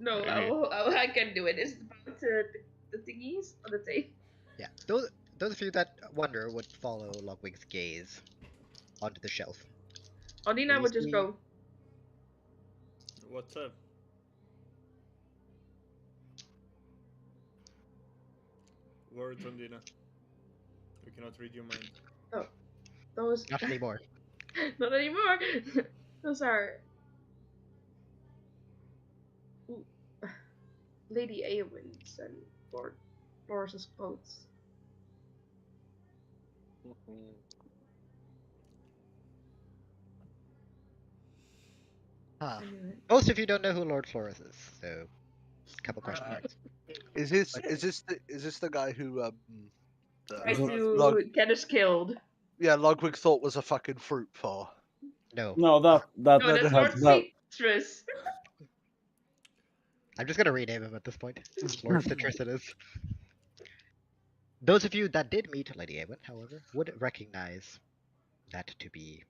No, maybe- I can do it. It's about the thingies on the tape. Yeah, those of you that wonder would follow Logwig's gaze onto the shelf. Odina You would just see- go. What's up? Words, Ondina. We cannot read your mind. Oh, those. Not anymore. Not anymore. Those are. Ooh. Lady Eowyn's and Lord Boris's clothes. Huh. Anyway. Most of you don't know who Lord Flores is, so a couple question marks. Is this the guy who Tried to Log- get us killed. yeah, Logwick thought was a fucking fruit for? No. No, No, that's Lord Citrus. I'm just gonna rename him at this point. Lord Citrus it is. Those of you that did meet Lady Eowyn, however, would recognize that to be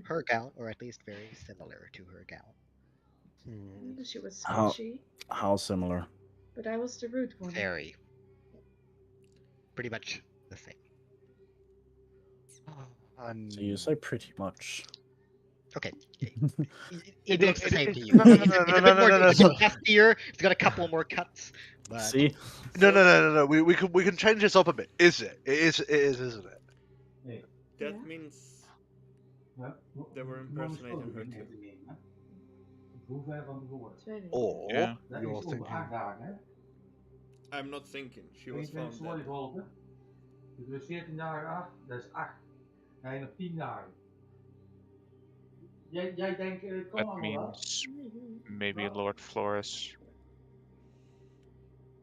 her gown, or at least very similar to her gown. She was How- sketchy, How similar? but I was the rude one. Very. Pretty much the same. So you say pretty much. Okay. It It- looks the it- same it- to you. no, no, It's no, a no, bit no, more no, no, it's a no. bit dustier, it's got a couple more cuts. But See? No. We can change this up a bit. Is it? It is, isn't it? That means they were impersonating her too. Or Yeah. you're thinking. I'm not thinking. She was found dead. Dus 14 dagen 8, dat is 8. Ga je nog 10 dagen. Jij denkt, het kan That allemaal wel. means maybe Lord Flores.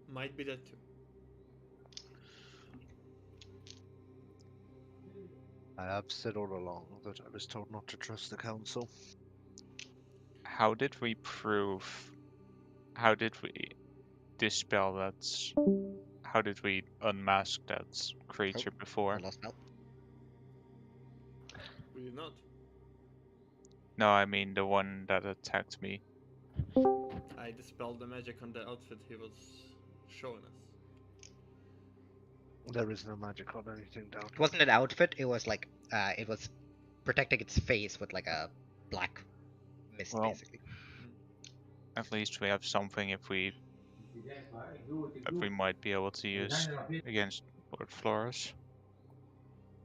Might be that too. I have said all along that I was told not to trust the council. How did we prove? How did we dispel that? How did we unmask that creature before? lost out. We did not. No, I mean the one that attacked me. I dispelled the magic on the outfit he was showing us. There is no magic on anything down. It wasn't an outfit, it was like it was protecting its face with like a black mist Well, basically. At least we have something if we might be able to use against Lord Flores.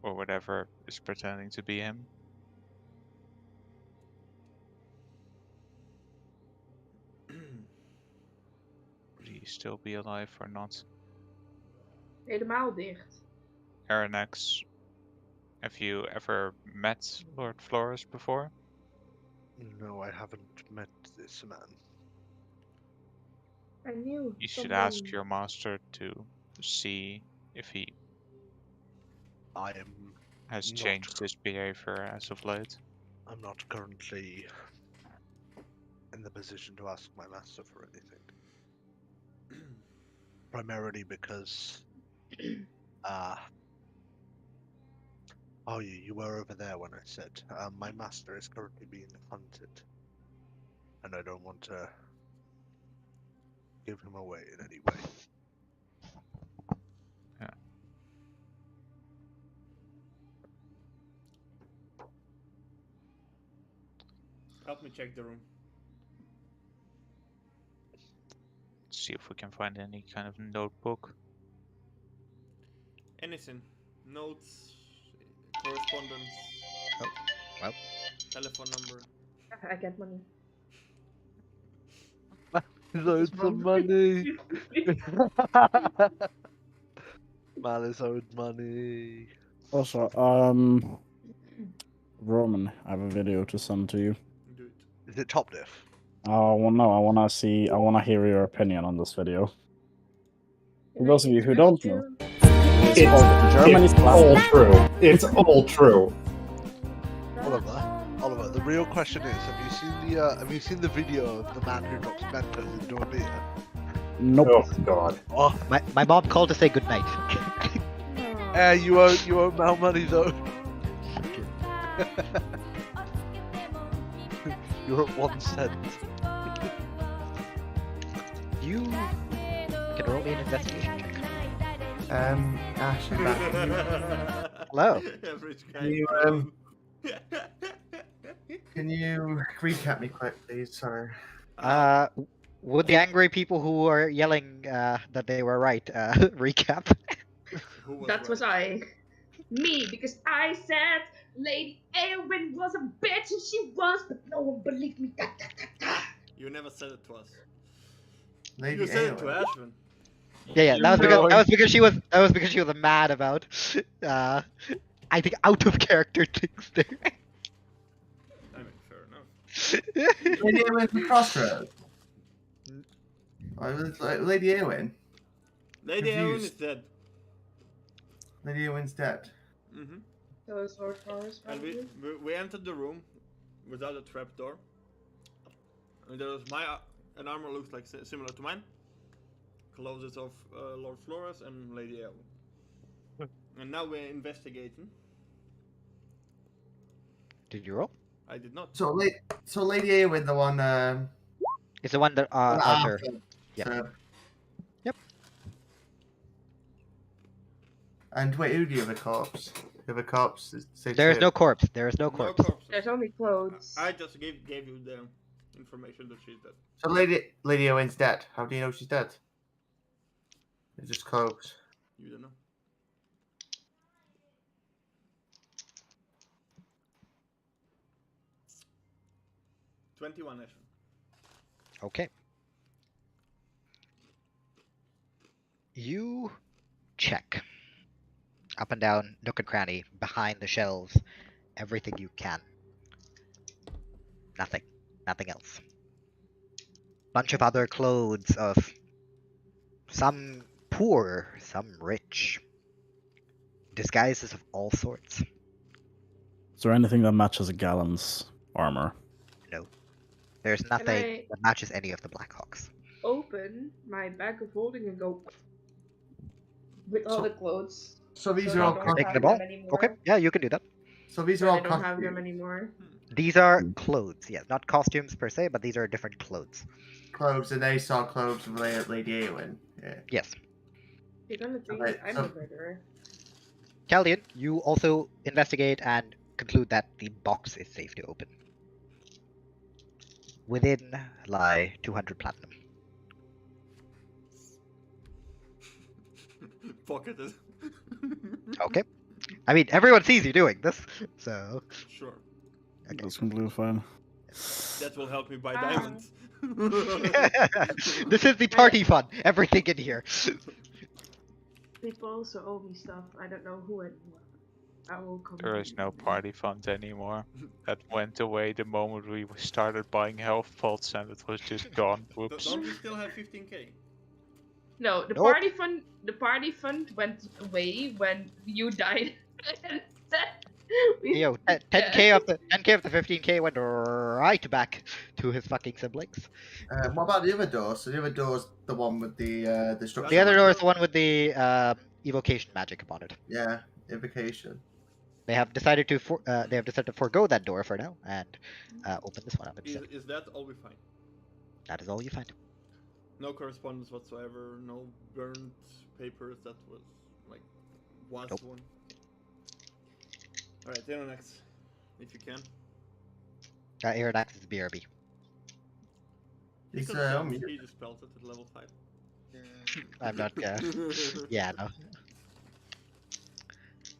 Or whatever is pretending to be him. Would he still be alive or not? Helemaal dicht. Aranex, have you ever met Lord Flores before? No, I haven't met this man. I knew. You should ask someone- your master to see if he I am has not- changed his behavior as of late. I'm not currently in the position to ask my master for anything. Primarily because oh, you were over there when I said my master is currently being hunted, and I don't want to give him away in any way. Help me check the room. See if we can find any kind of notebook. Anything. Notes, correspondence. Oh, well. Telephone number. I get money. Loads of money. Man is owed money. Also, Roman, I have a video to send to you. Do it. Is it top diff? Oh, well, no, I wanna hear your opinion on this video. For those of you who don't know, it's called Germany's all Classic. true. It's all true. Oliver, the real question is: have you seen the video of the man who drops Mentos in Dormir? Nope. Oh god. Oh, My mom called to say goodnight. you owe Mel money though. You're at 1 cent. You can roll me an investigation check. Ash, you're back. Hello. Average guy. Can you recap me quick, please? Sorry. Would the angry people who are yelling that they were right recap? That was I. Me, because I said Lady Eowyn was a bitch and she was, but no one believed me. Da, da, da, da. You never said it to us. Lady You said it to Eowyn. Ashvin. Yeah, that was because she was mad about I think out of character things there. I mean, fair enough. Lady Eowyn from Crossroads. Lady Eowyn. Lady Eowyn Confused. is dead. Lady Eowyn's dead. Mm-hmm. That was Lord Forrest, And probably. we entered the room without a trapdoor. And there was an armor looks like similar to mine. Clothes of Lord Flores and Lady Eowyn. And now we're investigating. Did you roll? I did not. So Lady Eowyn, the one. It's the one that Arthur. Yeah. So- Yep. And wait, who do you have a corpse? You have a corpse. There is no corpse. There is no No corpse. corpses. There's only clothes. I just gave you the information that she's dead. So Lady Eowyn's dead. How do you know she's dead? It's just clothes. You don't know. $21, Ashvin. Okay. You check up and down, nook and cranny, behind the shelves, everything you can. Nothing. Nothing else. Bunch of other clothes of some poor, some rich. Disguises of all sorts. Is there anything that matches Gallon's armor? No. There's nothing that matches any of the Blackhawks. Open my bag of holding and go with all the clothes. So these So are I all don't costumes. Taking have them all? them anymore. Okay, yeah, you can do that. So these are But all I don't have them costumes. anymore. These are clothes, yes. Not costumes per se, but these are different clothes. Clothes, and they saw clothes of Lady Eowyn. Yeah. Yes. You're gonna think Alright, I'm so- a murderer. Caldian, you also investigate and conclude that the box is safe to open. Within lie 200 platinum. Pocketed. Okay. I mean, everyone sees you doing this, so. Sure. That's completely fine. That will help me buy Ah. diamonds. This is the party fund. Everything in here. People also owe me stuff. I don't know who anymore. I will come. There is no party fund anymore. That went away the moment we started buying health pots and it was just gone. Whoops. Don't we still have 15k? No, the Nope. party fund went away when you died. Yo, 10k of the 15k went right back to his fucking siblings. What about the other door? So the other door's the one with the destruction. The other door is the one with the evocation magic upon it. Yeah, evocation. They have decided to forego that door for now and open this one up instead. Is that all we find? That is all you find. No correspondence whatsoever, no burned papers, that was like was Nope. one. Alright, Aeronax, if you can. Aeronax is BRB. He's could on spell- mute. he just spelled it at level 5. I'm not. Yeah, no.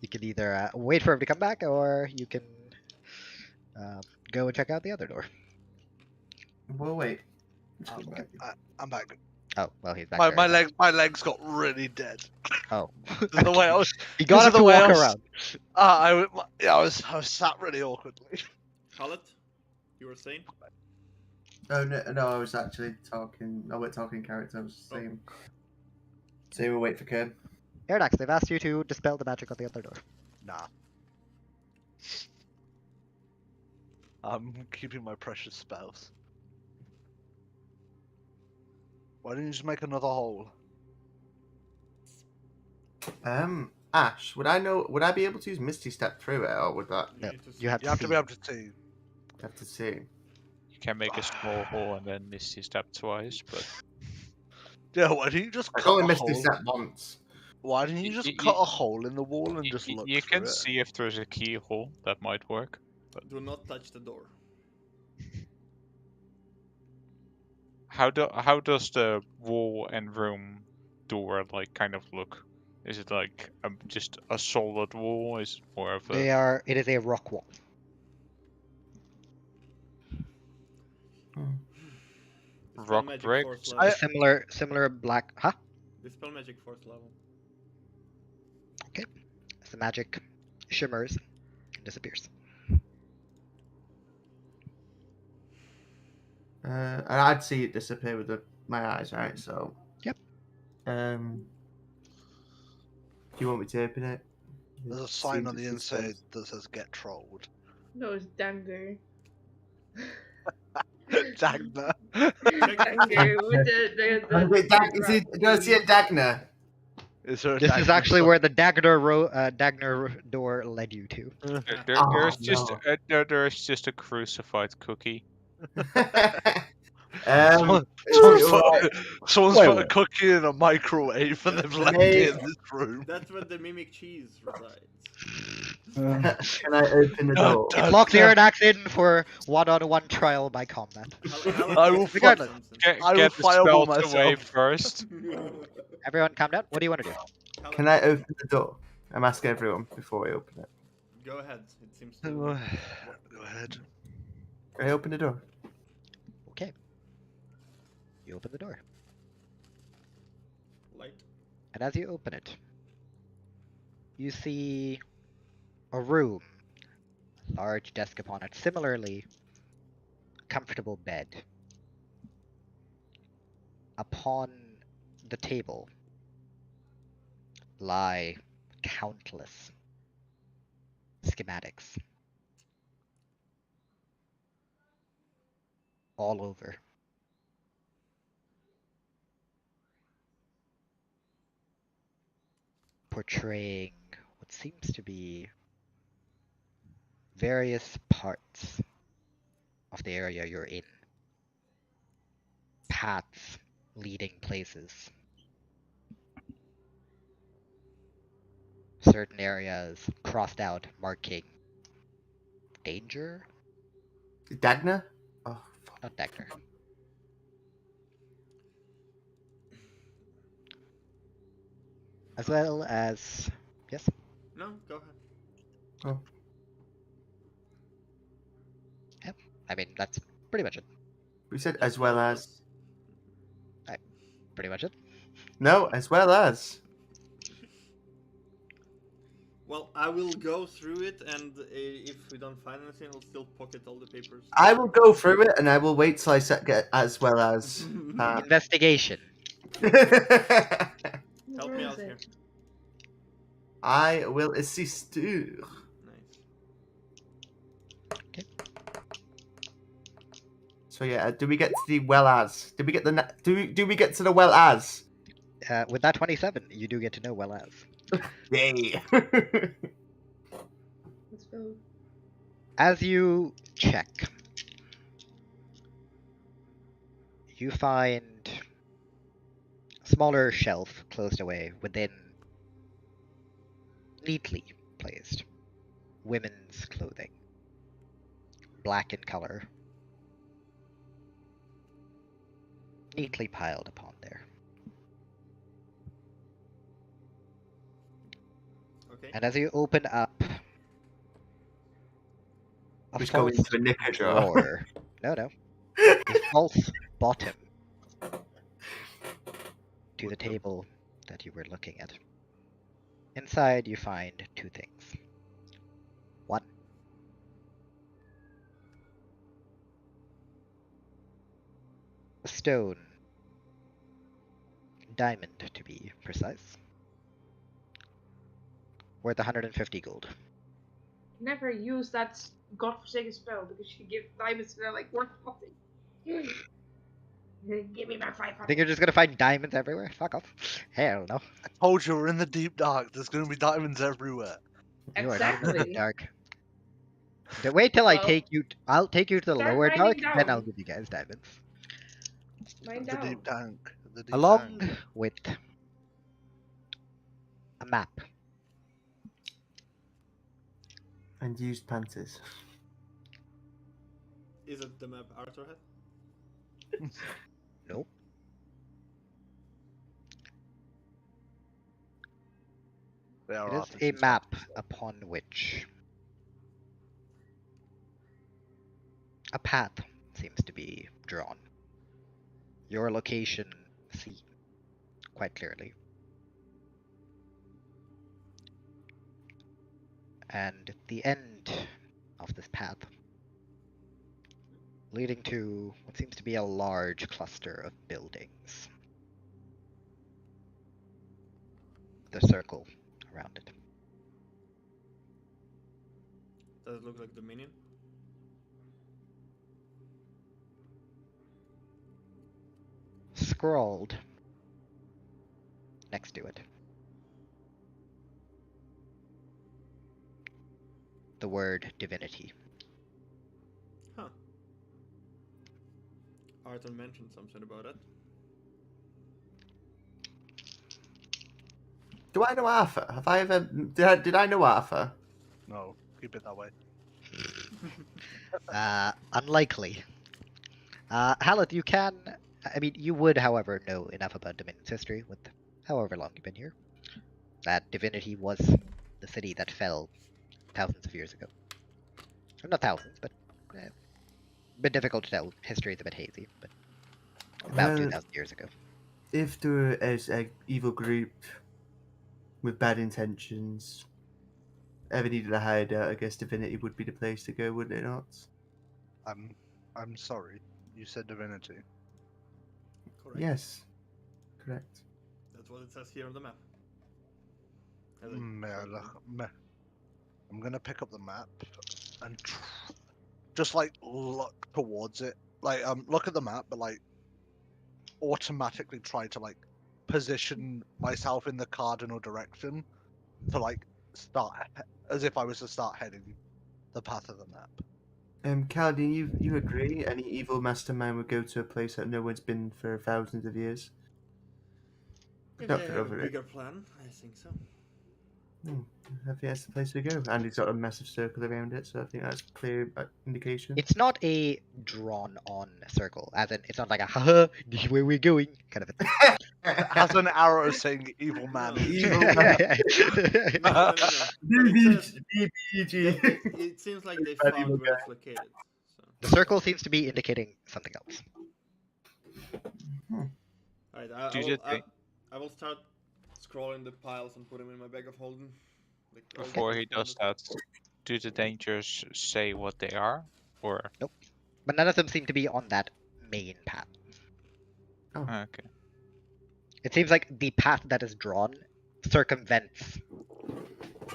You can either wait for him to come back, or you can go and check out the other door. Well, wait. I'm back. Oh, well, he's back My, there. my now. legs, my legs got really dead. Oh. the way I was. You got because up of to the way I walk was- around. I was sat really awkwardly. Khaled, you were saying? Oh no, I was actually talking. I wasn't talking character. I was saying. So we'll wait for Kern. Airdax, they've asked you to dispel the magic on the other door. Nah. I'm keeping my precious spells. Why didn't you just make another hole? Ash, would I be able to use Misty Step through it, or would that? No, need to you have You to have to see. be able to see. Have to see. You can make a small hole and then Misty Step twice, but Yeah, why didn't you just I cut only a Misty hole? Step once. Why didn't you Y- just y- cut y- a hole in the wall and just look you through can it? see if there's a keyhole that might work. Do not touch the door. How does the wall and room door like kind of look? Is it like just a solid wall? Is it more of a It is a rock wall. Dispel rock magic brick? force A level. similar black. Huh? Dispel magic force level. Okay. As the magic shimmers and disappears. And I'd see it disappear with my eyes, right? So. Yep. Do you want me to open it? There's a It sign seems on the it's inside disposed. that says "Get trolled." No, it's Danger. Dagna. Danger with the Wait, do I see a Dagna? Is there a This is Dagna actually sign? where the Dagner door led you to. There's no. there's just a crucified cookie. Someone's right. someone's Wait, put a wait. cookie in a microwave and they've left Hey. it in this room. That's where the mimic cheese resides. Can I open the door? It locks Airdax in for one-on-one trial by combat. I will Regardless. Get, I will get the fireball spells away myself. first. Everyone calm down. What do you want to do? Can I open the door? I'm asking everyone before I open it. Go ahead. It seems Go to. ahead. Can I open the door? Okay. You open the door. Light. And as you open it, you see a room, a large desk upon it, similarly comfortable bed. Upon the table lie countless schematics. All over. Portraying what seems to be various parts of the area you're in. Paths leading places. Certain areas crossed out, marking danger? Dagna? Oh, fuck. Not Dagner. As well as... Yes? No, go ahead. Oh. Yep. I mean, that's pretty much it. We said as well as. Pretty much it. No, as well as. Well, I will go through it, and if we don't find anything, I'll still pocket all the papers. I will go through it and I will wait till I get as well as. Investigation. Help me out here. I will assist you. Nice. So yeah, do we get to the well as? Did we get the do we get to the well as? With that 27, you do get to know well as. Yay! Let's go. As you check, you find a smaller shelf closed away within neatly placed women's clothing, black in color, neatly piled upon there. Okay. And as you open up a Just go false into a knicker drawer. drawer, no, a false bottom to the table that you were looking at. Inside, you find two things. One, a stone, diamond to be precise, worth 150 gold. Never use that godforsaken spell because you give diamonds that are like worth nothing. Give me my 500. I think you're just gonna find diamonds everywhere? Fuck off. Hell no. I told you we're in the deep dark. There's gonna be diamonds everywhere. You are not in the Exactly. dark. Wait till I Well, take you. I'll take you to the start lower writing dark, then down. I'll give you guys diamonds. Mine The down. deep tank. The deep Along tank. with a map. And used panties. Is it the map Arthur had? Nope. They are It is artists a and map stuff. upon which a path seems to be drawn. Your location seen quite clearly. And at the end of this path, leading to what seems to be a large cluster of buildings. The circle around it. Does it look like Dominion? Scrawled next to it. The word divinity. Huh. Arthur mentioned something about it. Do I know Arthur? Have I ever... Did I know Arthur? No, keep it that way. Unlikely. Hallett, you can... I mean, you would, however, know enough about Dominion's history with however long you've been here. That Divinity was the city that fell thousands of years ago. Or not thousands, but... a bit difficult to tell. History is a bit hazy, but... About 2,000 years ago. If there is an evil group with bad intentions ever needed a hideout, I guess Divinity would be the place to go, wouldn't it not? I'm sorry. You said divinity. Correct. Yes. Correct. That's what it says here on the map. I'm gonna pick up the map and just like look towards it. Like look at the map, but like automatically try to like position myself in the cardinal direction to like start as if I was to start heading the path of the map. Kaladin, you agree? Any evil mastermind would go to a place that no one's been for thousands of years? If Not they for have a over it. bigger plan, I think so. I think that's the place to go. And it's got a massive circle around it, so I think that's a clear indication. It's not a drawn-on circle, as in, it's not like a haha, this is where we're going, kind of a thing. It has an arrow saying evil man. Evil No, man. no. BBG. It seems like they Bad found evil where it's located. So. The circle seems to be indicating something else. Alright, I will start scrolling the piles and put them in my bag of holding. Like, all Before he standard. does that, do the dangers say what they are? Or... Nope. But none of them seem to be on that main path. Okay. It seems like the path that is drawn circumvents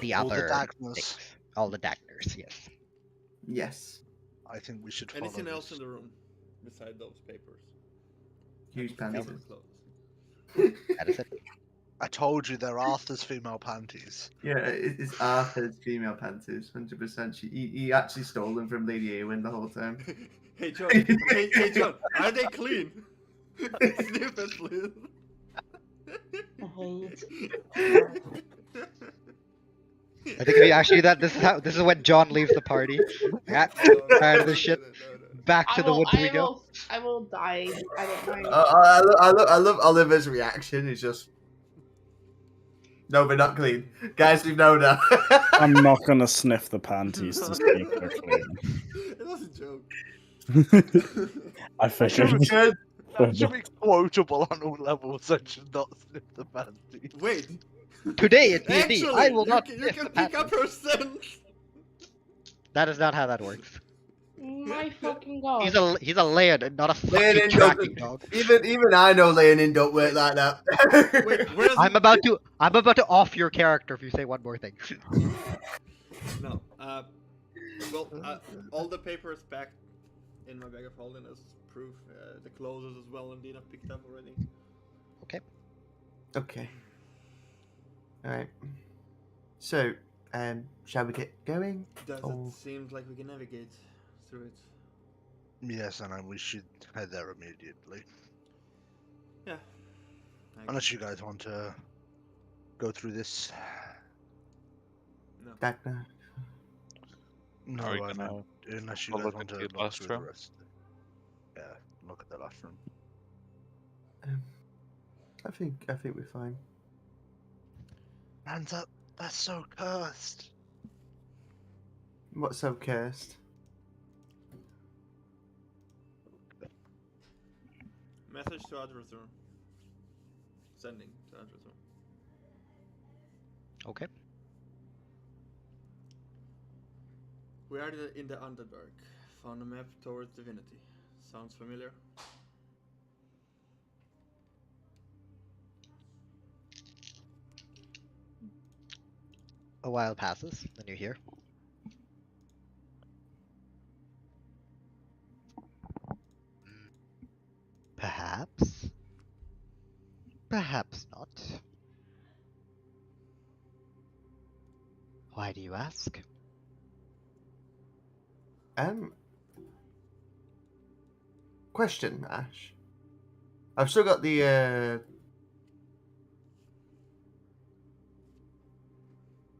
the All the other dagners. things. All the dagners, yes. Yes. I think we should follow Anything this. else in the room beside those papers? Huge And panties. female clothes. That is it. I told you they're Arthur's female panties. Yeah, it's Arthur's female panties, 100%. He actually stole them from Lady Eowyn the whole time. Hey John, hey John, are they clean? Sniff it, please. I think if you actually do that, this is when John leaves the party. Yeah, tired of this shit. Back to the woods we go. I will die. I don't mind. I love Oliver's reaction. It's just, no, they're not clean, guys. We've known that. I'm not gonna sniff the panties to see if they're clean. It was a joke. I figured. That should be quotable on all levels. I should not sniff the panties. Wait. Today in D&D, Actually, I will not you sniff can the pick up panties. her scent. That is not how that works. My fucking god. He's a Leonin, not a fucking Leonin tracking don't, dog. even I know Leonin don't work like that. Wait, where's I'm about to off your character if you say one more thing. No. All the papers back in my bag of holding as proof. The clothes as well, indeed, I've picked up already. Okay. Okay. Alright. So, shall we get going? Does Or- it seem like we can navigate through it? Yes, and we should head there immediately. Yeah. Unless you guys want to go through this. No. Dagna. No, Are we I gonna meant unless you go guys look want at to the look last through the room? rest. Yeah, look at the last room. I think we're fine. And that's so cursed. What's so cursed? Message to Adrethor. Sending to Adrethor. Okay. We are in the Underdark. Found a map towards Divinity. Sounds familiar? A while passes, then you hear. Perhaps. Perhaps not. Why do you ask? Question, Ash. I've still got the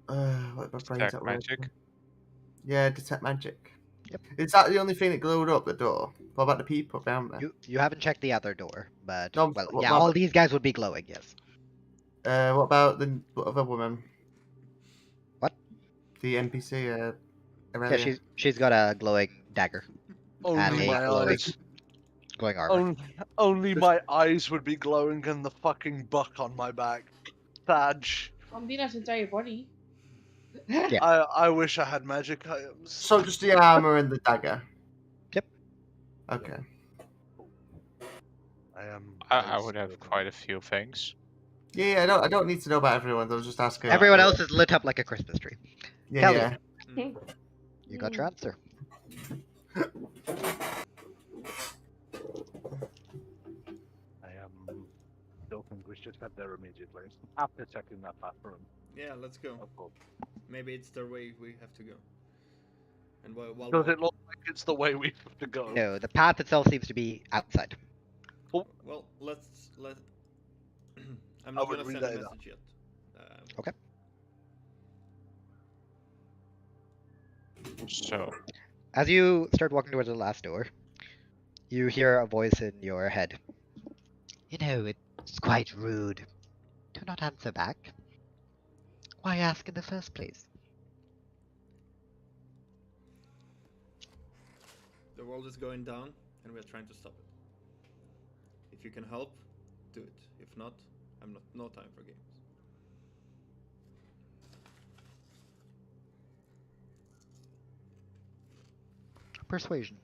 what my brain's Detect at magic. work. Yeah, detect magic. Yep. Is that the only thing that glowed up the door? What about the people down there? You haven't checked the other door, but No, well, what yeah, about- all these guys would be glowing, yes. What about the other woman? What? The NPC, Yeah, Aurelia. she's got a glowing dagger and Only a my glowing, eyes. glowing armor. Only my eyes would be glowing and the fucking buck on my back. Badge. Ambina's entire body. Yeah. I wish I had magic items. So just the armor and the dagger. Yep. Okay. I would have quite a few things. Yeah, I don't need to know about everyone. I was just asking. Everyone else is lit up like a Christmas tree. Yeah, Kelly, yeah. you got your answer. Don't think we should head there immediately. After checking that bathroom. Yeah, let's go. Maybe it's the way we have to go. And while Does it look like it's the way we have to go? No, the path itself seems to be outside. well, let. I'm I not would gonna send a relay that. message yet. Okay. So, As you start walking towards the last door, you hear a voice in your head. You know, it's quite rude. Do not answer back. Why ask in the first place? The world is going down, and we're trying to stop it. If you can help, do it. If not, no time for games. Persuasion.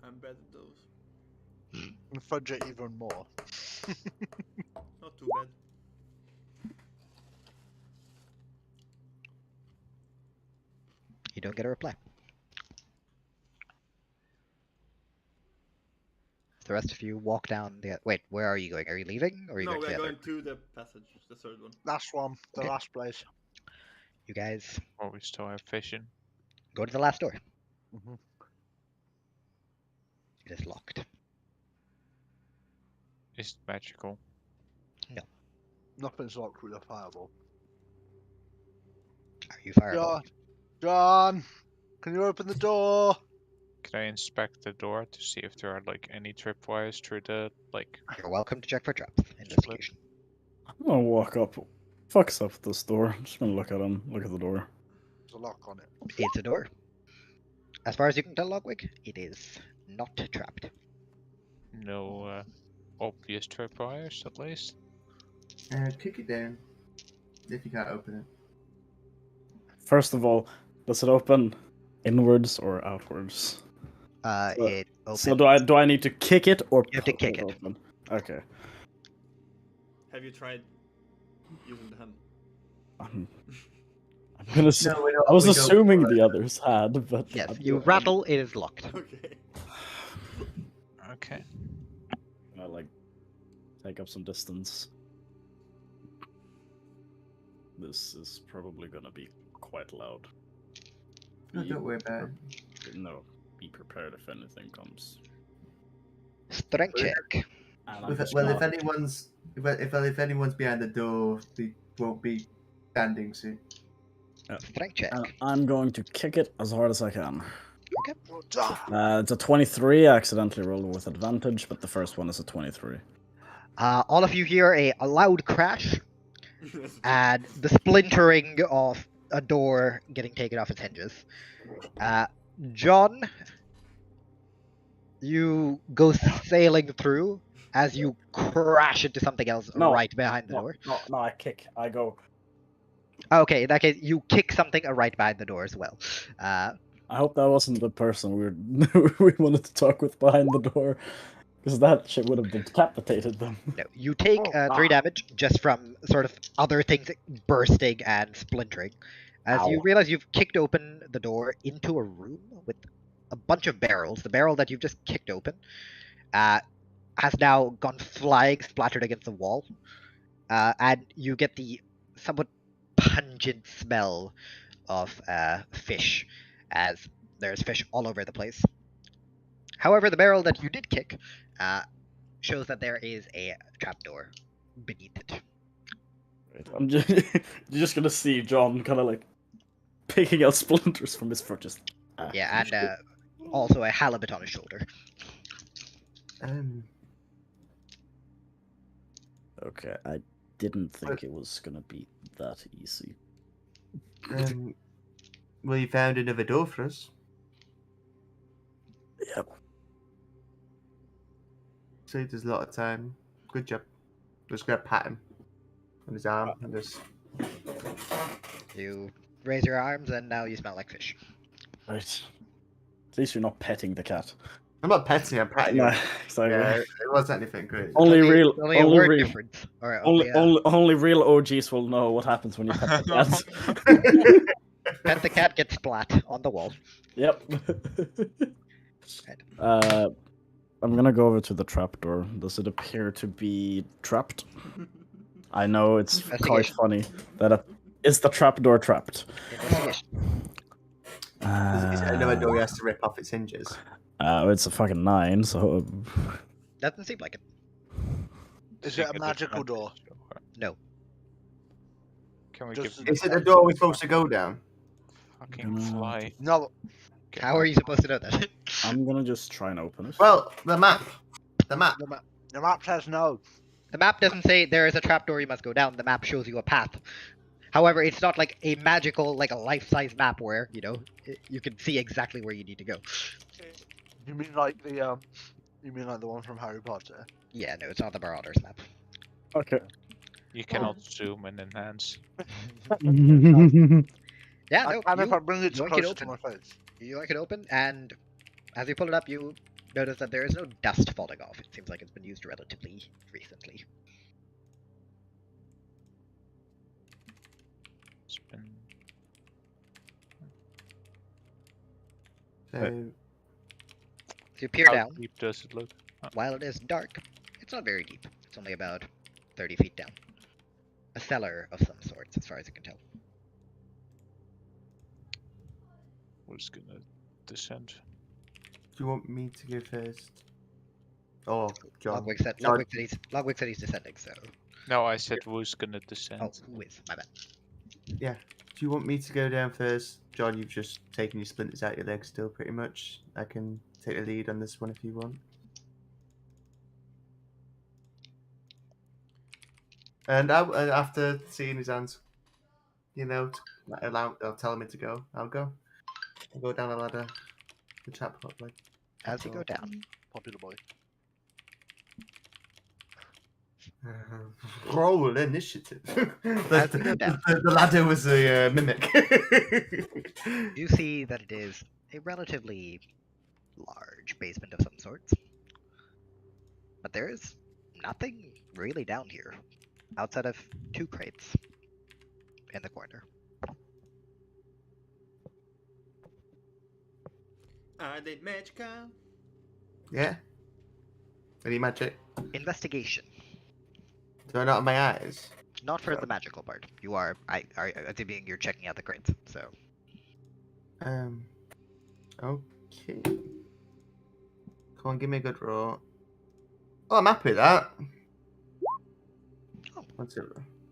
I'm bad at those. And fudge it even more. Not too bad. You don't get a reply. The rest of you walk down the. Wait, where are you going? Are you leaving, or are you No, going to we're the going other? to the passage, the third one. Last one, the Okay. last place. You guys well, we still have vision. go to the last door. Mm-hmm. It is locked. Is it magical? No. Nothing's locked with a fireball. Are you fireball? John, can you open the door? Can I inspect the door to see if there are like any tripwires through the like? You're welcome to check for traps. Investigation. I'm gonna walk up. Fucks up this door. I'm just gonna look at him. Look at the door. There's a lock on it. It's a door. As far as you can tell, Logwig, it is not trapped. No obvious tripwires, at least. Kick it down. If you can't open it. First of all, does it open inwards or outwards? It opens. So do I need to kick it or You have to pull kick it. open? Okay. Have you tried using the hand? I'm gonna. No, we don't- I was we don't assuming pull it. the others had, but Yes, you rattle, it is locked. Okay. Okay. I like take up some distance. This is probably gonna be quite loud. No, don't worry about it. No, be prepared if anything comes. Strength check. And I'm If, just well, gonna- if anyone's behind the door, they won't be standing soon. Strength check. and I'm going to kick it as hard as I can. Okay. It's a 23. I accidentally rolled with advantage, but the first one is a 23. All of you hear a loud crash and the splintering of a door getting taken off its hinges. John, you go sailing through as you crash into something else No, right behind the door. No, I kick. I go. Okay, in that case, you kick something right behind the door as well. I hope that wasn't the person we wanted to talk with behind the door, because that shit would have decapitated them. No, you take 3 damage just from sort of other things bursting and splintering. As you Ow. realize you've kicked open the door into a room with a bunch of barrels. The barrel that you've just kicked open has now gone flying, splattered against the wall. And you get the somewhat pungent smell of fish, as there's fish all over the place. However, the barrel that you did kick shows that there is a trapdoor beneath it. I'm just, you're just gonna see John kind of like picking out splinters from his foot, just. Yeah, and also a halibut on his shoulder. Okay, I didn't think it was gonna be that easy. Well, you found another door for us. Yep. Saved us a lot of time. Good job. Just gonna pat him on his arm and just. You raise your arms, and now you smell like fish. Right. At least you're not petting the cat. I'm not petting him, I'm patting him. Nah, exactly. Yeah, it wasn't anything great. Only real, only a word difference. All right, only real OGs will know what happens when you pet the cat. Pet the cat, gets splat on the wall. Yep. I'm gonna go over to the trapdoor. Does it appear to be trapped? I know it's quite Investigation. funny that is the trapdoor trapped. Investigation. Is it another door he has to rip off its hinges? It's a fucking 9, so Doesn't seem like it. Is it a magical door? No. Can we Just- give Is it the door we're supposed to go down? fucking fly? No. How are you supposed to know that? I'm gonna just try and open it. Well, the map. The map. The map says no. The map doesn't say there is a trapdoor you must go down. The map shows you a path. However, it's not like a magical, like a life-size map where, you know, you can see exactly where you need to go. You mean like the one from Harry Potter? Yeah, no, it's not the Marauders map. Okay. You cannot zoom and enhance. Yeah, no, And if I bring it yoink closer to my face. You yoink it open, and as you pull it up, you notice that there is no dust falling off. It seems like it's been used relatively recently. It's been... So, So you peer How down. deep does it look? While it is dark, it's not very deep. It's only about 30 feet down. A cellar of some sorts, as far as you can tell. We're just gonna descend. do you want me to go first? Oh, John. Logwig said, John. Logwig said he's descending, so... No, I said who's gonna descend. Oh, Wiz, my bad. Yeah. Do you want me to go down first? John, you've just taken your splinters out your legs still, pretty much. I can take the lead on this one if you want. And after seeing his hands, you know, I'll tell me to go. I'll go. I'll go down the ladder. The chap probably. As you go down, Popular boy. Roll initiative. As you go down, the ladder was a mimic. you see that it is a relatively large basement of some sorts. But there is nothing really down here, outside of 2 crates in the corner. Are they magical? Yeah. Any magic? Investigation. Do I not have my eyes? Not for the magical part. You are, assuming you're checking out the crates, so. Okay. Come on, give me a good roll. Oh, I'm happy with that. Oh.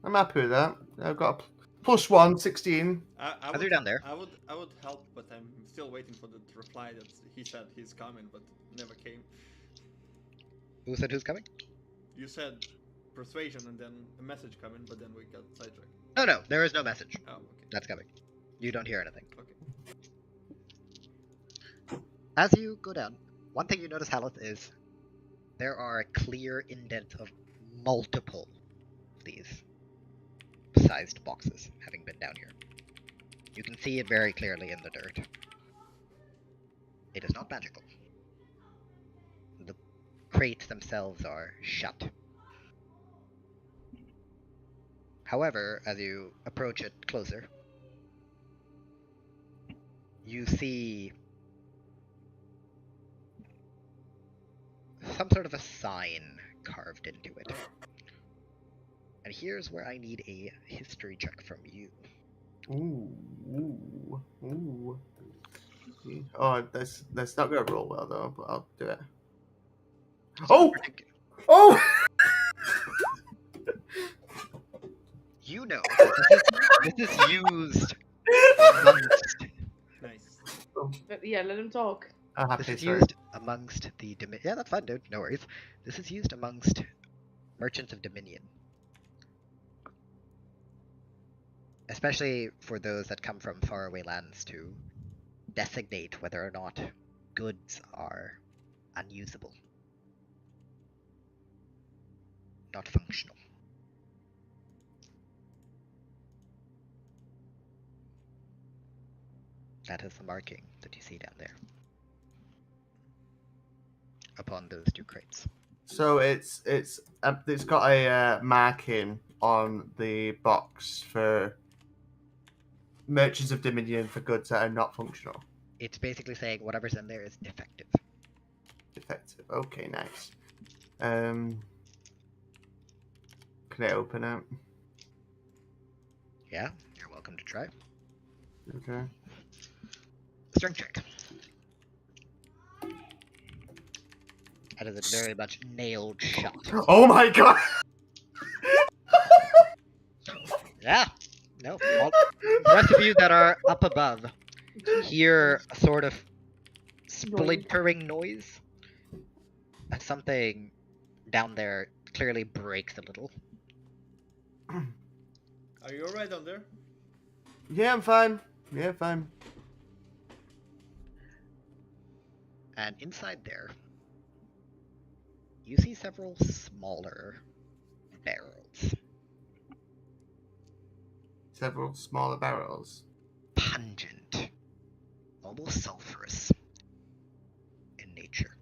I'm happy with that. I've got a +1, 16. As you're down there. I would help, but I'm still waiting for the reply that he said he's coming, but never came. Who said who's coming? You said persuasion and then a message coming, but then we got sidetracked. No, there is no message. Oh, okay. That's coming. You don't hear anything. Okay. As you go down, one thing you notice, Haleth, is there are clear indents of multiple of these sized boxes having been down here. You can see it very clearly in the dirt. It is not magical. The crates themselves are shut. However, as you approach it closer, you see some sort of a sign carved into it. And here's where I need a history check from you. Ooh. Oh, that's not gonna roll well though, but I'll do it. Oh! Oh! You know, this is used amongst. Nice. But yeah, let him talk. This is used amongst the yeah, that's fine, dude. No worries. This is used amongst merchants of Dominion, especially for those that come from faraway lands to designate whether or not goods are unusable, not functional. That is the marking that you see down there upon those 2 crates. So it's got a marking on the box for merchants of Dominion for goods that are not functional. It's basically saying whatever's in there is defective. Defective. Okay, nice. Can I open it? Yeah, you're welcome to try. Okay. Strength check. That is a very much nailed shut. Oh my god! Yeah. No. All, the rest of you that are up above hear a sort of splintering noise. As something down there clearly breaks a little. Are you alright down there? Yeah, I'm fine. Yeah, fine. And inside there, you see several smaller barrels. Several smaller barrels. Pungent. Almost sulfurous in nature.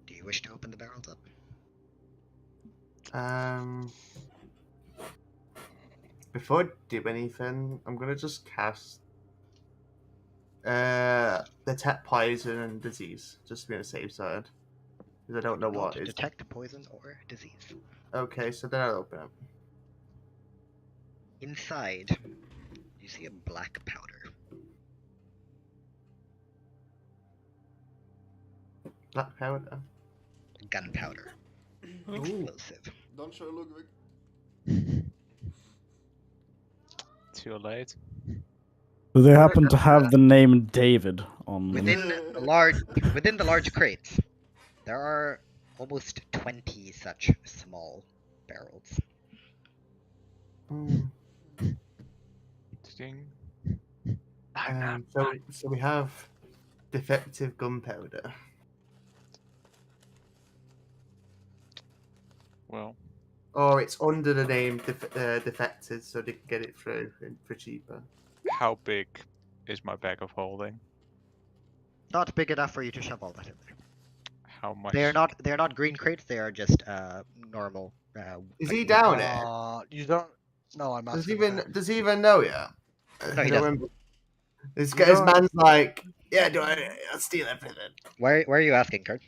Do you wish to open the barrels up? Before I do anything, I'm gonna just cast detect poison and disease, just to be on the safe side, because I don't know what is. Detect poison or disease. Okay, so then I'll open it. Inside, you see a black powder. Black powder. Gunpowder. Explosive. Don't show Ludwig. Too late. Do they happen to have the name David on them? Within the large crates, there are almost 20 such small barrels. Ding. So we have defective gunpowder. Well, Or it's under the name defected, so they can get it through for cheaper. how big is my bag of holding? Not big enough for you to shove all that in there. How much? They're not green crates. They are just normal. Is he down here? You don't. No, I'm asking. Does he even know yet? No, he doesn't. This guy's man's like, yeah, I'll steal everything. Why are you asking, Kurt?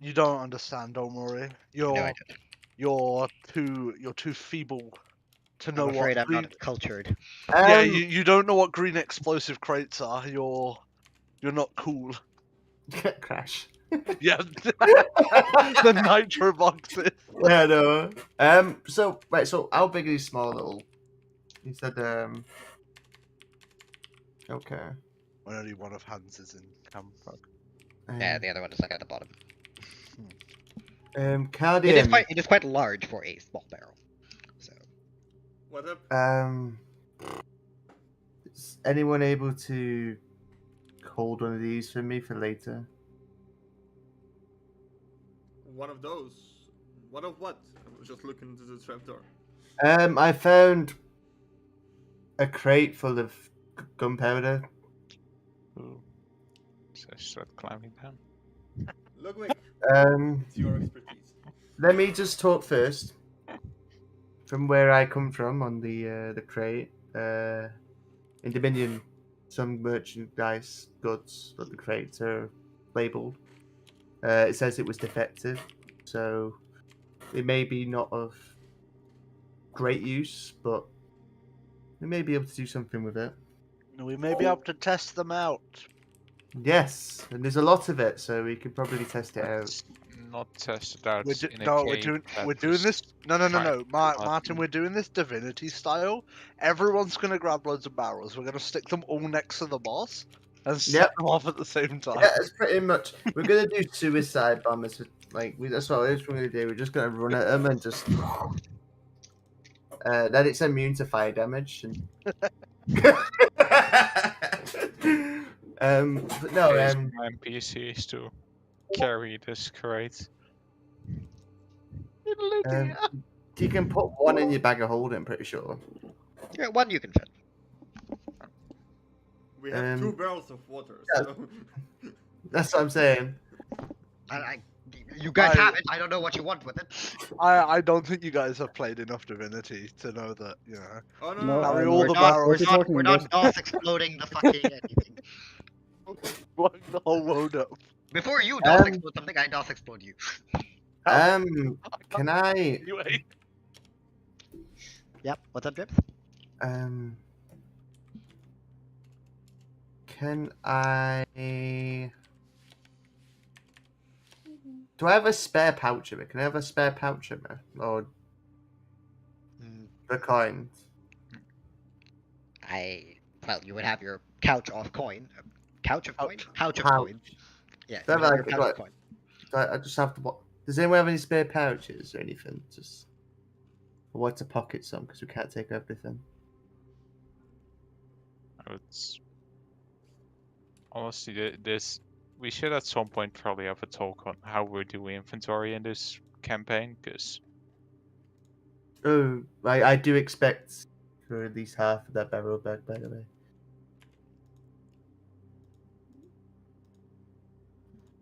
You don't understand. Don't worry. You're too feeble to know I'm afraid what. I'm not cultured. Yeah, you don't know what green explosive crates are. You're not cool. Crash. Yeah. The nitro boxes. Yeah, no. So how big are these small little? He said, okay. When only one of Hans is in camp. Yeah, the other one is like at the bottom. Cardian. It is quite large for a small barrel. So. What up? Is anyone able to hold one of these for me for later? One of those. One of what? I was just looking into the trapdoor. I found a crate full of gunpowder. Ooh. So I start climbing down. Ludwig, it's your expertise. Let me just talk first. From where I come from on the crate, in Dominion, some merchandise goods that the crates are labelled. It says it was defective, so it may be not of great use, but we may be able to do something with it. We may be able to test them out. Yes, and there's a lot of it, so we could probably test it out. Not test it out. We're doing this. No, Martin. We're doing this Divinity style. Everyone's gonna grab loads of barrels. We're gonna stick them all next to the boss and set them off at the same time. Yeah, it's pretty much. We're gonna do suicide bombers. That's what we're gonna do. We're just gonna run at them and just. Then it's immune to fire damage. And... but no. My NPCs to carry this crate. You can put one in your bag of holding. Pretty sure. Yeah, one you can fit. We have 2 barrels of water, so... That's what I'm saying. You guys have it. I don't know what you want with it. I don't think you guys have played enough Divinity to know that, you know. Oh, no. Carry all the barrels. We're not DOS exploding the fucking anything. Blowing the whole load up. Before you DOS explode something, I DOS explode you. Can I? Anyway. Yep. What's up, Drips? Can I? Do I have a spare pouch of it? Can I have a spare pouch of it? Or the coins? Well, you would have your couch of coin. Couch of coin? Couch of Pouch. coin. Yeah, So you would have your like, couch right. of coin. I just have to. Does anyone have any spare pouches or anything? Just I want to pocket some because we can't take everything. Honestly, this we should at some point probably have a talk on how we're doing inventory in this campaign, because I do expect for at least half of that barrel back, by the way.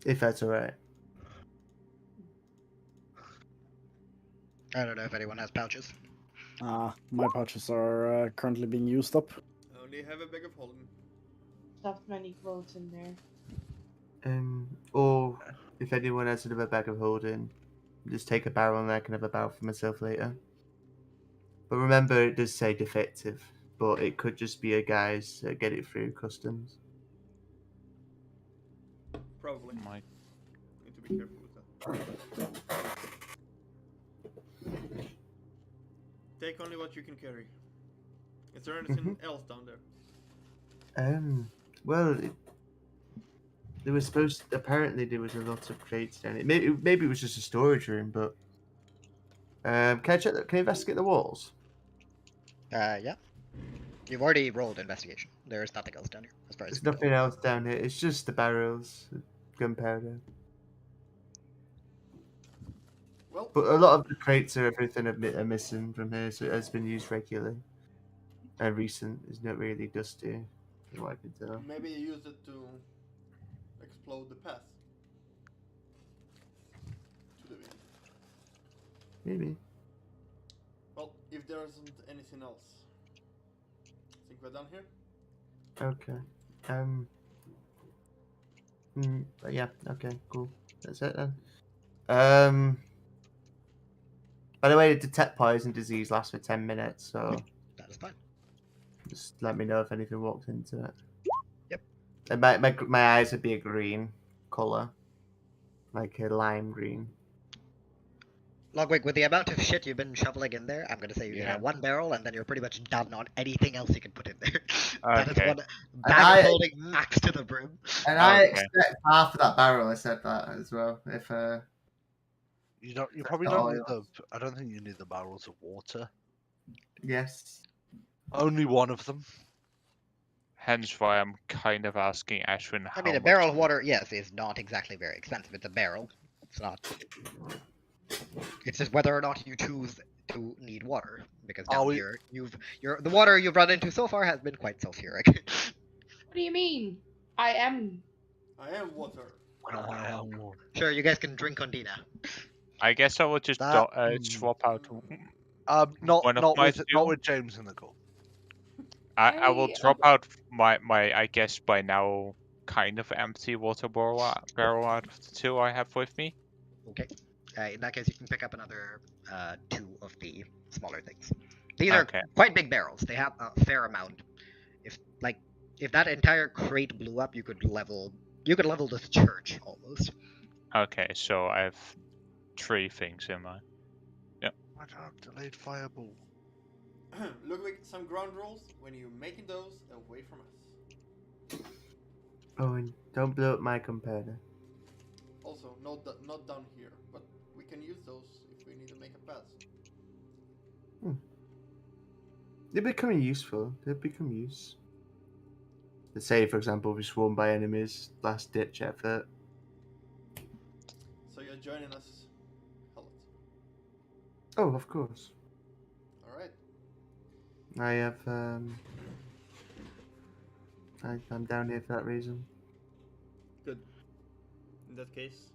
If that's alright. I don't know if anyone has pouches. My pouches are currently being used up. I only have a bag of holding. Stuffed many clothes in there. Or if anyone has another bag of holding, just take a barrel and I can have a barrel for myself later. But remember, it does say defective, but it could just be a guy's get it through customs. Probably. Might. Need to be careful with that. Take only what you can carry. Is there anything else down there? Well, There was apparently there was a lot of crates down it. Maybe it was just a storage room, but can I check? Can I investigate the walls? Yeah. You've already rolled investigation. There's nothing else down here, as far as There's you can nothing else down here. It's just the barrels, of gunpowder. Well, But a lot of the crates or everything are missing from here, so it has been used regularly. And recent is not really dusty, from what I can tell. maybe you used it to explode the path to the end. Maybe. Well, if there isn't anything else, I think we're done here. Okay. But yeah. Okay. Cool. That's it then. By the way, detect poison disease lasts for 10 minutes, so That is fine. just let me know if anything walks into it. Yep. And my eyes would be a green color, like a lime green. Logwig, with the amount of shit you've been shoveling in there, I'm gonna say you can have one barrel, and then you're pretty much done on anything else you can put in there. That is Okay. one bag holding max to the brim. And I Okay. expect half of that barrel. I said that as well. If You don't. You probably the don't need oil. the. I don't think you need the barrels of water. yes. Only one of them. Hence why I'm kind of asking Ashwin I how mean, a much barrel of water, yes, is not exactly very expensive. It's a barrel. It's not. It's just whether or not you choose to need water, because down here, the water you've run into so far has been quite sulfuric. What do you mean? I am. I am water. Sure, you guys can drink Ondina. I guess I would just swap out Not one of not my with two. not with James in the call. I will drop out my I guess by now kind of empty water barrel out of the two I have with me. Okay. In that case, you can pick up another 2 of the smaller things. These are quite big barrels. They have a fair amount. If that entire crate blew up, you could level this church almost. Okay, so I have 3 things in my. Yep. I don't have delayed fireball. Ludwig, some ground rules when you're making those away from us. Oh, and don't blow up my companion. Also, not down here, but we can use those if we need to make a path. They're becoming useful. They've become use. Let's say, for example, we're swarmed by enemies, last ditch effort. So you're joining us, Hellet. Oh, of course. Alright. I have, I'm down here for that reason. Good. In that case,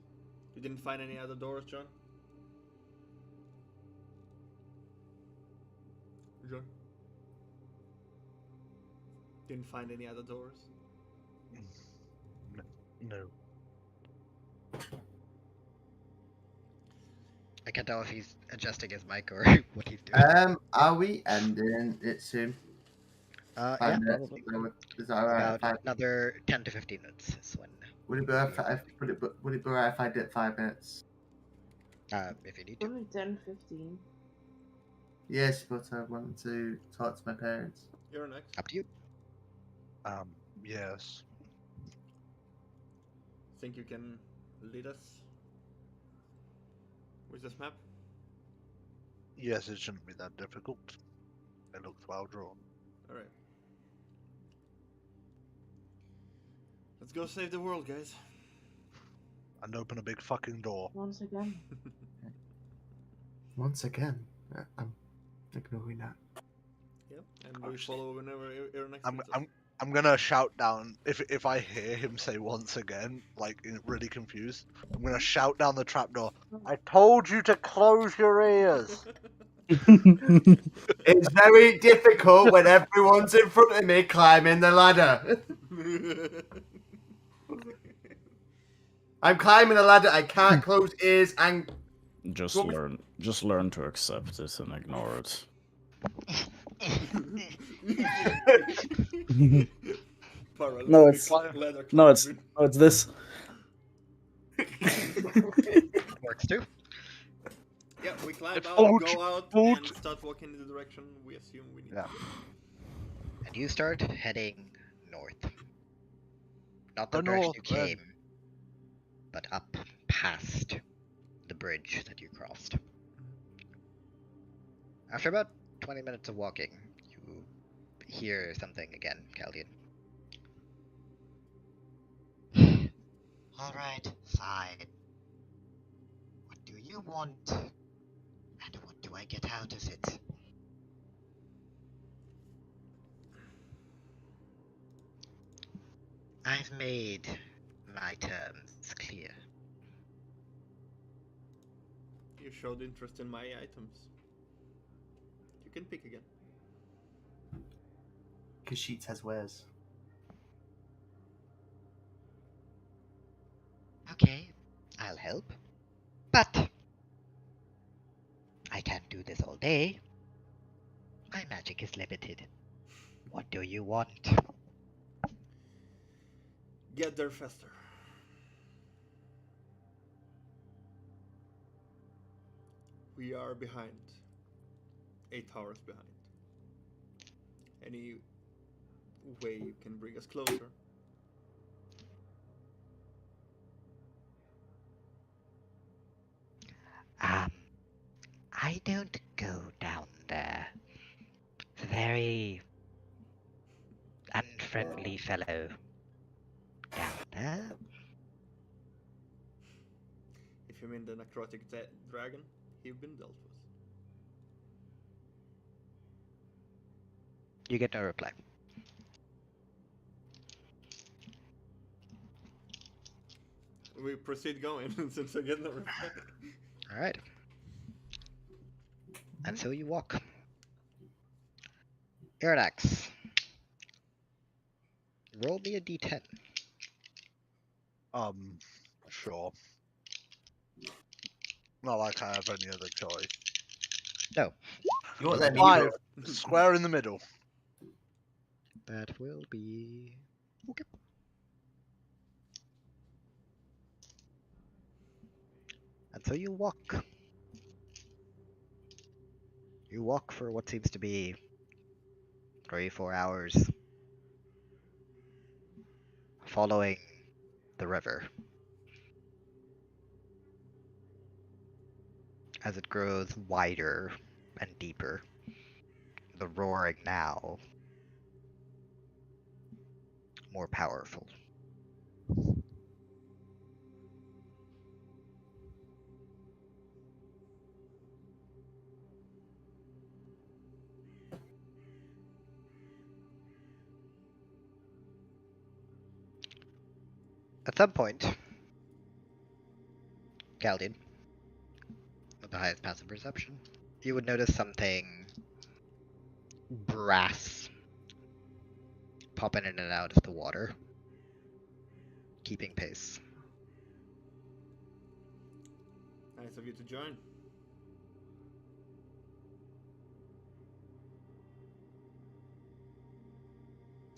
you didn't find any other doors, John? John? Didn't find any other doors? No. I can't tell if he's adjusting his mic or what he's doing. Are we ending it soon? Yeah, 5 minutes? probably. Is that alright? About another 10 to 15 minutes is when. Would it be alright if I did 5 minutes? If you need to. Only 10, 15. Yes, but I want to talk to my parents. You're next. Up to you. Yes. Think you can lead us with this map? Yes, it shouldn't be that difficult. It looks well drawn. Alright. Let's go save the world, guys. And open a big fucking door. Once again. Once again, I'm ignoring that. Yep, and we follow whenever Aaron I'm gonna shout down if I hear him say once again, like really confused. I'm gonna shout down the trapdoor. I told you to close your ears. It's very difficult when everyone's in front of me climbing the ladder. I'm climbing the ladder. I can't close ears and. Just learn to accept it and ignore it. No, it's this. Works too. Yeah, we climb out, go out, and start walking in the direction we assume we need. Yeah. And you start heading north. Not the The direction north, you came, but up past the bridge that you crossed. After about 20 minutes of walking, you hear something again, Caldian. Alright, fine. What do you want? And what do I get out of it? I've made my terms clear. You showed interest in my items. You can pick again. Kashyyyk has wares. Okay, I'll help. But I can't do this all day. My magic is limited. What do you want? Get there faster. We are behind. 8 hours behind. Any way you can bring us closer? I don't go down there. Very unfriendly fellow down there. If you mean the necrotic dragon, he's been dealt with. You get no reply. We proceed going since I get no reply. Alright. And so you walk. Iridax. Roll me a d10. Sure. Not like I have any other choice. No. You want that 5. Square in the middle. That will be... Okay. And so you walk. You walk for what seems to be 3-4 hours, following the river. As it grows wider and deeper, the roaring now more powerful. At some point, Caldian, with the highest passive perception, you would notice something brass popping in and out of the water, keeping pace. Nice of you to join.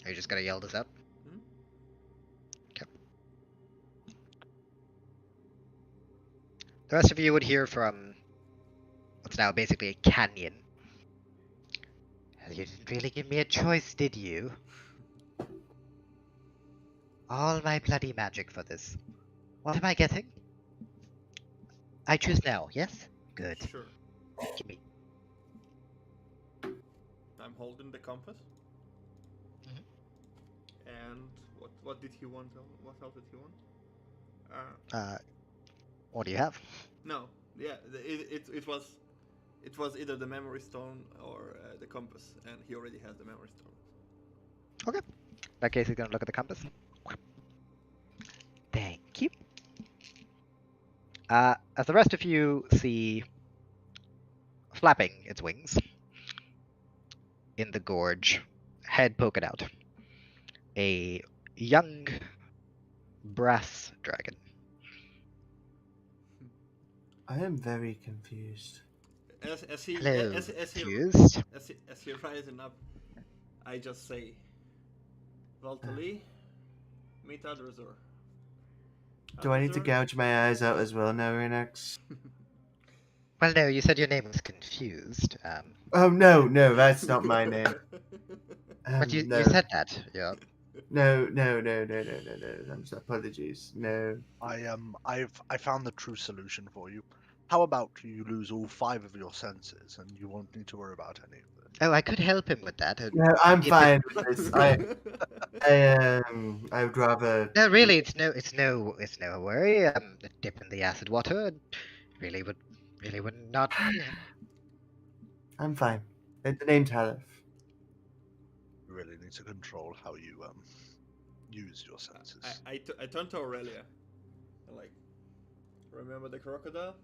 Are you just gonna yell this out? Okay. The rest of you would hear from what's now basically a canyon. You didn't really give me a choice, did you? All my bloody magic for this. What am I getting? I choose now, yes? Good. Sure. Give me. I'm holding the compass. And what did he want? What else did he want? What do you have? No, yeah, it was either the memory stone or the compass, and he already has the memory stone. Okay. In that case, he's gonna look at the compass. Thank you. As the rest of you see flapping its wings in the gorge, head poking out, a young brass dragon. I am very confused. As he rising up, I just say, Valtali, meet Adrazor. Do I need to gouge my eyes out as well now, Renax? Well, no, you said your name was confused. Oh no, that's not my name. But you No. said that, yeah. No. Apologies. No. I found the true solution for you. How about you lose all 5 of your senses and you won't need to worry about any of it? Oh, I could help him with that. No, I'm if it- fine with this. I would rather. No, really, it's no worry. A dip in the acid water, and really would not. Yeah. I'm fine. The name's Halef. You really need to control how you use your senses. I turned to Aurelia. And like, remember the crocodile?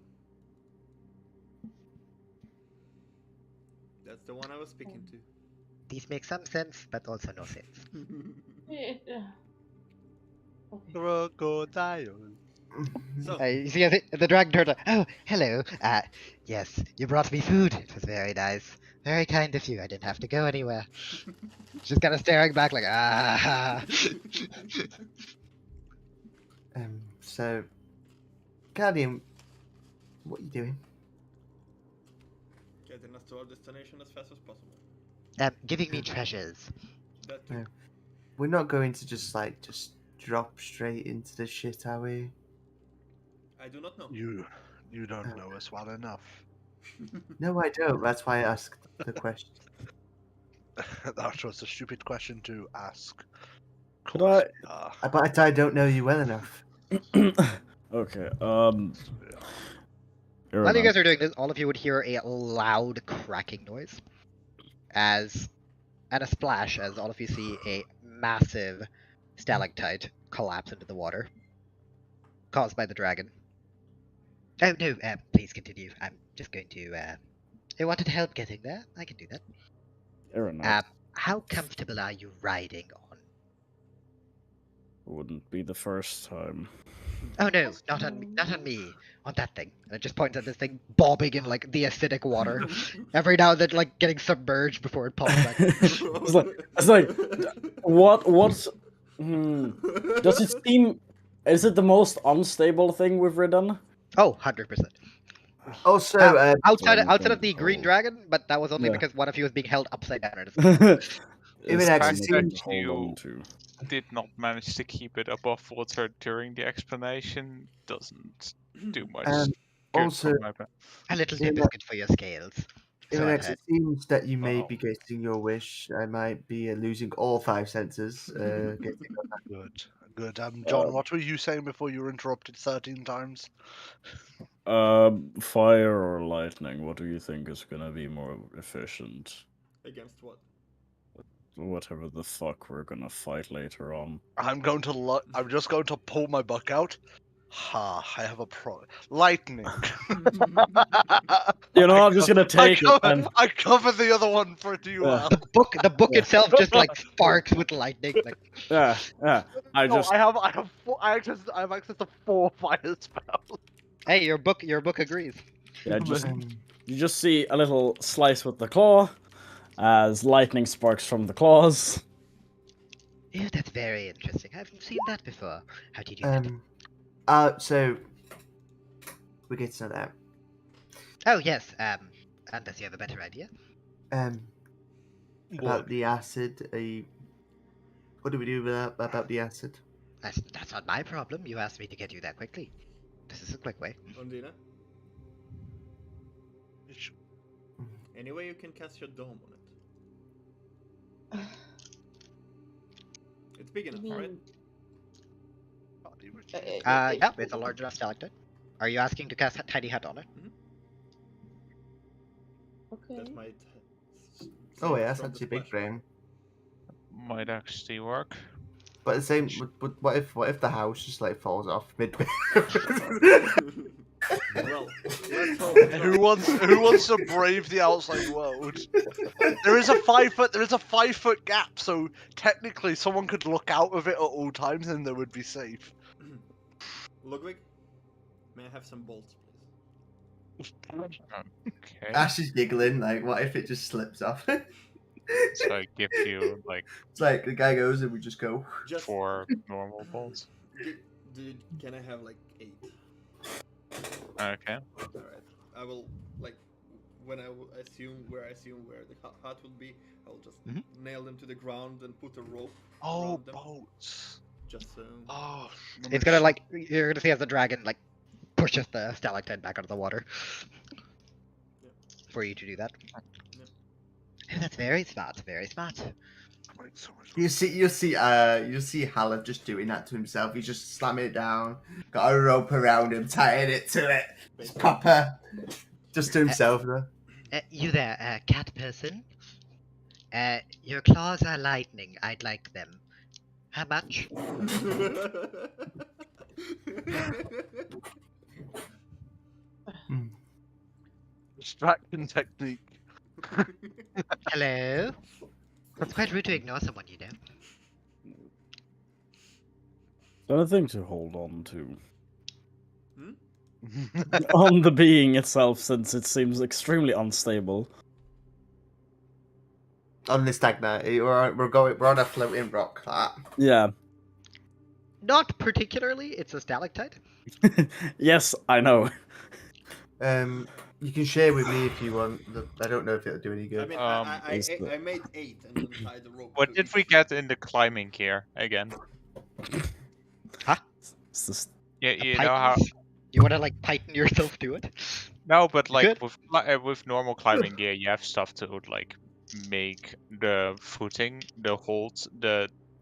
That's the one I was speaking to. These make some sense, but also no sense. Crocodile. So, You see, the dragon turtle. Oh, hello. Yes, you brought me food. It was very nice. Very kind of you. I didn't have to go anywhere. Just kind of staring back like, ah. So, Guardian, what are you doing? getting us to our destination as fast as possible. Giving me treasures. That No. We're not going to just drop straight into the shit, are we? I do not know. You don't know us well enough. No, I don't. That's why I asked the question. That was a stupid question to ask. Could I? But I don't know you well enough. Okay. While you guys are doing this, all of you would hear a loud cracking noise and a splash as all of you see a massive stalactite collapse into the water, caused by the dragon. Oh no, please continue. I'm just going to, I wanted help getting there. I can do that. Fair enough. How comfortable are you riding on? Wouldn't be the first time. Oh no, not on me, on that thing. And it just points at this thing bobbing in like the acidic water, every now and then like getting submerged before it pops back. it's like, what's? Does it seem? Is it the most unstable thing we've ridden? Oh, 100%. Also, outside of the green dragon, but that was only because one of you was being held upside down. The fact that you did not manage to keep it above water during the explanation doesn't do much. Good also, for my back. A little dip is good for your scales. So I've Ivanex, heard. it seems that you may be getting your wish. I might be losing all 5 senses. Good. John, what were you saying before you were interrupted 13 times? Fire or lightning? What do you think is gonna be more efficient? Against what? Whatever the fuck we're gonna fight later on. I'm just going to pull my book out. I have a lightning. You know, I'm just gonna take it. And... I covered the other one pretty well. The book itself just like sparks with lightning. Like... Yeah. I have access to 4 fire spells. Hey, your book agrees. Yeah, you just see a little slice with the claw, as lightning sparks from the claws. Ew, that's very interesting. I haven't seen that before. How do you do that? So we get to that. Oh yes. Unless you have a better idea. About the acid. What do we do with that? About the acid? That's not my problem. You asked me to get you that quickly. This is a quick way. Undina? Anyway, you can cast your dome on it. It's big enough, right? Yeah, it's a large enough stalactite. Are you asking to cast Tiny Hut on it? Okay. That might. Oh yeah, that's actually a big brain. Might actually work. But the same. But what if the house just falls off midway? Well, let's hope. Who wants to brave the outside world? There is a 5 foot gap, so technically someone could look out of it at all times and they would be safe. Ludwig, may I have some bolts, please? Okay. Ash is giggling. What if it just slips off? So I give you It's the guy goes and we just go. 4 normal bolts. Can I have 8? Okay. Alright. I will when I assume where the hut will be, I'll just nail them to the ground and put a rope. Oh, around them. boats. Just Oh, It's gonna like you're gonna see as the dragon like pushes the stalactite back out of the water for you to do that. That's very smart. Very smart. You see Hallev just doing that to himself. He's just slamming it down, got a rope around him, tying it to it. It's proper. Just to himself, though. You there, cat person? Your claws are lightning. I'd like them. How much? Distraction technique. Hello? It's quite rude to ignore someone, you know. Anything to hold on to. On the being itself, since it seems extremely unstable. On this stagnite, we're on a floating rock. Yeah. Not particularly. It's a stalactite. Yes, I know. You can share with me if you want. I don't know if it'll do any good. I mean, I made 8 and then tied the rope. What did we get in the climbing gear again? Huh? Yeah, you know how. You wanna like tighten yourself to it? No, but like with normal climbing gear, you have stuff to like make the footing, the holds,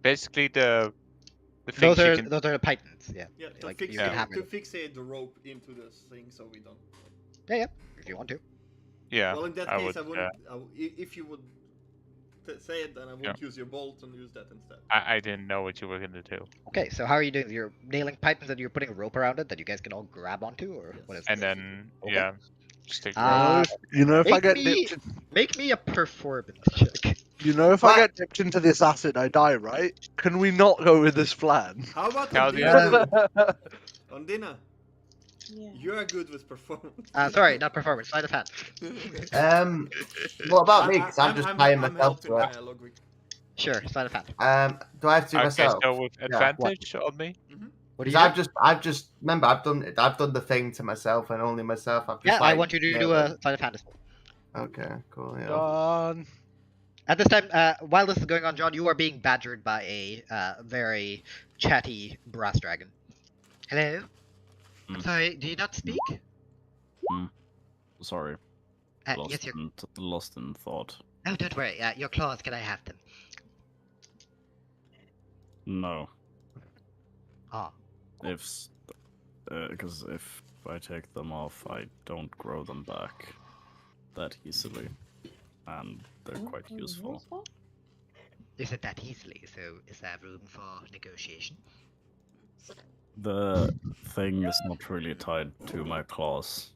basically the things Those are you can... those are the pythons. Yeah. Yeah, to, like, fix, you can have to fixate the rope into this thing so we don't. Yeah, if you want to. Yeah. Well, in that I case, would, I wouldn't. If you would say it, then I would use your bolt and use that instead. I didn't know what you were gonna do. Okay, so how are you doing? You're nailing pythons and you're putting a rope around it that you guys can all grab onto, or what is? And then stick. You know, if I get dipped, make me a performance check. you know, if I get dipped into this acid, I die, right? Can we not go with this plan? How about Claudia? Ondina? Yeah. You are good with performance. Sorry, not performance. Sleight of hand. What about me? Because I'm just tying myself to it. Sure, sleight of hand. Do I have to do Okay, myself? so with Yeah. advantage on me. What do you? I've just remember I've done the thing to myself and only myself. I've just, Yeah, I like, want you to do a sleight of hand as well. Okay, cool. Yeah. Done. At this time, while this is going on, John, you are being badgered by a very chatty brass dragon. Hello? I'm sorry, do you not speak? Sorry. Yes, you're... Lost in thought. Oh, don't worry. Your claws, can I have them? No. Ah. Because if I take them off, I don't grow them back that easily, and they're quite useful. Is it that easily? So is there room for negotiation? The thing is not really tied to my claws.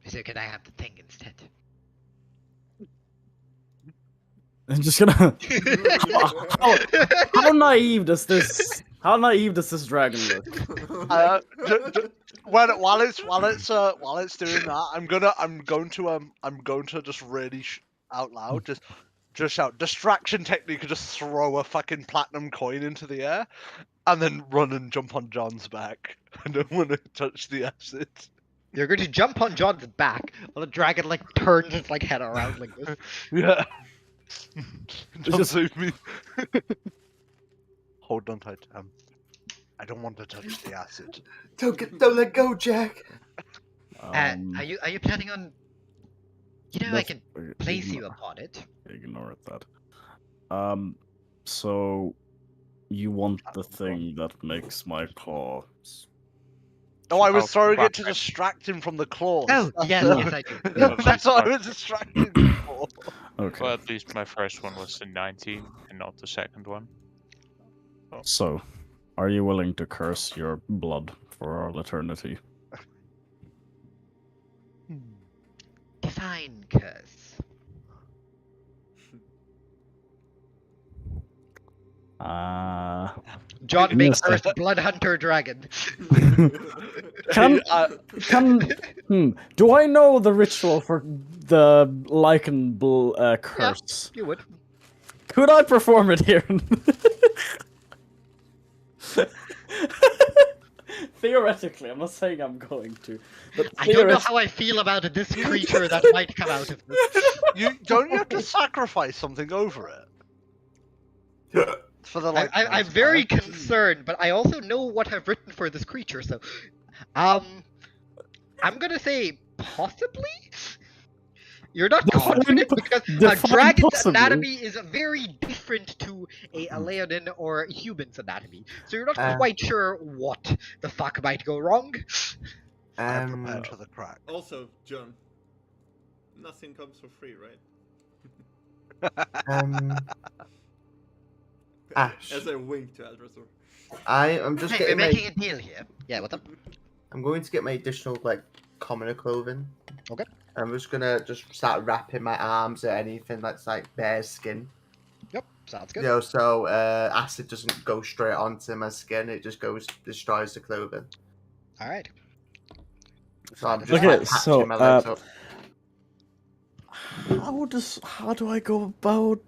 So can I have the thing instead? I'm just gonna. How naive does this? How naive does this dragon look? While it's doing that, I'm going to just really out loud just shout distraction technique and just throw a fucking platinum coin into the air, and then run and jump on John's back. I don't want to touch the acid. You're going to jump on John's back while the dragon like turns its like head around like this. Yeah. Just leave me. Hold on tight. I don't want to touch the acid. Don't let go, Jack. Are you planning on? You know, I can place you upon it. Ignore that. So you want the thing that makes my claws? No, I was throwing it to distract him from the claws. Oh, yes, yes, I do. That's what I was distracting him for. Okay. Well, at least my first one was the 19 and not the second one. So, are you willing to curse your blood for all eternity? Define curse. John makes first blood hunter dragon. Do I know the ritual for the lichen curse? Yeah, you would. Could I perform it here? theoretically, I'm not saying I'm going to. But I don't know how I feel about this creature that might come out of this. You have to sacrifice something over it. For the like. I'm very concerned, but I also know what I've written for this creature, so I'm gonna say possibly. You're not confident because a dragon's anatomy is very different to a Leonin or a human's anatomy, so you're not quite sure what the fuck might go wrong. I'm prepared for the crack. Also, John, nothing comes for free, right? Ash. As a wink to Aldrasor. I'm just getting we're making a deal here. Yeah, what's up? I'm going to get my additional commoner clothing. Okay. I'm just gonna start wrapping my arms or anything that's like bear skin. Yep, sounds good. You know, so acid doesn't go straight onto my skin; it just destroys the clothing. All right. So I'm just Okay, so my legs up. how do I go about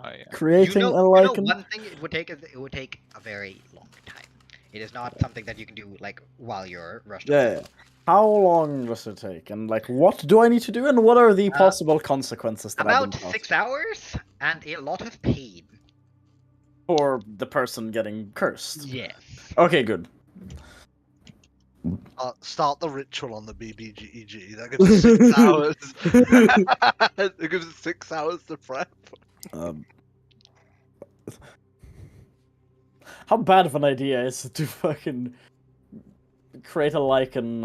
You creating a know lichen? one thing it would take a very long time. It is not something that you can do like while you're rushed. Yeah. How long does it take? And like, what do I need to do? And what are the possible consequences that About 6 hours and a lot of pain. For the person getting cursed? Yes. Okay, good. Start the ritual on the BBGEG. That gives us 6 hours. It gives us 6 hours to prep. How bad of an idea is it to fucking create a lichen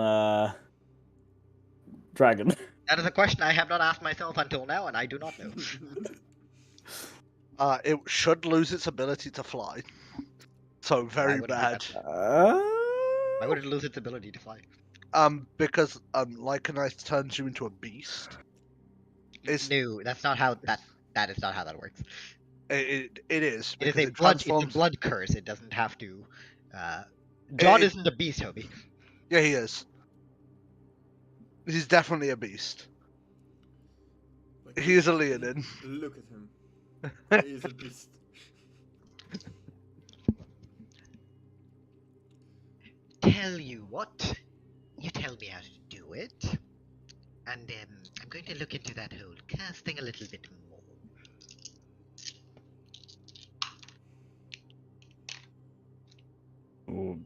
dragon? That is a question I have not asked myself until now, and I do not know. It should lose its ability to fly. So very bad. Why would it lose its ability to fly? Because Lycanite turns you into a beast. No, that's not how that is not how that works. It is. It is a blood curse. It doesn't have to. John isn't a beast, Toby. Yeah, he is. He's definitely a beast. He is a Leonin. Look at him. He is a beast. Tell you what, you tell me how to do it, and I'm going to look into that whole curse thing a little bit more.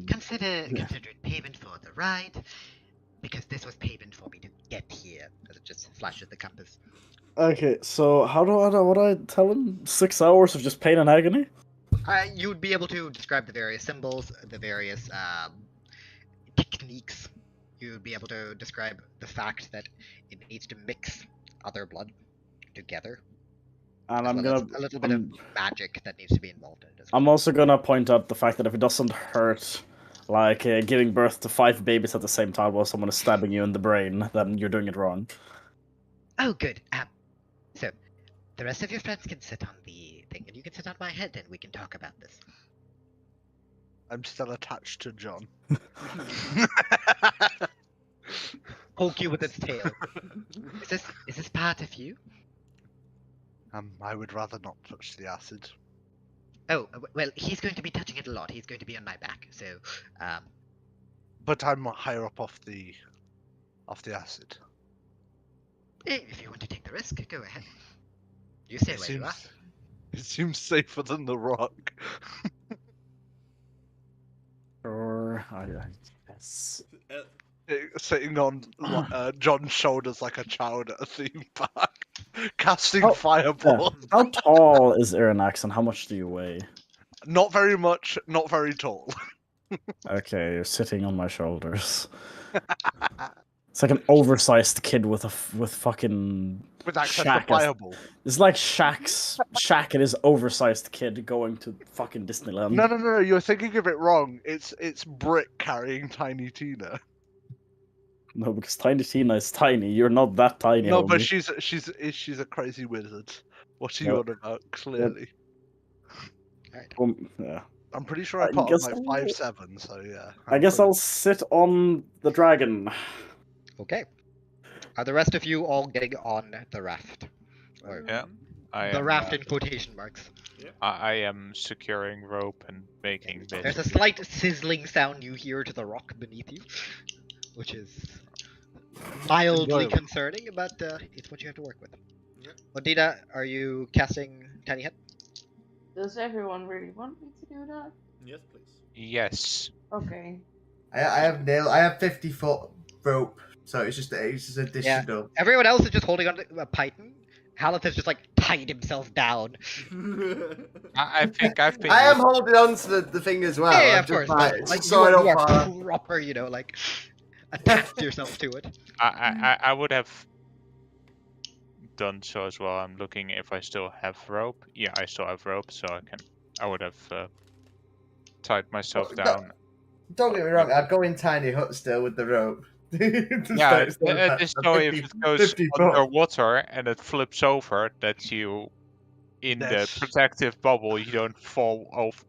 Consider it payment for the ride, because this was payment for me to get here. As it just flashes the compass. Okay, so how do I tell him? 6 hours of just pain and agony? You would be able to describe the various symbols, the various techniques. You would be able to describe the fact that it needs to mix other blood together. And I'm gonna a little bit of magic that needs to be involved in it. I'm also gonna point out the fact that if it doesn't hurt, like giving birth to 5 babies at the same time while someone is stabbing you in the brain, then you're doing it wrong. Oh, good. So the rest of your friends can sit on the thing, and you can sit on my head, and we can talk about this. I'm still attached to John. Poke you with its tail. Is this part of you? I would rather not touch the acid. Oh, well, he's going to be touching it a lot. He's going to be on my back, so, But I'm higher up off the acid. If you want to take the risk, go ahead. You stay where you are. It seems safer than the rock. Or yes. Sitting on John's shoulders like a child at a theme park, casting fireballs. Yeah. How tall is Irinax and how much do you weigh? Not very much, not very tall. Okay, you're sitting on my shoulders. It's like an oversized kid with fucking with access Shaq to fireball. It's like Shaq and his oversized kid going to fucking Disneyland. No, you're thinking of it wrong. It's Brick carrying Tiny Tina. No, because Tiny Tina is tiny. You're not that tiny. No, homie. but she's a crazy wizard. What are you on about? Clearly. Yeah. I'm pretty sure I put on like 5'7", so yeah. I guess I'll sit on the dragon. Okay. Are the rest of you all getting on the raft? Or... Yeah. The raft in quotation marks. I am securing rope and making this. There's a slight sizzling sound you hear to the rock beneath you, which is mildly Enjoyable. concerning, but it's what you have to work with. Odina, are you casting Tiny Hut? Does everyone really want me to do that? Yes, please. Yes. Okay. I have 50-foot rope, so it's just additional. Everyone else is just holding on to a python. Haleth has just like tied himself down. I think I've been. I am holding on to the thing as well. Yeah, I'm of course. just But, like, so I you don't are fall. proper, like attached yourself to it. I would have done so as well. I'm looking if I still have rope. Yeah, I still have rope, so I would have tied myself down. Don't get me wrong. I'd go in tiny hut still with the rope. Yeah, just so if it goes 50 foot. underwater and it flips over, that you, in the Yes. protective bubble, you don't fall off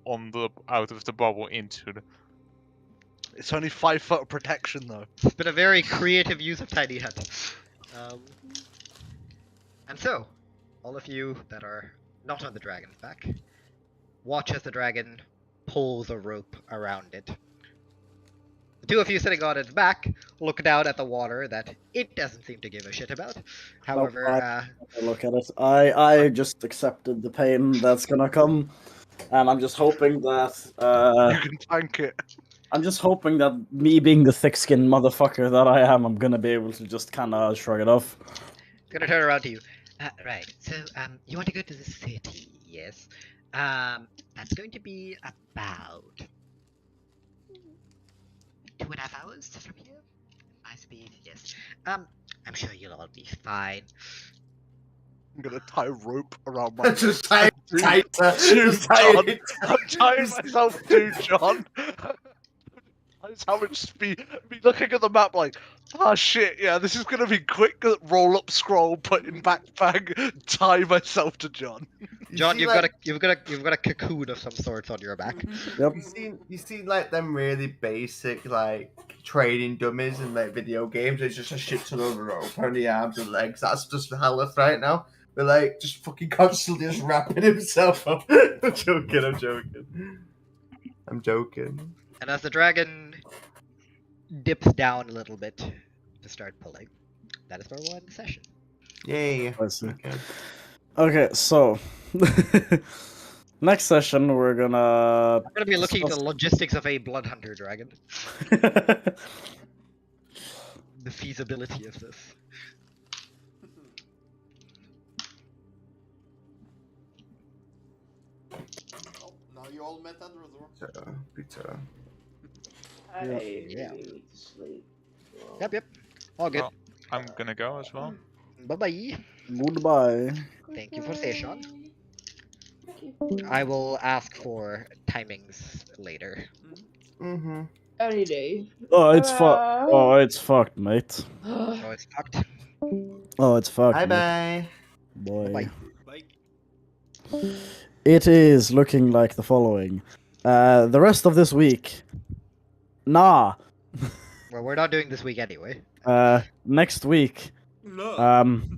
out of the bubble into the. It's only 5 foot of protection though. It's been a very creative use of Tiny Hut. And so, all of you that are not on the dragon's back, watch as the dragon pulls a rope around it. The two of you sitting on its back look down at the water that it doesn't seem to give a shit about. However, Look at it. I just accepted the pain that's gonna come, and I'm just hoping that You can tank it. I'm just hoping that me being the thick-skinned motherfucker that I am, I'm gonna be able to just kind of shrug it off. it's gonna turn around to you. Right, so, you want to go to the city, yes? That's going to be about 2.5 hours from here. My speed, yes. I'm sure you'll all be fine. I'm gonna tie a rope around my Just tie Dude, tighter. Dude, Just tie John, it. I'm tying myself to John. That's how much speed. Be looking at the map like, oh shit, yeah, this is gonna be quick. Roll up, scroll, put in backpack, tie myself to John. John, see, you've like- got a cocoon of some sorts on your back. Yep. You seen like them really basic like training dummies in like video games. It's just a shit ton of rope on the arms and legs. That's just Haleth right now. We're like just fucking constantly just wrapping himself up. I'm joking. And as the dragon dips down a little bit to start pulling, that is where we'll end the session. Yay. I see. Okay, so next session we're gonna. I'm gonna be looking at the logistics of a blood hunter dragon. The feasibility of this. Now you all met at the resort. Pizza. I Yeah. really Yeah. need to sleep. Yep. All good. Well, I'm gonna go as well. Bye bye. Goodbye. Thank you for session. I will ask for timings later. Mm-hmm. Any day. Oh, it's fucked. Oh, it's fucked, mate. Oh, it's fucked. Oh, it's fucked. Bye mate. bye. Boy. Bye. Bye. It is looking like the following. The rest of this week. Nah. Well, we're not doing this week anyway. Next week. No.